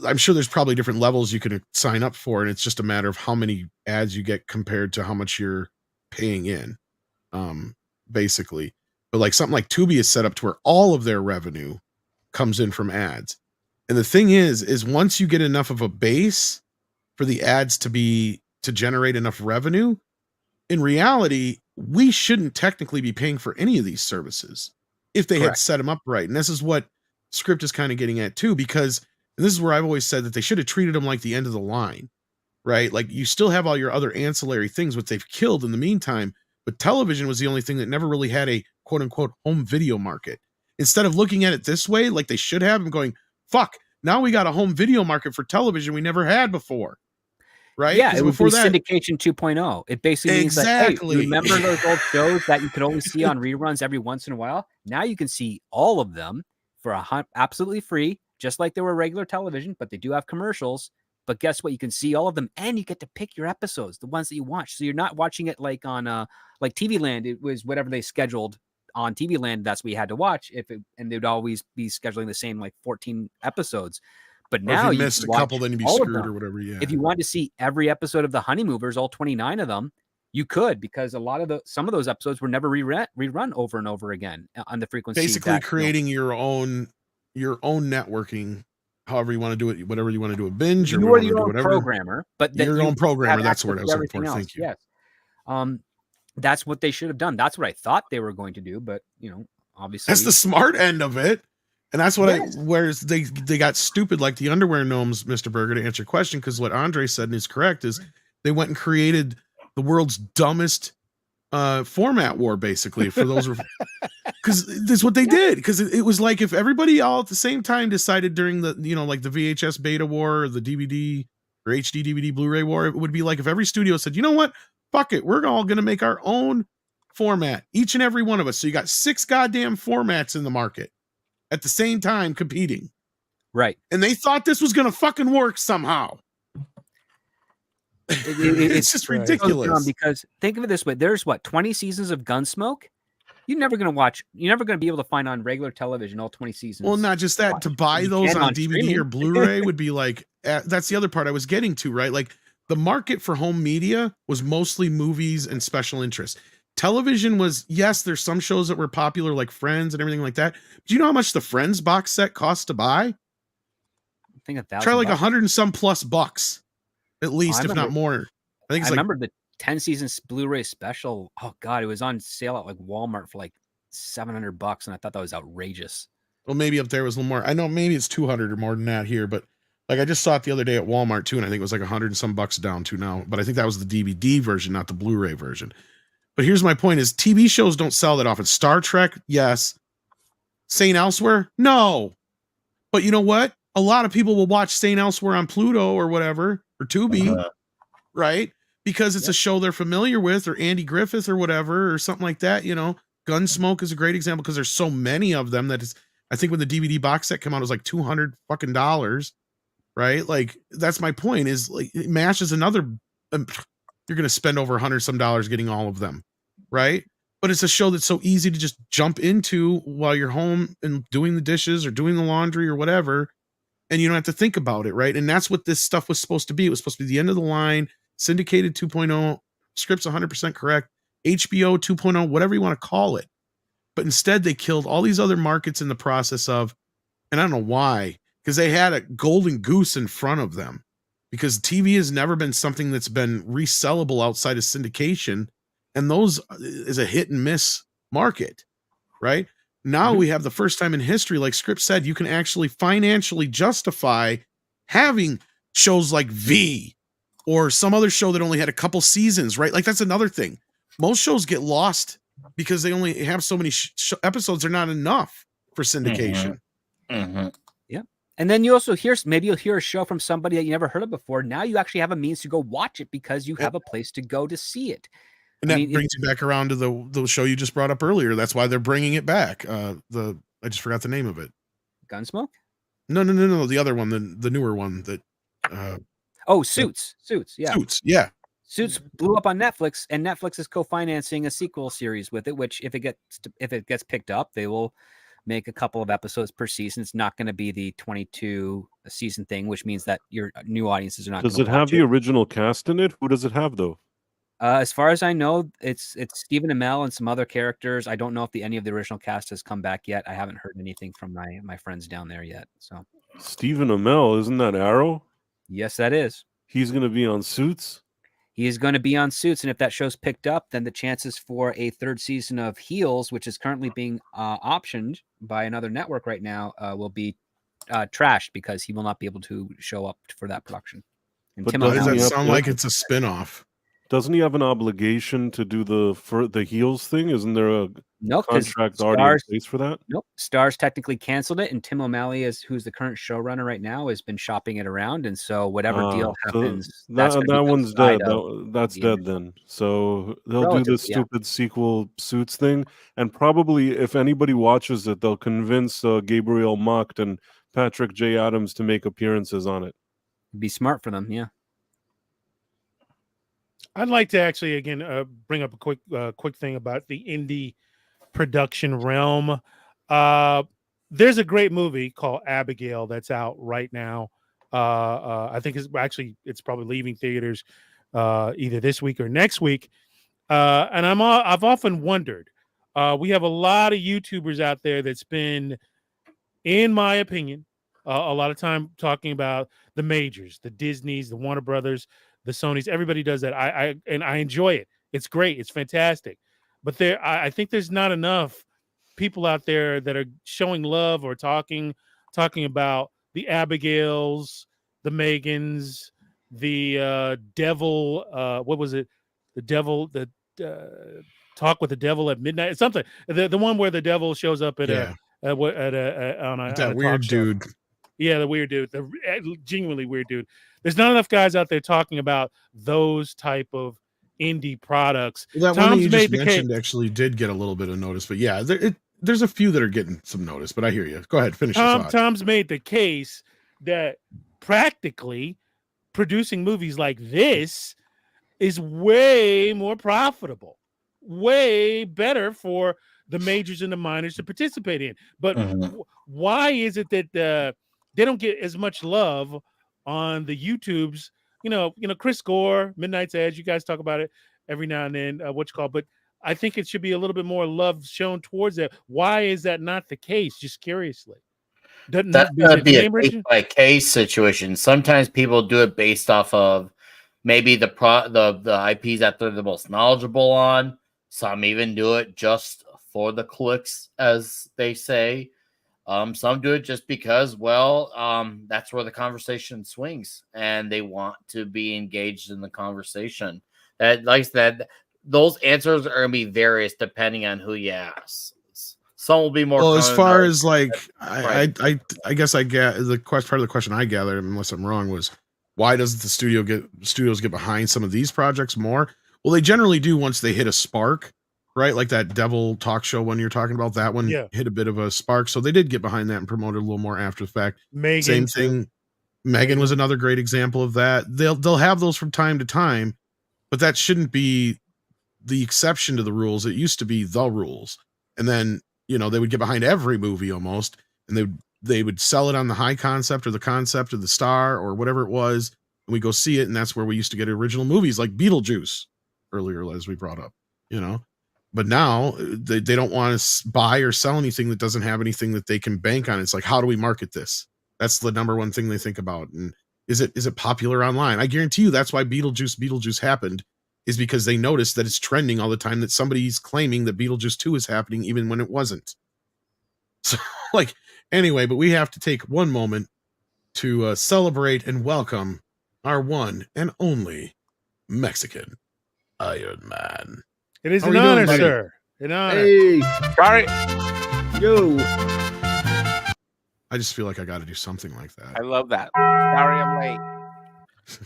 I'm sure there's probably different levels you can sign up for, and it's just a matter of how many ads you get compared to how much you're paying in, basically. But like something like Tubi is set up to where all of their revenue comes in from ads. And the thing is once you get enough of a base for the ads to generate enough revenue, in reality, we shouldn't technically be paying for any of these services if they had set them up right. And this is what Script is kind of getting at too, because, and this is where I've always said that they should have treated them like the end of the line, right? Like, you still have all your other ancillary things, which they've killed in the meantime, but television was the only thing that never really had a quote unquote home video market. Instead of looking at it this way, like they should have, and going, fuck, now we got a home video market for television we never had before. Right? Yeah, it would be syndication 2.0. It basically means that, hey, remember those old shows that you could only see on reruns every once in a while? Now you can see all of them for absolutely free, just like they were regular television, but they do have commercials. But guess what? You can see all of them, and you get to pick your episodes, the ones that you watch. So you're not watching it like on like TV Land. It was whatever they scheduled on TV Land. That's what you had to watch. And they'd always be scheduling the same like 14 episodes. But now if you missed a couple, then you'd be screwed or whatever. Yeah. If you wanted to see every episode of the Honeymovers, all 29 of them, you could, because some of those episodes were never rerun over and over again on the frequency. Basically, creating your own networking, however you want to do it, whatever you want to do, a binge, or you are your own programmer, but your own programmer. That's the word I was looking for. Thank you. Yes. That's what they should have done. That's what I thought they were going to do, but obviously that's the smart end of it. And that's what whereas they got stupid, like the underwear gnomes, Mr. Berger, to answer your question, because what Andre said and is correct is they went and created the world's dumbest format war, basically, for those, because that's what they did. Because it was like if everybody all at the same time decided during the, like the VHS beta war, or the DVD or HD DVD Blu-ray war, it would be like if every studio said, you know what, fuck it, we're all going to make our own format, each and every one of us. So you got 6 goddamn formats in the market at the same time competing. Right. And they thought this was going to fucking work somehow. It's just ridiculous. Because think of it this way. There's 20 seasons of Gunsmoke. You're never going to be able to find on regular television all 20 seasons. Well, not just that, to buy You those can on on DVD streaming. or Blu-ray would be like, that's the other part I was getting to, right? Like the market for home media was mostly movies and special interests. Television was, yes, there's some shows that were popular like Friends and everything like that. Do you know how much the Friends box set cost to buy? I think $1,000. Try like 100 and some plus bucks, at least, if not more. I think it's remember the 10 seasons Blu-ray special. Oh God, it was on sale at like Walmart for like $700, and I thought that was outrageous. Well, maybe up there was a little more. I know maybe it's 200 or more than that here, but like I just saw it the other day at Walmart too, and I think it was like 100 and some bucks down to now. But I think that was the DVD version, not the Blu-ray version. But here's my point: is TV shows don't sell that often. Star Trek, yes. St. Elsewhere, no. But you know what? A lot of people will watch St. Elsewhere on Pluto or whatever, or Tubi, right? Because it's a show they're familiar with, or Andy Griffith or whatever, or something like that. You know, Gunsmoke is a great example because there's so many of them that it's. I think when the DVD box set came out, it was like $200 fucking dollars, right? Like that's my point. Is like MASH is another. You're going to spend over $100 some getting all of them, right? But it's a show that's so easy to just jump into while you're home and doing the dishes or doing the laundry or whatever, and you don't have to think about it, right? And that's what this stuff was supposed to be. It was supposed to be the end of the line, syndicated 2.0, scripts 100% correct, HBO 2.0, whatever you want to call it. But instead, they killed all these other markets in the process of, and I don't know why, because they had a golden goose in front of them. Because TV has never been something that's been resellable outside of syndication. And those is a hit and miss market, right? Now we have the first time in history, like Script said, you can actually financially justify having shows like V or some other show that only had a couple seasons, right? Like that's another thing. Most shows get lost because they only have so many episodes. They're not enough for syndication. Yeah. And then you also maybe you'll hear a show from somebody that you never heard of before. Now you actually have a means to go watch it because you have a place to go to see it. And that brings you back around to the show you just brought up earlier. That's why they're bringing it back. I just forgot the name of it. Gunsmoke? No. The other one, the newer one that. Suits. Yeah. Suits. Yeah. Suits blew up on Netflix, and Netflix is co-financing a sequel series with it. Which, if it gets picked up, they will make a couple of episodes per season. It's not going to be the 22 season thing, which means that your new audiences are not. Does it have the original cast in it? Who does it have though? As far as I know, it's Stephen Amell and some other characters. I don't know if any of the original cast has come back yet. I haven't heard anything from my friends down there yet. So Stephen Amell, isn't that Arrow? Yes, that is. He's going to be on Suits. He is going to be on Suits, and if that show's picked up, then the chances for a third season of Heels, which is currently being optioned by another network right now, will be trashed because he will not be able to show up for that production. And But does that sound like it's a spinoff? Doesn't he have an obligation to do the Heels thing? Isn't there a contract already in place for that? Nope. Starz technically canceled it, and Tim O'Malley, who's the current showrunner right now, has been shopping it around, and so whatever deal happens, that one's dead. That's dead then. So they'll do this stupid sequel Suits thing, and probably if anybody watches it, they'll convince Gabriel Macht and Patrick J. Adams to make appearances on it. It'd be smart for them, yeah. I'd like to actually again bring up a quick thing about the indie production realm. There's a great movie called Abigail that's out right now. I think it's probably leaving theaters either this week or next week. And I've often wondered. We have a lot of YouTubers out there that spend, in my opinion, a lot of time talking about the majors, the Disneys, the Warner Brothers, the Sonys. Everybody does that. I enjoy it. It's great. It's fantastic. But I think there's not enough people out there that are showing love or talking about the Abigails, the Megans, the devil. What was it? The devil. The Talk with the Devil at Midnight. Something. The one where the devil shows up on a weird dude. Yeah, the weird dude, the genuinely weird dude. There's not enough guys out there talking about those type of indie products. Well, that one that you just mentioned actually did get a little bit of notice, but yeah, there's a few that are getting some notice. But I hear you. Go ahead, finish your thought. Tom's made the case that practically producing movies like this is way more profitable, way better for the majors and the minors to participate in. But Mhm. why is it that they don't get as much love on the YouTubes? Chris Gore, Midnight's Edge. You guys talk about it every now and then. But I think it should be a little bit more love shown towards that. Why is that not the case? Just curiously. That's going to be a case by case situation. Sometimes people do it based off of maybe the IPs that they're the most knowledgeable on. Some even do it just for the clicks, as they say. Some do it just because, that's where the conversation swings, and they want to be engaged in the conversation. Like I said, those answers are going to be various depending on who you ask. Some will be more. Well, as far as like, I guess I get part of the question I gathered, unless I'm wrong, was why doesn't the studios get behind some of these projects more? Well, they generally do once they hit a spark, right? Like that Devil talk show one you're talking about, that one hit a bit of a spark, so they did get behind that and promote it a little more after the fact. Same thing. Megan was another great example of that. They'll have those from time to time, but that shouldn't be the exception to the rules. It used to be the rules, and then they would get behind every movie almost, and they would sell it on the high concept or the concept of the star or whatever it was, and we go see it, and that's where we used to get original movies like Beetlejuice earlier, as we brought up. But now they don't want to buy or sell anything that doesn't have anything that they can bank on. It's like, how do we market this? That's the number one thing they think about. And is it popular online? I guarantee you that's why Beetlejuice happened, is because they noticed that it's trending all the time, that somebody's claiming that Beetlejuice 2 is happening even when it wasn't. So anyway, but we have to take one moment to celebrate and welcome our one and only Mexican Iron Man. It is an honor, sir. An honor. Hey, Sorry. yo. I just feel like I got to do something like that. I love that. Sorry I'm late.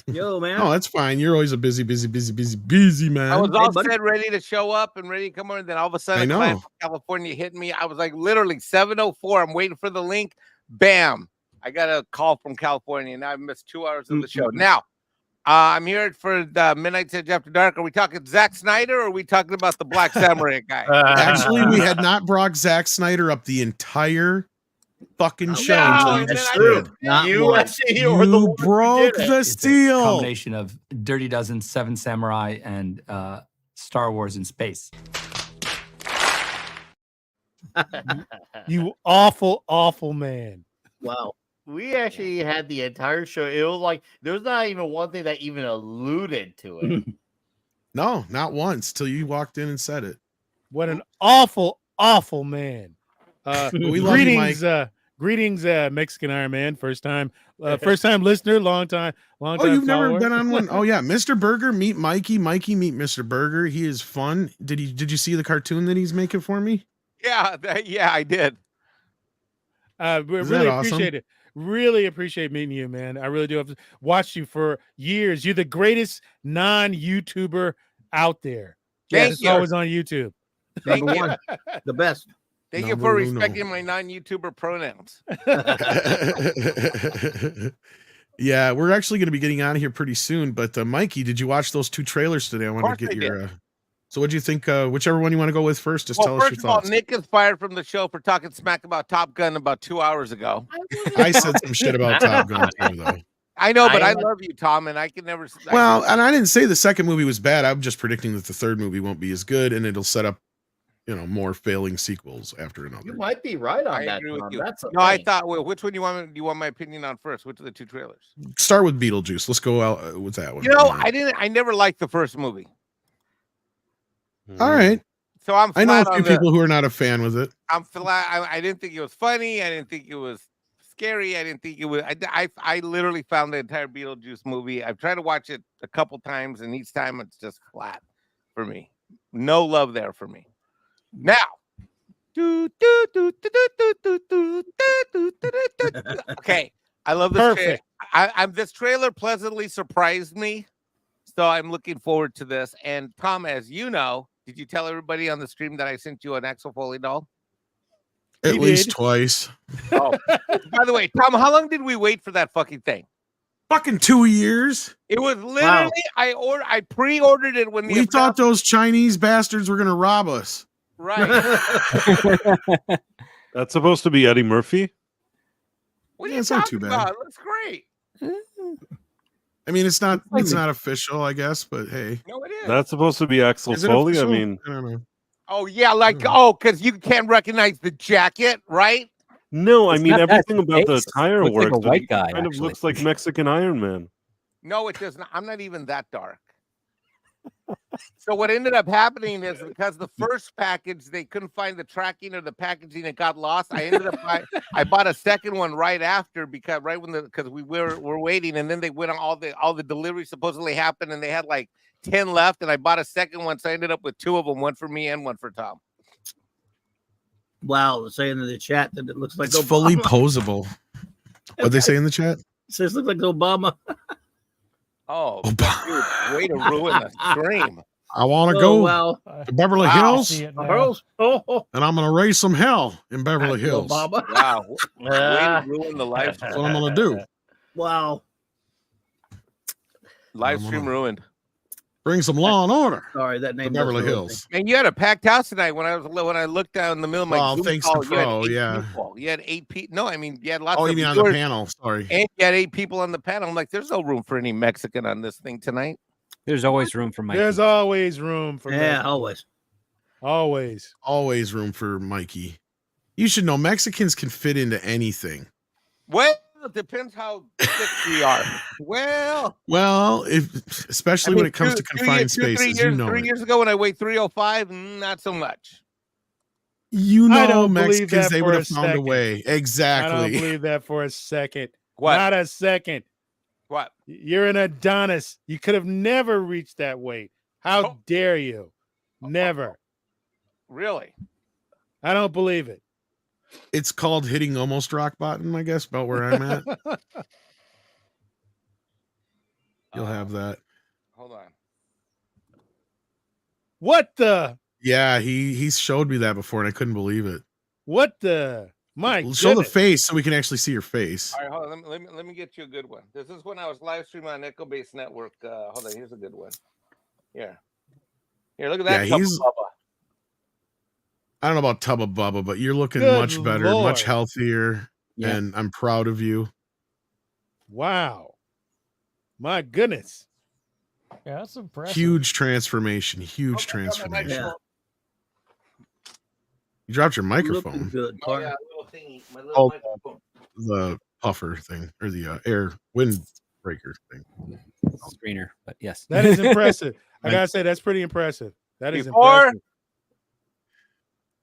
Yo, man. No, that's fine. You're always a busy man. I was all set, ready to show up and ready to come on, and then all of a sudden, I a client know. from California hit me. I was like, literally 7:04. I'm waiting for the link. Bam! I got a call from California, and I missed 2 hours of the show. Now, I'm here for the Midnight's Edge After Dark. Are we talking Zack Snyder, or are we talking about the Black Samurai guy? Actually, we had not brought Zack Snyder up the entire fucking show No, until you and then just I did. Not You one. actually were the You one who broke did it. the It's a seal. combination of Dirty Dozen, Seven Samurai, and Star Wars in space. You awful, awful man. Wow. We actually had the entire show. It was like there's not even one thing that even alluded to it. No, not once till you walked in and said it. What an awful, awful man. We love you, Greetings, greetings, Mexican Iron Man. First time listener, long time. Oh, you've never been on one? Oh yeah, Mr. Burger, meet Mikey. Mikey, meet Mr. Burger. He is fun. Did you see the cartoon that he's making for me? Yeah, I did. Really awesome? appreciate it. Really appreciate meeting you, man. I really do. I've watched you for years. You're the greatest non-YouTuber out there. Thank It's you. always on YouTube. Thank Number you. one. The best. Thank you Number for uno. respecting my non-YouTuber pronouns. Yeah, we're actually going to be getting out of here pretty soon. But Mikey, did you watch those two trailers today? I want to course get I your. So, what do you think? Whichever one you want to go with first, just Well, tell us your first of all, thoughts. Nick is fired from the show for talking smack about Top Gun about 2 hours ago. I said some shit about Top Gun too, though. I know, but I I am- love you, Tom, and I can never. Well, and I didn't say the second movie was bad. I'm just predicting that the third movie won't be as good, and it'll set up, more failing sequels after another. You might be right on I that. agree with Tom. you. That's a No, I thing. thought. Well, which one do you want my opinion on first? Which of the two trailers? Start with Beetlejuice. Let's go out with that one. You know, I never liked the first movie, All right. so I'm. I know flat a on few people who are not a fan with it. I'm flat. I didn't think it was funny. I didn't think it was scary. I didn't think it was. I literally found the entire Beetlejuice movie. I've tried to watch it a couple times, and each time it's just flat for me. No love there for me. Now. Okay, I love this. Perfect. This trailer pleasantly surprised me, so I'm looking forward to this. And Tom, as you know, did you tell everybody on the stream that I sent you an Axel Foley doll? At He least did. twice. Oh, by the way, Tom, how long did we wait for that fucking thing? Fucking 2 years. It was literally I pre-ordered it when We thought those Chinese bastards were gonna rob us. Right. That's supposed to be Eddie Murphy. What are Yeah, you it's not talking too bad. about? It looks great. I mean, it's not official, I guess, but hey, No, it is. That's supposed to be Axel is it Foley. official? I mean, I don't know. Oh yeah, like Mm. because you can't recognize the jacket, right? no, I It's mean not that, everything it's about the face. attire Looks like works. a but white he guy, kind of actually. looks like Mexican Iron Man. No, it does not. I'm not even that dark. So what ended up happening is because the first package they couldn't find the tracking or the packaging, it got lost. I ended up I bought a second one right after because we were waiting, and then they went on all the deliveries supposedly happened, and they had like 10 left, and I bought a second one, so I ended up with 2 of them, one for me and one for Tom. Wow, saying in the chat that it looks like It's Obama. fully posable. What'd they say in the chat? It says look like Obama. Oh, dude, way to ruin the stream. I want to Oh, go wow. to Beverly Wow. Hills, See it now. Hurls. Oh, and I'm going to raise some hell in Beverly Hills. Obama. Wow, way to ruin the live That's what I'm going to do. Wow. stream ruined. Bring some law and order Sorry, that to name. Beverly doesn't Hills. And you had a packed house tonight when I looked down in the middle of my Well, Zoom thanks call, to you had Pro, 8 yeah. people. You had 8 people. No, I mean you had lots Oh, of you mean on the viewers, panel? Sorry. and you had 8 people on the panel. I'm like, there's no room for any Mexican on this thing tonight. There's always room for Mikey. There's always room for Yeah, Mexican. always. Always. Always room for Mikey. You should know Mexicans can fit into anything. Well, it depends how thick we are. Well, Especially when it comes to confined spaces, you know 3 it. years ago when I weighed 305, not so much. You I know don't believe Mexicans, that they for would a have found a second. way. I don't Exactly. believe that for a second. What? Not a second. What? You're an Adonis. You could have never reached that weight. How Oh. dare you? Never. Really? I don't believe it. It's called hitting almost rock bottom, I guess, about where I'm at. You'll have that. Hold on. What the? Yeah, he showed me that before and I couldn't believe it. What the? My Show the goodness. face so we can actually see your face. All right, hold on. Let me get you a good one. This is when I was live streaming on Echo Base Network. Hold on, here's a good one. Here, look at that. Yeah, he's- Bubba. I don't know about Tubba Bubba, but you're looking Good much better, Lord. much healthier, Yeah. and I'm proud of you. Wow. My goodness. Yeah, that's impressive. Huge transformation. Huge Oh, transformation. Yeah. You dropped your Looking microphone, good, Oh, partner. yeah, little thingy, my little Oh. microphone. the puffer thing, or the air windbreaker thing. Screener, but yes. That is impressive. I Right. gotta say, that's pretty impressive. That is Before- impressive.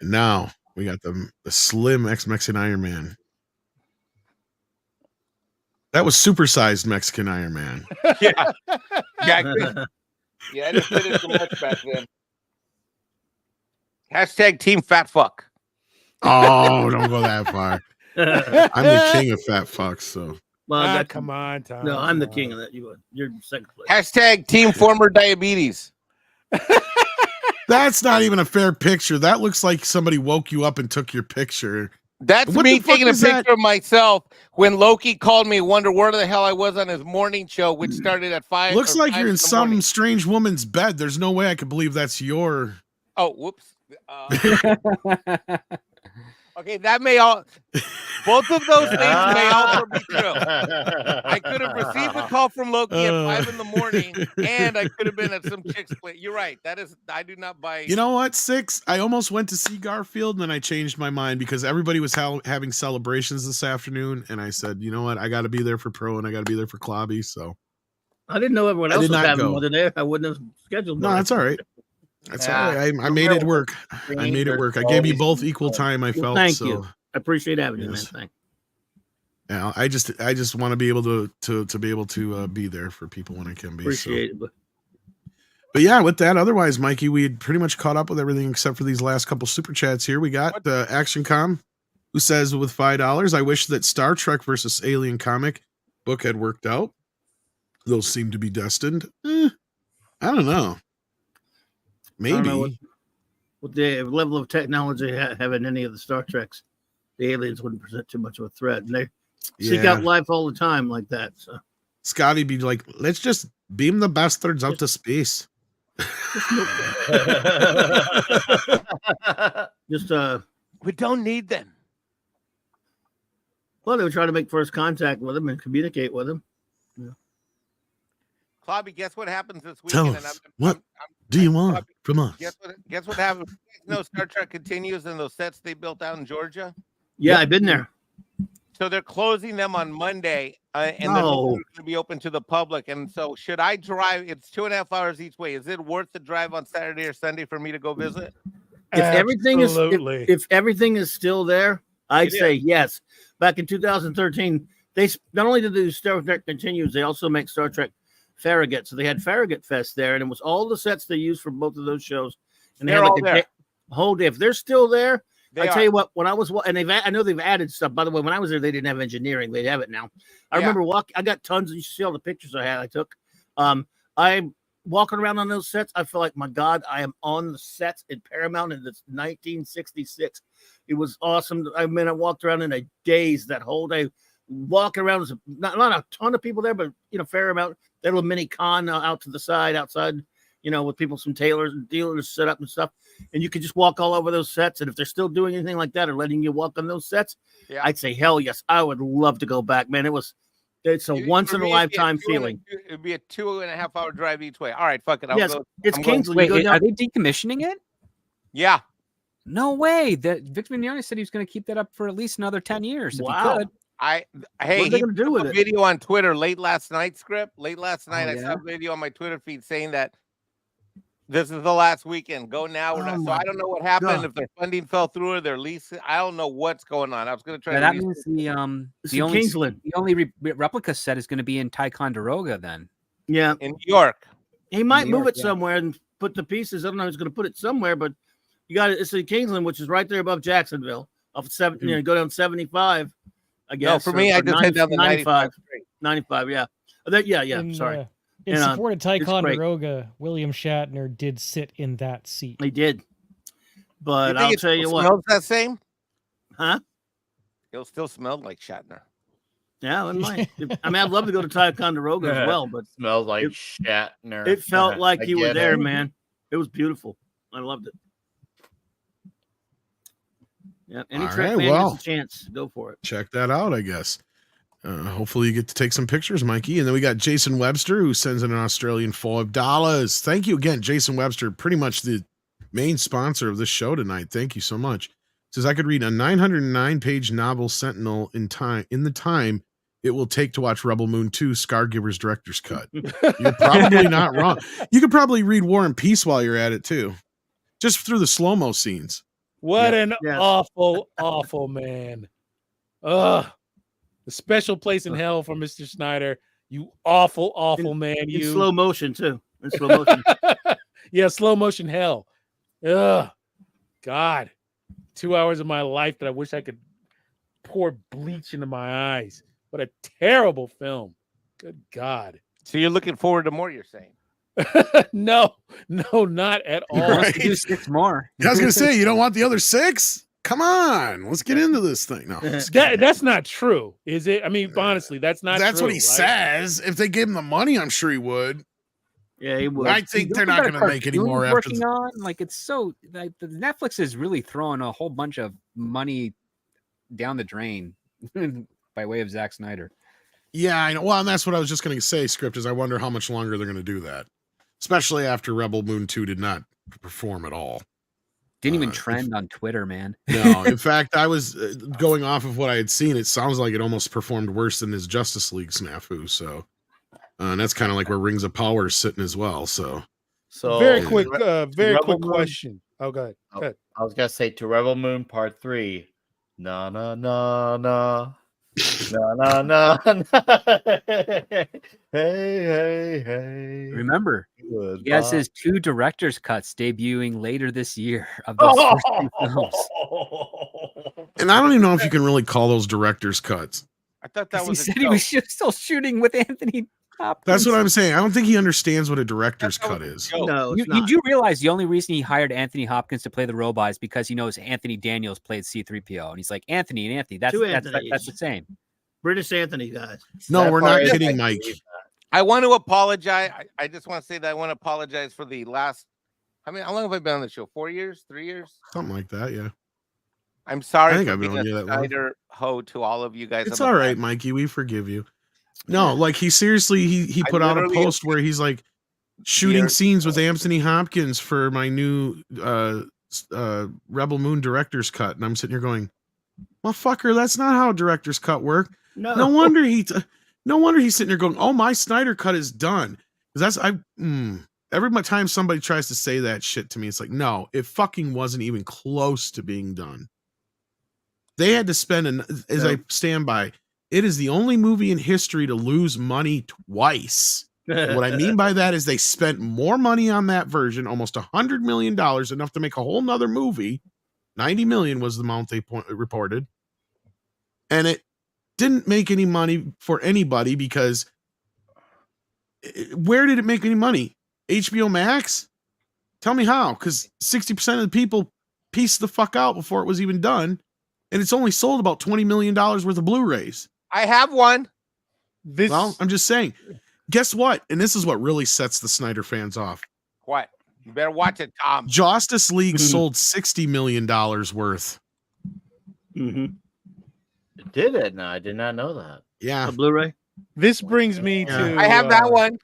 And now we got the slim ex-Mexican Iron Man. That was supersized Mexican Iron Man. Yeah, yeah, I just did it so much back then. Hashtag Team Fat Fuck. Oh, don't go that far. I'm the king of fat fucks, so Well, that, Come on, Tom. no, I'm the come king on. of that. You're second place. Hashtag Team Former Diabetes. that's not even a fair picture. That looks like somebody woke you up and took your picture. That's What me the fuck taking a is picture that? of myself when Loki called me, wonder where the hell I was on his morning show, which started at 5. Looks or like 5 you're in the some morning. strange woman's bed. There's no way I could believe that's your. Oh, whoops. Okay, that may all. Both of those things may also be true. I could have received a call from Loki at 5 in the morning, and I could have been at some chick's place. You're right. That is, I do not buy. You know what, 6? I almost went to see Garfield, and then I changed my mind because everybody was having celebrations this afternoon, and I said, you know what, I got to be there for Pro, and I got to be there for Klobby. So I didn't know everyone I else did was not having go. one today. I wouldn't have scheduled. no, one. that's all right. That's Yeah. all right. I made it work. I made it work. I gave you both equal time. I Well, felt thank so. you. I appreciate having you, man. Yes. Thank Yeah, I just want to be able to be able to be there for people when I can be. Appreciate it. But yeah, with that, otherwise, Mikey, we had pretty much caught up with everything except for these last couple super chats here. We got Action Com, who says with $5, I wish that Star Trek versus Alien comic book had worked out. Those seem to be destined. I don't know. Maybe. I don't know with the level of technology having any of the Star Treks, the aliens wouldn't present too much of a threat. And they seek out life all the time like that. So Scotty be like, let's just beam the bastards out to space. Just We don't need them. well, they were trying to make first contact with him and communicate with him. Clobby, guess what happens this Tell weekend? us, what do you want from us? Guess what happens? You know, Star Trek continues and those sets they built out in Georgia. Yeah, I've been there. So they're closing them on Monday, and then they're going to be open to the public. And so, should I drive? It's 2.5 hours each way. Is it worth the drive on Saturday or Sunday for me to go visit? If everything is if everything is still there, I'd say yes. Back in 2013, they not only did they do Star Trek Continues, they also make Star Trek Farragut. So they had Farragut Fest there, and it was all the sets they used for both of those shows. And they They're had all like there. a whole day. If they're still there, They tell are. you what. When I was and I know they've added stuff. By the way, when I was there, they didn't have engineering. They have it now. I remember I got tons. You see all the pictures I took. I'm walking around on those sets. I feel like, my God, I am on the sets in Paramount in 1966. It was awesome. I mean, I walked around in a daze that whole day, walking around. There's not a ton of people there, but fair amount. That little mini con out to the side, outside, with people, some tailors and dealers set up and stuff. And you could just walk all over those sets. And if they're still doing anything like that or letting you walk on those sets, I'd say hell yes. I would love to go back, man. It's a once in a lifetime feeling. It'd be a 2.5 hour drive each way. All right, fuck it. Yes, it's Kingsley. Wait, are they decommissioning it? Yeah. No way. That Victor Mignogna said he was going to keep that up for at least another 10 years. If he could. Hey, what are they he gonna do put with a it? video on Twitter late last night. Late last night, I yeah? saw a video on my Twitter feed saying that this is the last weekend. Go now or not. So I don't know what happened. God. If their funding fell through or their lease, I don't know what's going on. I was going to try. Yeah, to that research. means It's the in only Kingsland. replica set is going to be in Ticonderoga then. Yeah, in New York. he might New move York, it somewhere and put the pieces. I don't know. He's going to put it somewhere, but you got it. It's in Kingsland, which is right there above Jacksonville. Off 7, go down 75. I guess. No, for me, I just head down the 95. 95. Yeah. Sorry. In And, support of it's great. Ticonderoga, William Shatner did sit in that seat. He did. But You think I'll it tell you still what. smells that same? Huh? It'll still smell like Shatner. Yeah, it might. I mean, I'd love to go to Ticonderoga as well, but Smells like it- Shatner. it felt like I you were get there, it. man. It was beautiful. I loved it. Yeah, any All track right, man well. gets a chance, go for it. Check that out, I guess. Hopefully you get to take some pictures, Mikey. And then we got Jason Webster, who sends in an Australian $5. Thank you again, Jason Webster, pretty much the main sponsor of this show tonight. Thank you so much. Says I could read a 909-page novel Sentinel in the time it will take to watch Rebel Moon 2 Scargiver's director's cut. You're probably not wrong. You could probably read War and Peace while you're at it too. Just through the slow-mo scenes. What an Yes. awful man. Ugh. The special place in hell for Mr. Snyder. You awful man. In You slow motion, too. In slow motion. yeah, slow motion hell. Ugh. God. 2 hours of my life that I wish I could pour bleach into my eyes. What a terrible film. Good God. So you're looking forward to more, you're saying? No, not at all. Right. Do 6 more. I was going to say, you don't want the other 6? Come on. Let's get into this thing. No, That's not true, is it? I mean, honestly, that's not that's true, what he right? says. If they gave him the money, I'm sure he would. Yeah, he would. I think they're not going to make any more after working on. Like, it's so like the Netflix is really throwing a whole bunch of money down the drain by way of Zack Snyder. Yeah, I know. Well, and that's what I was just going to say, Script, is I wonder how much longer they're going to do that. Especially after Rebel Moon 2 did not perform at all. Didn't even trend on Twitter, man. No, in fact, I was going off of what I had seen. It sounds like it almost performed worse than his Justice League snafu. So, and that's kind of like where Rings of Power is sitting as well. So, Very quick Rebel Moon- question. Oh, go ahead. Go ahead. I was gonna say to Rebel Moon Part 3. Na na na na. Na na na na. Hey. Remember, Goodbye. he has his 2 director's cuts debuting later this year of those first 2 films. and I don't even know if you can really call those director's cuts. I thought that He was a said he was still shooting with Anthony Hopkins. That's what I'm saying. I don't think he understands what a director's That was cut a is. joke. No, You, it's you not. do realize the only reason he hired Anthony Hopkins to play the robot is because he knows Anthony Daniels played C-3PO, and he's like Anthony and Anthony. That's 2 that's Anthonys. the same. British Anthony, guys. No, That we're part not is- kidding, I Mike. believe I want to apologize. I just want to say that I want to apologize for the last. I mean, how long have I been on the show? 4 years? 3 years? Something like that, yeah. I'm sorry I think for I've been being on a you that long. Snyder hoe to all of you guys. It's on the all right, podcast. Mikey. We forgive you. No, like he seriously, he I put out a literally- post where he's like shooting Dear- scenes with Anthony Hopkins for my new Rebel Moon director's cut, and I'm sitting here going, "Well, fucker, that's not how a director's cut work." No wonder no wonder he's sitting there going, "Oh, my Snyder cut is done." Because every time somebody tries to say that shit to me, it's like, no, it fucking wasn't even close to being done. They had to spend, I stand by, it is the only movie in history to lose money twice. And what I mean by that is they spent more money on that version, almost $100 million, enough to make a whole nother movie. 90 million was the amount they reported. And it didn't make any money for anybody because where did it make any money? HBO Max? Tell me how, because 60% of the people pieced the fuck out before it was even done. And it's only sold about $20 million worth of Blu-rays. I have one. Well, I'm just saying. Guess what? And this is what really sets the Snyder fans off. What? You better watch it, Tom. Justice League sold $60 million worth. Did it? No, I did not know that. Yeah. A Blu-ray. This brings me to. I have that one.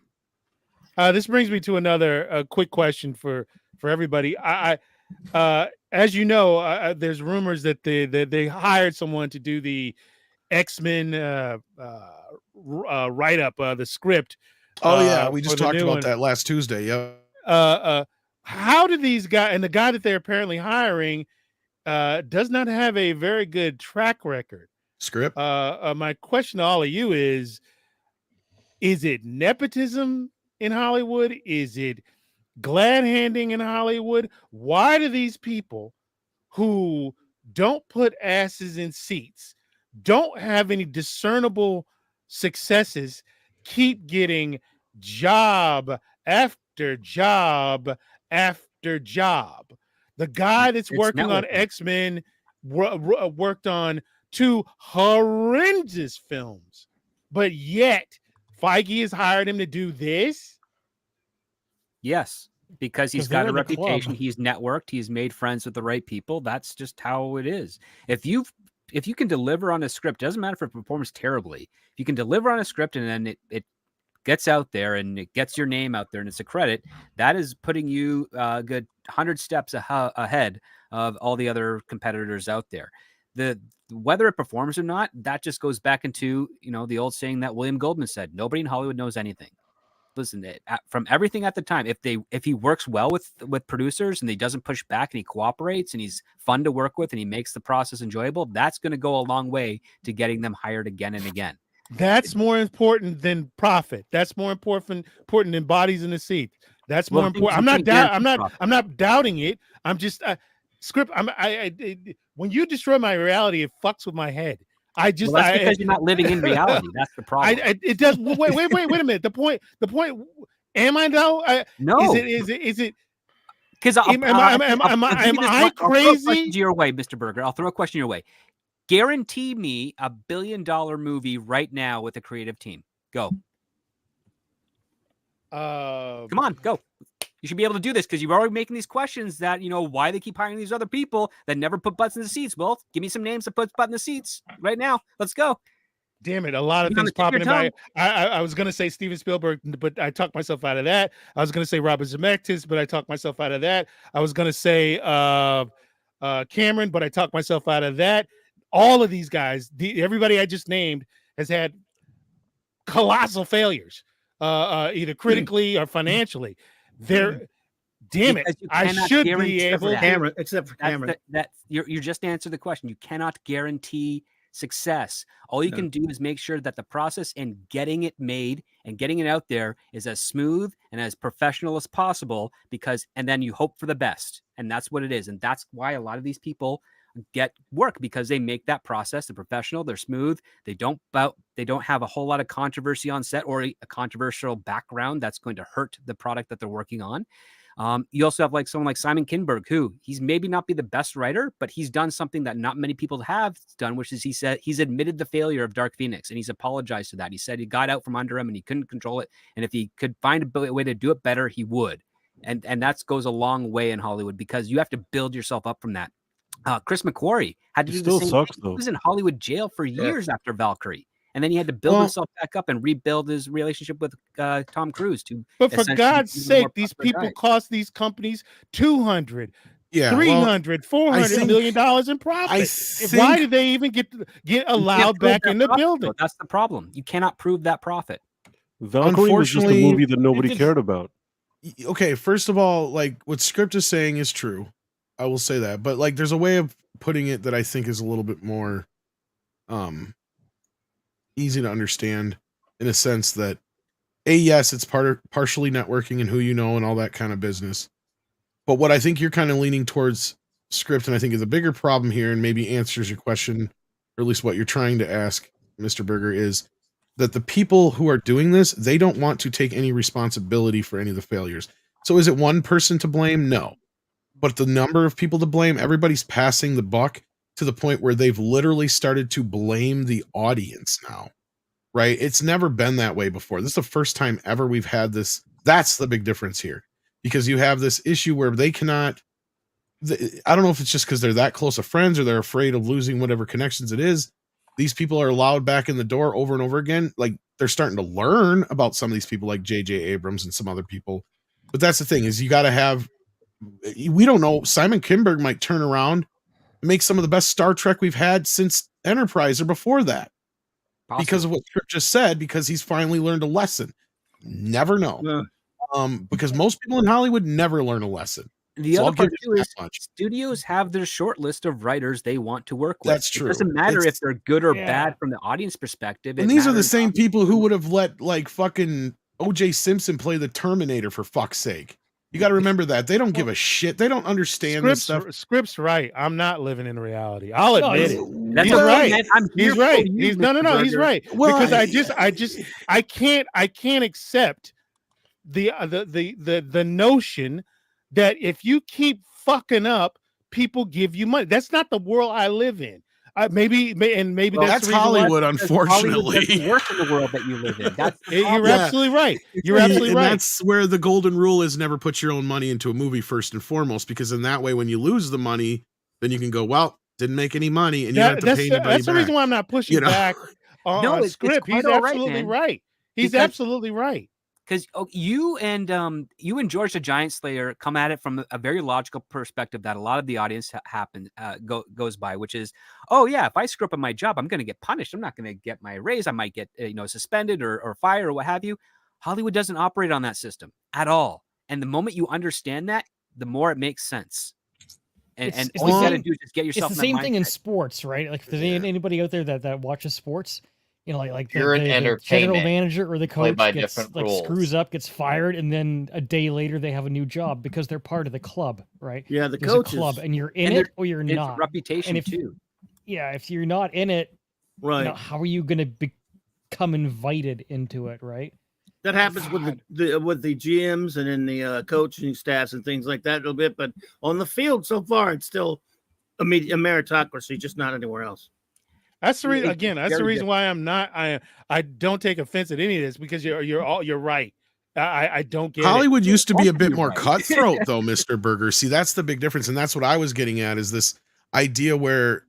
This brings me to another quick question for everybody. As you know, there's rumors that they hired someone to do the X-Men write up, the script. Oh yeah, we just for the talked new about one. that last Tuesday. Yeah. How do these guys, and the guy that they're apparently hiring does not have a very good track record. Script. My question to all of you is it nepotism in Hollywood? Is it glad handing in Hollywood? Why do these people who don't put asses in seats, don't have any discernible successes, keep getting job after job after job? The guy that's working on X-Men worked on 2 horrendous films, but yet Feige has hired him to do this. Yes, because he's 'Cause they're got a in the reputation. club. He's networked. He's made friends with the right people. That's just how it is. If you can deliver on a script, doesn't matter if it performs terribly. If you can deliver on a script and then it gets out there and it gets your name out there and it's a credit, that is putting you a good 100 steps ahead of all the other competitors out there. Whether it performs or not, that just goes back into, the old saying that William Goldman said, nobody in Hollywood knows anything. Listen, from everything at the time, if he works well with producers and he doesn't push back and he cooperates and he's fun to work with and he makes the process enjoyable, that's going to go a long way to getting them hired again and again. That's more important than profit. That's more important than bodies in the seat. That's more important. I'm not doubting it. I'm just script. When you destroy my reality, it fucks with my head. That's because you're not living in reality. That's the problem. It does. Wait a minute. The point. Am I though? No. Is it? Because am I crazy? Your way, Mr. Berger. I'll throw a question your way. Guarantee me $1 billion movie right now with a creative team. Go. Come on, go. You should be able to do this because you're already making these questions that, why they keep hiring these other people that never put butts in the seats. Well, give me some names that put butts in the seats right now. Let's go. Damn it. A lot of things popping in my. I was going to say Steven Spielberg, but I talked myself out of that. I was going to say Robert Zemeckis, but I talked myself out of that. I was going to say Cameron, but I talked myself out of that. All of these guys, everybody I just named has had colossal failures, either critically or financially. Damn it! I should be able to. Except for Cameron. You just answered the question. You cannot guarantee success. All you can do is make sure that the process in getting it made and getting it out there is as smooth and as professional as possible. And then you hope for the best, and that's what it is. And that's why a lot of these people get work, because they make that process. They're professional, they're smooth, they don't have a whole lot of controversy on set or a controversial background that's going to hurt the product that they're working on. You also have like someone like Simon Kinberg, who he's maybe not be the best writer, but he's done something that not many people have done, which is he said he's admitted the failure of Dark Phoenix and he's apologized to that. He said he got out from under him and he couldn't control it, and if he could find a way to do it better, he would. And that goes a long way in Hollywood because you have to build yourself up from that. Chris McQuarrie had to do the same thing. He was in Hollywood jail for years after Valkyrie. And then he had to build himself back up and rebuild his relationship with Tom Cruise. But for God's sake, these people cost these companies $200, $300, $400 million in profit. Why did they even get allowed back in the building? That's the problem. You cannot prove that profit. Valkyrie was just a movie that nobody cared about. Okay, first of all, like what Script is saying is true. I will say that, but like there's a way of putting it that I think is a little bit more easy to understand, in a sense that yes, it's partially networking and who you know and all that kind of business. But what I think you're kind of leaning towards, Script, and I think is a bigger problem here, and maybe answers your question, or at least what you're trying to ask, Mr. Berger, is that the people who are doing this, they don't want to take any responsibility for any of the failures. So is it one person to blame? No. But the number of people to blame, everybody's passing the buck to the point where they've literally started to blame the audience now, right? It's never been that way before. This is the first time ever we've had this. That's the big difference here, because you have this issue where they cannot, I don't know if it's just because they're that close of friends or they're afraid of losing whatever connections it is. These people are allowed back in the door over and over again. Like they're starting to learn about some of these people like J.J. Abrams and some other people. But that's the thing, is you got to have, we don't know, Simon Kinberg might turn around and make some of the best Star Trek we've had since Enterprise or before that. Possibly. Because of what Script just said, because he's finally learned a lesson. Never know. Because most people in Hollywood never learn a lesson. The other part too is studios have their short list of writers they want to work with. That's true. It doesn't matter if they're good or bad from the audience perspective. And these are the same people who would have let like fucking O.J. Simpson play the Terminator, for fuck's sake. You got to remember that. They don't give a shit. They don't understand this stuff. Script's right. I'm not living in reality. I'll admit it. That's He's right. right. He's right. He's He's right. Well, because I can't accept the notion that if you keep fucking up, people give you money. That's not the world I live in. Maybe that's Hollywood, unfortunately. Hollywood doesn't work in the world that you live in. You're absolutely right. You're absolutely right. That's where the golden rule is: never put your own money into a movie first and foremost, because in that way, when you lose the money, then you can go, well, didn't make any money, and you have to pay anybody back. That's the reason why I'm not pushing back on Script. He's absolutely right. He's absolutely right. Because you and George the Giant Slayer come at it from a very logical perspective that a lot of the audience goes by, which is, oh yeah, if I screw up on my job, I'm going to get punished. I'm not going to get my raise. I might get suspended or fired or what have you. Hollywood doesn't operate on that system at all. And the moment you understand that, the more it makes sense. And all you got to do is just get yourself. It's the same thing in sports, right? Like if there's anybody out there that watches sports. Like the general manager or the coach gets rules. Screws up, gets fired, and then a day later they have a new job because they're part of the club, right? Yeah, there's a club, and you're in it or you're not. Reputation too. Yeah, if you're not in it, right? How are you going to become invited into it, right? That happens with the GMs and in the coaching staffs and things like that a little bit, but on the field so far, it's still a meritocracy, just not anywhere else. That's the reason. Again, that's the reason why I'm not. I don't take offense at any of this, because you're right. I don't get Hollywood used to be a bit more cutthroat, though, Mr. Berger. See, that's the big difference, and that's what I was getting at, is this idea where,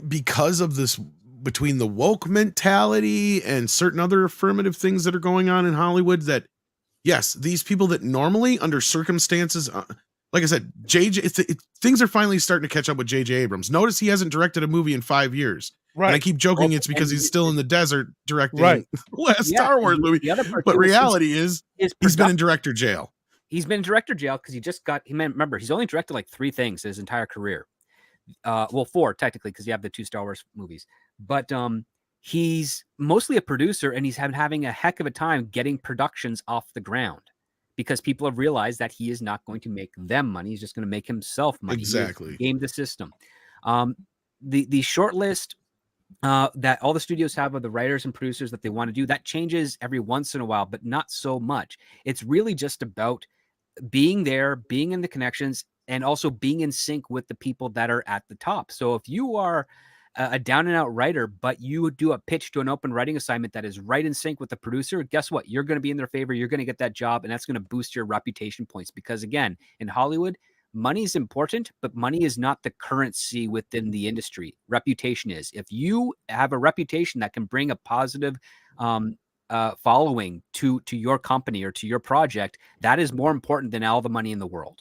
because of this, between the woke mentality and certain other affirmative things that are going on in Hollywood, that yes, these people that normally under circumstances. Like I said, things are finally starting to catch up with J.J. Abrams. Notice he hasn't directed a movie in 5 years. Right. And I keep joking it's because he's still in the desert directing the last Star Wars movie. But reality is he's been in director jail. He's been in director jail because remember, he's only directed like 3 things his entire career. 4 technically, because you have the 2 Star Wars movies. But he's mostly a producer, and he's having a heck of a time getting productions off the ground. Because people have realized that he is not going to make them money. He's just going to make himself money. Exactly. Game the system. The short list that all the studios have of the writers and producers that they want to do, that changes every once in a while, but not so much. It's really just about being there, being in the connections, and also being in sync with the people that are at the top. So if you are a down and out writer, but you do a pitch to an open writing assignment that is right in sync with the producer, guess what? You're going to be in their favor. You're going to get that job, and that's going to boost your reputation points. Because again, in Hollywood, money is important, but money is not the currency within the industry. Reputation is. If you have a reputation that can bring a positive following to your company or to your project, that is more important than all the money in the world.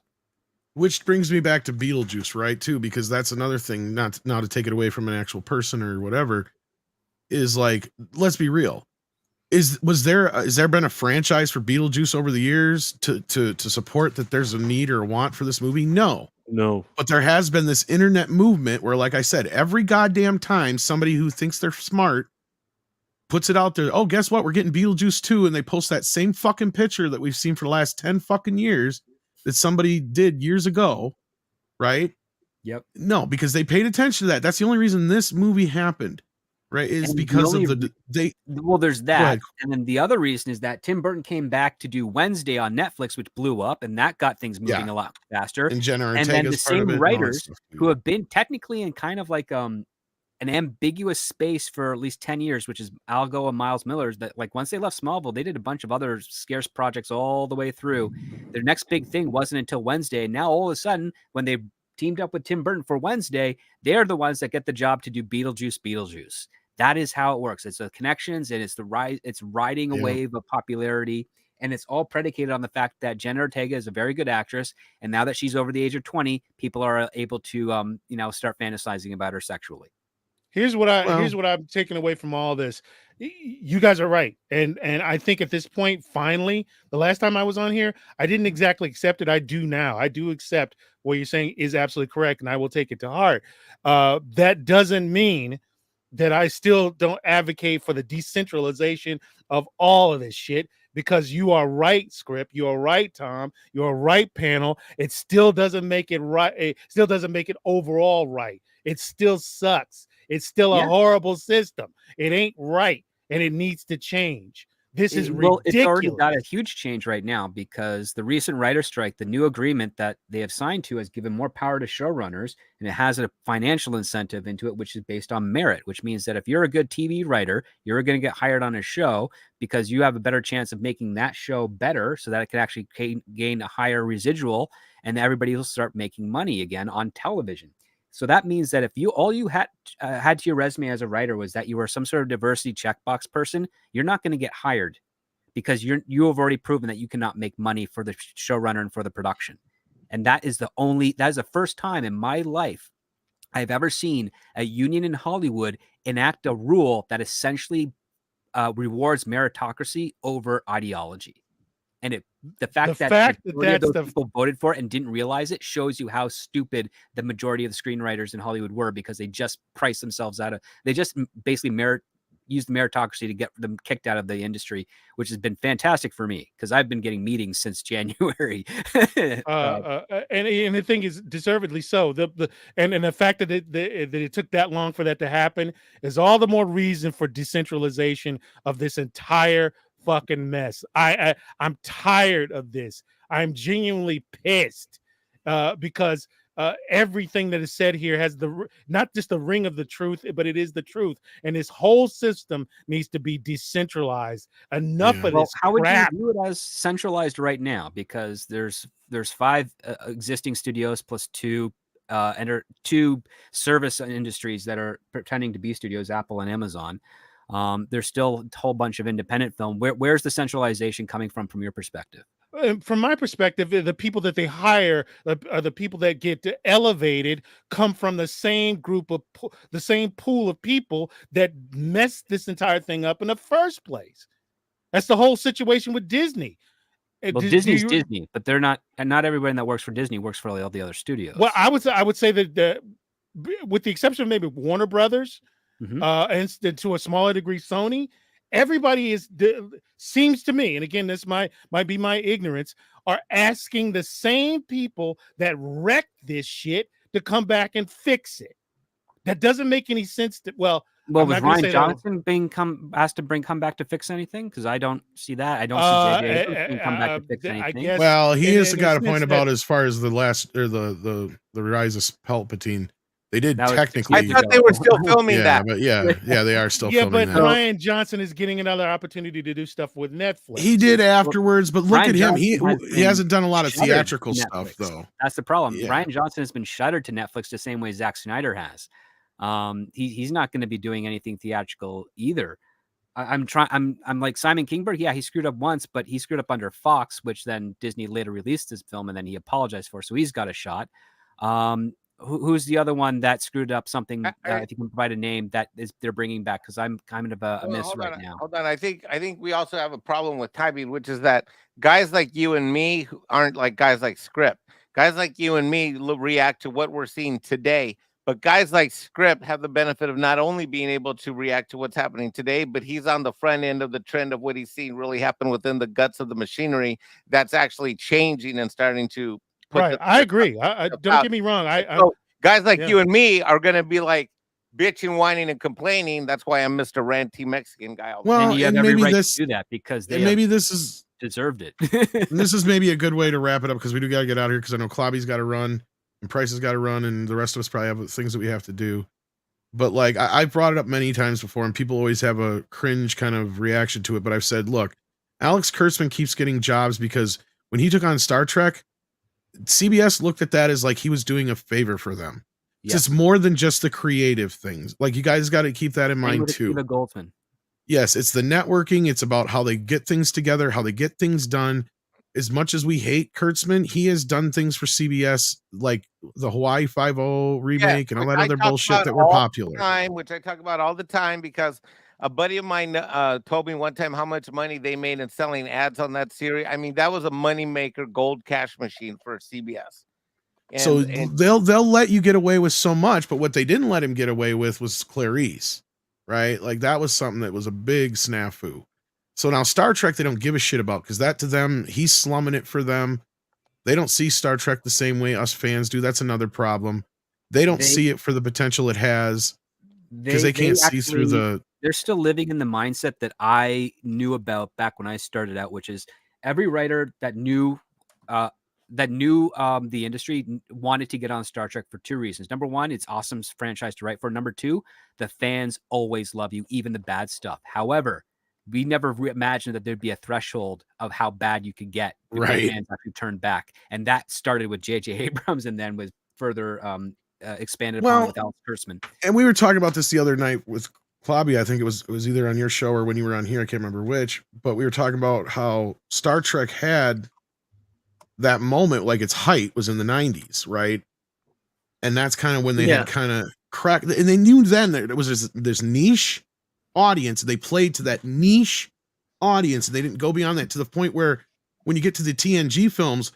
Which brings me back to Beetlejuice, right? Too, because that's another thing, not to take it away from an actual person or whatever, is like, let's be real. Has there been a franchise for Beetlejuice over the years to support that there's a need or a want for this movie? No. But there has been this internet movement where, like I said, every goddamn time somebody who thinks they're smart puts it out there, oh, guess what? We're getting Beetlejuice 2, and they post that same fucking picture that we've seen for the last 10 fucking years that somebody did years ago, right? Yep. No, because they paid attention to that. That's the only reason this movie happened, right? Is because of well, there's that. And then the other reason is that Tim Burton came back to do Wednesday on Netflix, which blew up, and that got things moving a lot faster. And Jenna Ortega's and then the part of same it, writers who have been technically in kind of like an ambiguous space for at least 10 years, which is Algo and Miles Miller's, that like once they left Smallville, they did a bunch of other scarce projects all the way through. Their next big thing wasn't until Wednesday. And now all of a sudden, when they teamed up with Tim Burton for Wednesday, they're the ones that get the job to do Beetlejuice. That is how it works. It's the connections, and it's it's riding a wave of popularity. And it's all predicated on the fact that Jenna Ortega is a very good actress. And now that she's over the age of 20, people are able to, start fantasizing about her sexually. Here's what I'm taking away from all this. You guys are right. And I think at this point, finally, the last time I was on here, I didn't exactly accept it. I do now. I do accept what you're saying is absolutely correct, and I will take it to heart. That doesn't mean that I still don't advocate for the decentralization of all of this shit, because you are right, Script. You are right, Tom. You are right, panel. It still doesn't make it right. It still doesn't make it overall right. It still sucks. It's still a horrible system. It ain't right, and it needs to change. This is ridiculous. It's already got a huge change right now, because the recent writer strike, the new agreement that they have signed to, has given more power to showrunners, and it has a financial incentive into it, which is based on merit, which means that if you're a good TV writer, you're going to get hired on a show because you have a better chance of making that show better so that it can actually gain a higher residual, and everybody will start making money again on television. So that means that if all you had to your resume as a writer was that you were some sort of diversity checkbox person, you're not going to get hired, because you have already proven that you cannot make money for the showrunner and for the production. And that is the first time in my life I've ever seen a union in Hollywood enact a rule that essentially rewards meritocracy over ideology. And the fact that those people voted for it and didn't realize it shows you how stupid the majority of the screenwriters in Hollywood were, because they just priced themselves they just basically used the meritocracy to get them kicked out of the industry, which has been fantastic for me, because I've been getting meetings since January. And the thing is, deservedly so. The fact that it took that long for that to happen is all the more reason for decentralization of this entire fucking mess. I'm tired of this. I'm genuinely pissed because everything that is said here has not just the ring of the truth, but it is the truth. And this whole system needs to be decentralized. Enough of this how crap. Would you view it as centralized right now? Because there's 5 existing studios plus 2 service industries that are pretending to be studios, Apple and Amazon. There's still a whole bunch of independent film. Where's the centralization coming from your perspective? From my perspective, the people that they hire, the people that get elevated, come from the same the same pool of people that messed this entire thing up in the first place. That's the whole situation with Disney. Well, Disney's Disney, but they're not, and not everybody that works for Disney works for all the other studios. Well, I would say that with the exception of maybe Warner Brothers, and to a smaller degree Sony, everybody seems to me, and again, this might be my ignorance, are asking the same people that wrecked this shit to come back and fix it. That doesn't make any sense. Well, Well, I'm was not gonna Ryan say that- Johnson asked to bring come back to fix anything? Because I don't see that. I don't see JJ Abrams being come back to fix I anything. guess. Well, he in- has in got the a point sense about that- as far as the last or the Rise of Palpatine. They did That was 6 technically. I years thought ago. they were still filming yeah, that. but yeah, they are still Yeah, filming but that. Ryan Johnson is getting another opportunity to do stuff with Netflix. He did afterwards, but look Ryan at him. He Johnson has he hasn't done a lot of shuttered theatrical to stuff Netflix. though. That's the problem. Yeah. Ryan Johnson has been shuttered to Netflix the same way Zack Snyder has. He's not going to be doing anything theatrical either. I'm like Simon Kinberg. Yeah, he screwed up once, but he screwed up under Fox, which then Disney later released his film and then he apologized for. So he's got a shot. Who's the other one that screwed up something? If you can provide a name that they're bringing back, because I'm kind of a miss right now. Hold on. I think we also have a problem with timing, which is that guys like you and me who aren't like guys like Script. Guys like you and me react to what we're seeing today. But guys like Script have the benefit of not only being able to react to what's happening today, but he's on the front end of the trend of what he's seeing really happen within the guts of the machinery that's actually changing and starting to put Right, I agree. I don't get me wrong. So guys like yeah. you and me are going to be like bitching, whining, and complaining. That's why I'm Mr. Ranty Mexican guy. All the Well, time. And you have and every maybe right this- to do that because they maybe this is deserved it. this is maybe a good way to wrap it up because we do got to get out of here because I know Klobby's got to run and Price has got to run and the rest of us probably have things that we have to do. But like I've brought it up many times before and people always have a cringe kind of reaction to it. But I've said, look, Alex Kurtzman keeps getting jobs because when he took on Star Trek, CBS looked at that as like he was doing a favor for them. Yeah. It's more than just the creative things. Like you guys got to keep that in mind too. Akiva Goldsman. Yes, it's the networking. It's about how they get things together, how they get things done. As much as we hate Kurtzman, he has done things for CBS like the Hawaii Five-0 remake and all that other bullshit that were popular. Which I talk about all the time because a buddy of mine told me one time how much money they made in selling ads on that series. I mean, that was a moneymaker, gold cash machine for CBS. So they'll let you get away with so much, but what they didn't let him get away with was Clarice, right? Like that was something that was a big snafu. So now Star Trek, they don't give a shit about because that to them, he's slumming it for them. They don't see Star Trek the same way us fans do. That's another problem. They don't see it for the potential it has because they can't see through the. They're still living in the mindset that I knew about back when I started out, which is every writer that knew the industry wanted to get on Star Trek for two reasons. Number one, it's awesome franchise to write for. Number two, the fans always love you, even the bad stuff. However, we never imagined that there'd be a threshold of how bad you could get. Right. Fans actually turned back. And that started with J.J. Abrams and then was further expanded upon with Alex Kurtzman. And we were talking about this the other night with Klobby. I think it was either on your show or when you were on here. I can't remember which, but we were talking about how Star Trek had that moment, like its height was in the 90s, right? And that's kind of when they had kind of cracked, and they knew then that it was this niche audience. They played to that niche audience, and they didn't go beyond that to the point where when you get to the TNG films,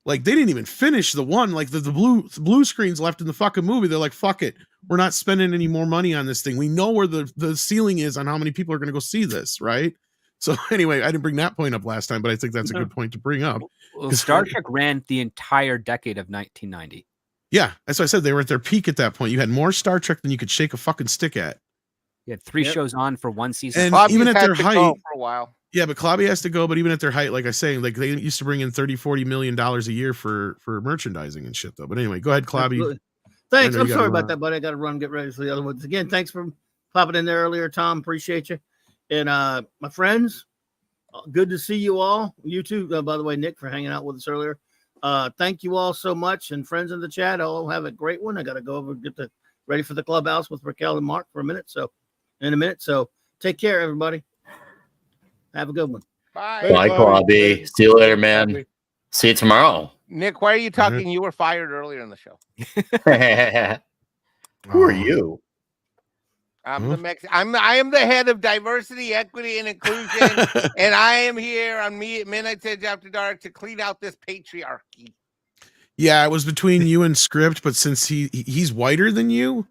like they didn't even finish the one, like the blue screens left in the fucking movie. They're like, fuck it, we're not spending any more money on this thing. We know where the ceiling is on how many people are going to go see this, right? So anyway, I didn't bring that point up last time, but I think that's a good point to bring up. Well, Star Trek ran the entire decade of 1990. Yeah, that's what I said. They were at their peak at that point. You had more Star Trek than you could shake a fucking stick at. You had three shows on for one season. And even at their height, for a while. Yeah, but Klobby has to go. But even at their height, like I say, like they used to bring in $30-40 million a year for merchandising and shit, though. But anyway, go ahead, Klobby. Absolutely. Thanks. I know I'm you sorry gotta about that, buddy. I got to run and get ready for the other ones. Again, thanks for popping in there earlier, Tom. Appreciate you. And my friends, good to see you all. You too, by the way, Nick, for hanging out with us earlier. Thank you all so much. And friends in the chat, I'll have a great one. I got to go over and get ready for the clubhouse with Raquel and Mark for a minute. So take care, everybody. Have a good one. Bye. Bye, Klobby. See you later, man. See you tomorrow. Nick, why are you talking? You were fired earlier in the show. Who are you? I'm I am the head of diversity, equity, and inclusion, and I am here on Midnight Edge After Dark to clean out this patriarchy. Yeah, it was between you and Script, but since he's whiter than you,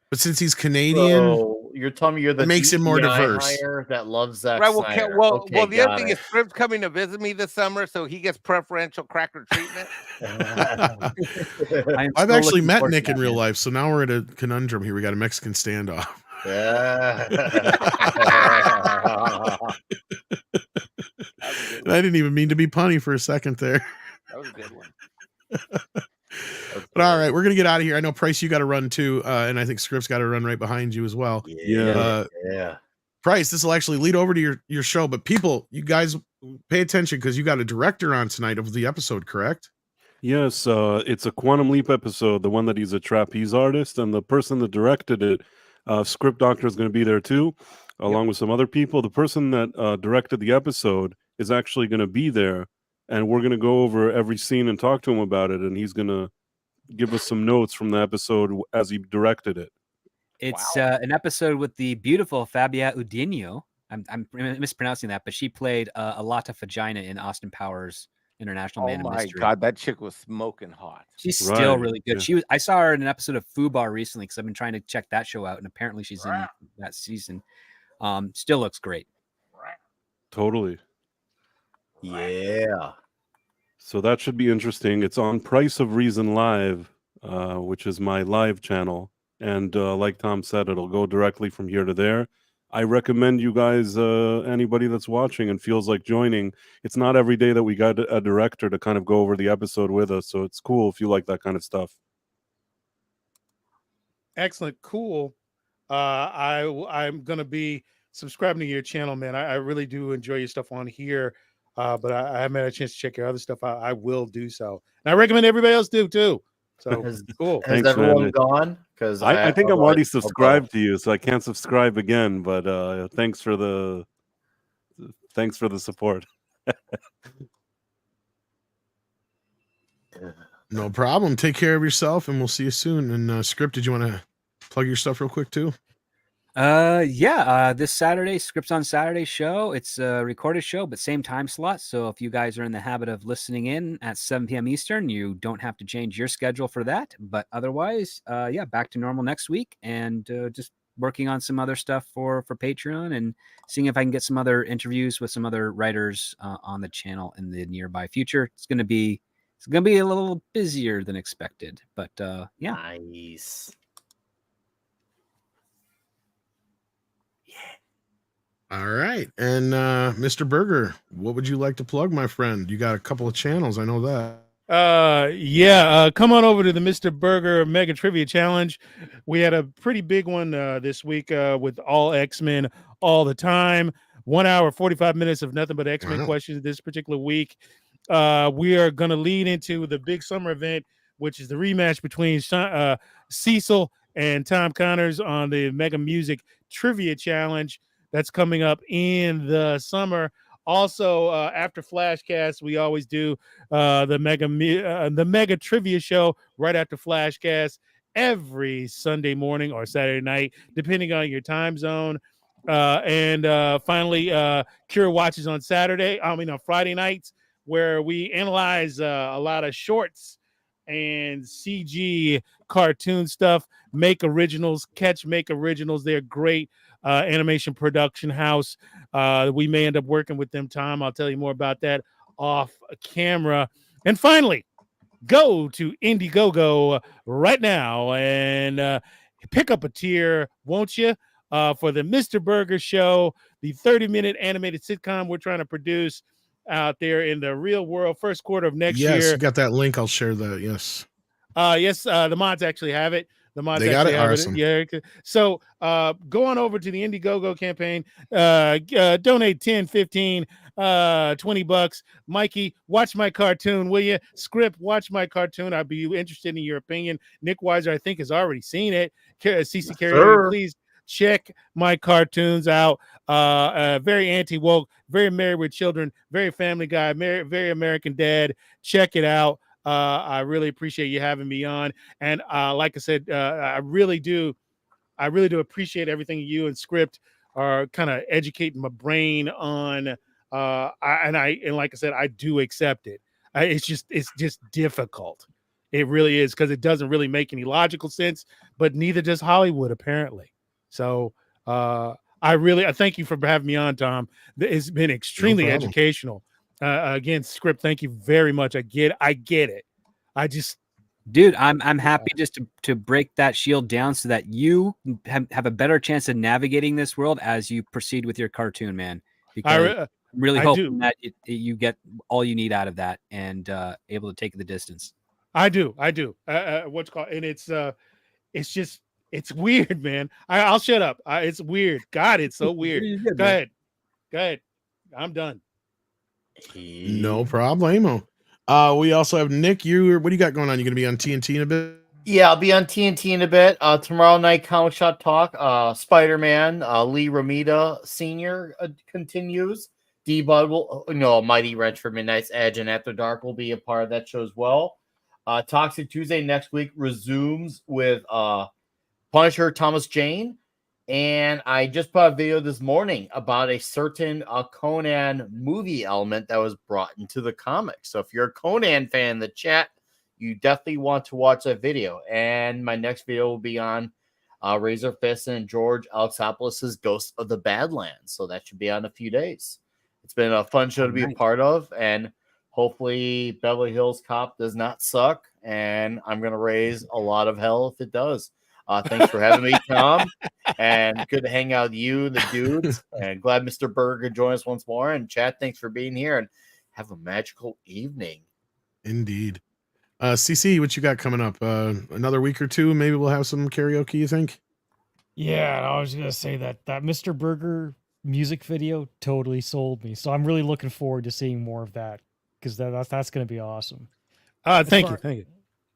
but since he's Canadian, Bro, You're telling me you're the It makes it more DEI diverse. hire that loves Zack Right. Well, Snyder. well, Okay, the other got thing it. is Script's coming to visit me this summer, so he gets preferential cracker treatment. I am I've still actually looking met forward to Nick in that, real man. life, so now we're at a conundrum here. We got a Mexican standoff. Yeah. And I didn't even mean to be punny for a second there. That was a good one. But all right, we're gonna get out of here. I know Price, you got to run too, and I think Script's got to run right behind you as well. Yeah. Yeah. Price, this will actually lead over to your show, but people, you guys pay attention because you got a director on tonight of the episode, correct? Yes, it's a Quantum Leap episode, the one that he's a trapeze artist, and the person that directed it, Script Doctor, is going to be there too, along with some other people. The person that directed the episode is actually going to be there, and we're going to go over every scene and talk to him about it, and he's going to give us some notes from the episode as he directed it. It's an episode with the beautiful Fabia Udinho. I'm mispronouncing that, but she played Alata Fagina in Austin Powers International Man of Mystery. Oh my God, that chick was smoking hot. She's still Right, really good. yeah. I saw her in an episode of Fubar recently because I've been trying to check that show out, and apparently she's in that season. Still looks great. Totally. Yeah. So that should be interesting. It's on Price of Reason Live, which is my live channel. And like Tom said, it'll go directly from here to there. I recommend you guys, anybody that's watching and feels like joining, it's not every day that we got a director to kind of go over the episode with us. So it's cool if you like that kind of stuff. Excellent. Cool. I'm going to be subscribing to your channel, man. I really do enjoy your stuff on here. But I haven't had a chance to check your other stuff out. I will do so. And I recommend everybody else do too. So cool. Has Thanks, everyone man. gone? Because I think I'm otherwise already I'll go. subscribed to you, so I can't subscribe again. But thanks for the support. No problem. Take care of yourself, and we'll see you soon. And Script, did you want to plug your stuff real quick too? This Saturday, Scripts on Saturday show. It's a recorded show, but same time slot. So if you guys are in the habit of listening in at 7 p.m. Eastern, you don't have to change your schedule for that. But otherwise, back to normal next week, and just working on some other stuff for Patreon and seeing if I can get some other interviews with some other writers on the channel in the nearby future. It's gonna be a little busier than expected, but yeah. Nice. All right. And Mr. Berger, what would you like to plug, my friend? You got a couple of channels. I know that. Come on over to the Mr. Burger Mega Trivia Challenge. We had a pretty big one this week with all X-Men all the time. 1 hour, 45 minutes of nothing but X-Men questions this particular week. We are going to lead into the big summer event, which is the rematch between Cecil and Tom Connors on the Mega Music Trivia Challenge. That's coming up in the summer. Also, after Flashcast, we always do the Mega Trivia Show right after Flashcast every Sunday morning or Saturday night, depending on your time zone. And finally, Cure Watches on Friday nights, where we analyze a lot of shorts and CG cartoon stuff, make originals. They're great. Animation production house. We may end up working with them, Tom. I'll tell you more about that off camera. And finally, go to Indiegogo right now and pick up a tier, won't you? For the Mr. Burger Show, the 30-minute animated sitcom we're trying to produce out there in the real world, first quarter of next year. Yes, you got that link. I'll share that. Yes. The mods actually have it. They got it. Awesome. Yeah. So go on over to the Indiegogo campaign. Donate 10, 15, $20. Mikey, watch my cartoon, will you? Script, watch my cartoon. I'd be interested in your opinion. Nick Weiser, I think, has already seen it. CC Carey, please check my cartoons out. Very anti-woke, very married with children, very Family Guy, very American Dad. Check it out. I really appreciate you having me on. And like I said, I really do appreciate everything you and Script are kind of educating my brain on. And like I said, I do accept it. It's just difficult. It really is, because it doesn't really make any logical sense, but neither does Hollywood, apparently. So I thank you for having me on, Tom. It's been extremely problem. educational. Again, script, thank you very much. I get it. I just, dude, I'm happy just to break that shield down so that you have a better chance of navigating this world as you proceed with your cartoon, man. Because I'm really hoping that you get all you need out of that and able to take the distance. I do. What's called, and it's just, it's weird, man. I'll shut up. It's weird. God, it's so weird. Go ahead. I'm done. No problemo. We also have Nick. What do you got going on? You going to be on TNT in a bit? Yeah, I'll be on TNT in a bit. Tomorrow night, Comic Shop Talk. Spider-Man, Lee Romita Sr. Continues. D-Bud will, Mighty Wrench for Midnight's Edge and After Dark will be a part of that show as well. Toxic Tuesday next week resumes with Punisher Thomas Jane. And I just put a video this morning about a certain Conan movie element that was brought into the comics. So if you're a Conan fan in the chat, you definitely want to watch that video. And my next video will be on Razor Fist and George Alexopoulos' Ghost of the Badlands. So that should be on in a few days. It's been a fun show to be a part of. And hopefully Beverly Hills Cop does not suck. And I'm going to raise a lot of hell if it does. Thanks for having me, Tom. And good to hang out with you, the dudes. And glad Mr. Berger could join us once more. And Chad, thanks for being here. And have a magical evening. Indeed. CC, what you got coming up? Another week or two, maybe we'll have some karaoke, you think? Yeah, I was gonna say that Mr. Berger music video totally sold me. So I'm really looking forward to seeing more of that because that's gonna be awesome. Thank you.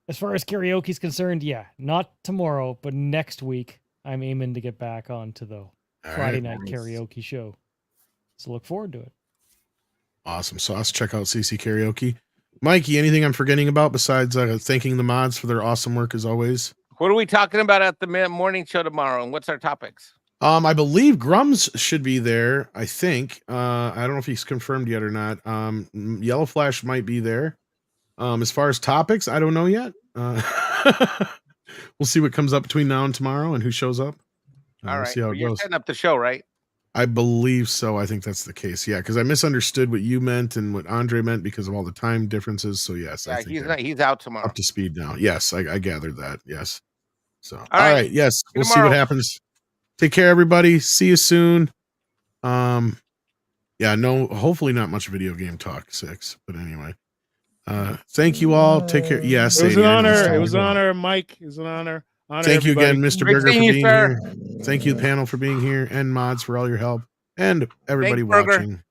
As far as karaoke is concerned, yeah, not tomorrow, but next week I'm aiming to get back onto the Friday night karaoke show. So look forward to it. Awesome. So let's check out CC Karaoke. Mikey, anything I'm forgetting about besides thanking the mods for their awesome work as always? What are we talking about at the morning show tomorrow, and what's our topics? I believe Grums should be there. I think. I don't know if he's confirmed yet or not. Yellow Flash might be there. As far as topics, I don't know yet. We'll see what comes up between now and tomorrow and who shows up. All right. See how it You're goes. setting up the show, right? I believe so. I think that's the case. Yeah, because I misunderstood what you meant and what Andre meant because of all the time differences. So yes, Yeah, I think he's out tomorrow. up to speed now. Yes, I gathered that. Yes. So all right. right. Yes, we'll see tomorrow. what happens. Take care, everybody. See you soon. Yeah, no, hopefully not much video game talk 6, but anyway. Thank you all. Take care. Yes, it was an honor. It was an honor, Mike. It was an honor. Thank you again, Mr. Great Berger, for seeing you, being sir. here. Thank you, panel, for being here, and mods for all your help, and everybody Thanks, Berger. watching.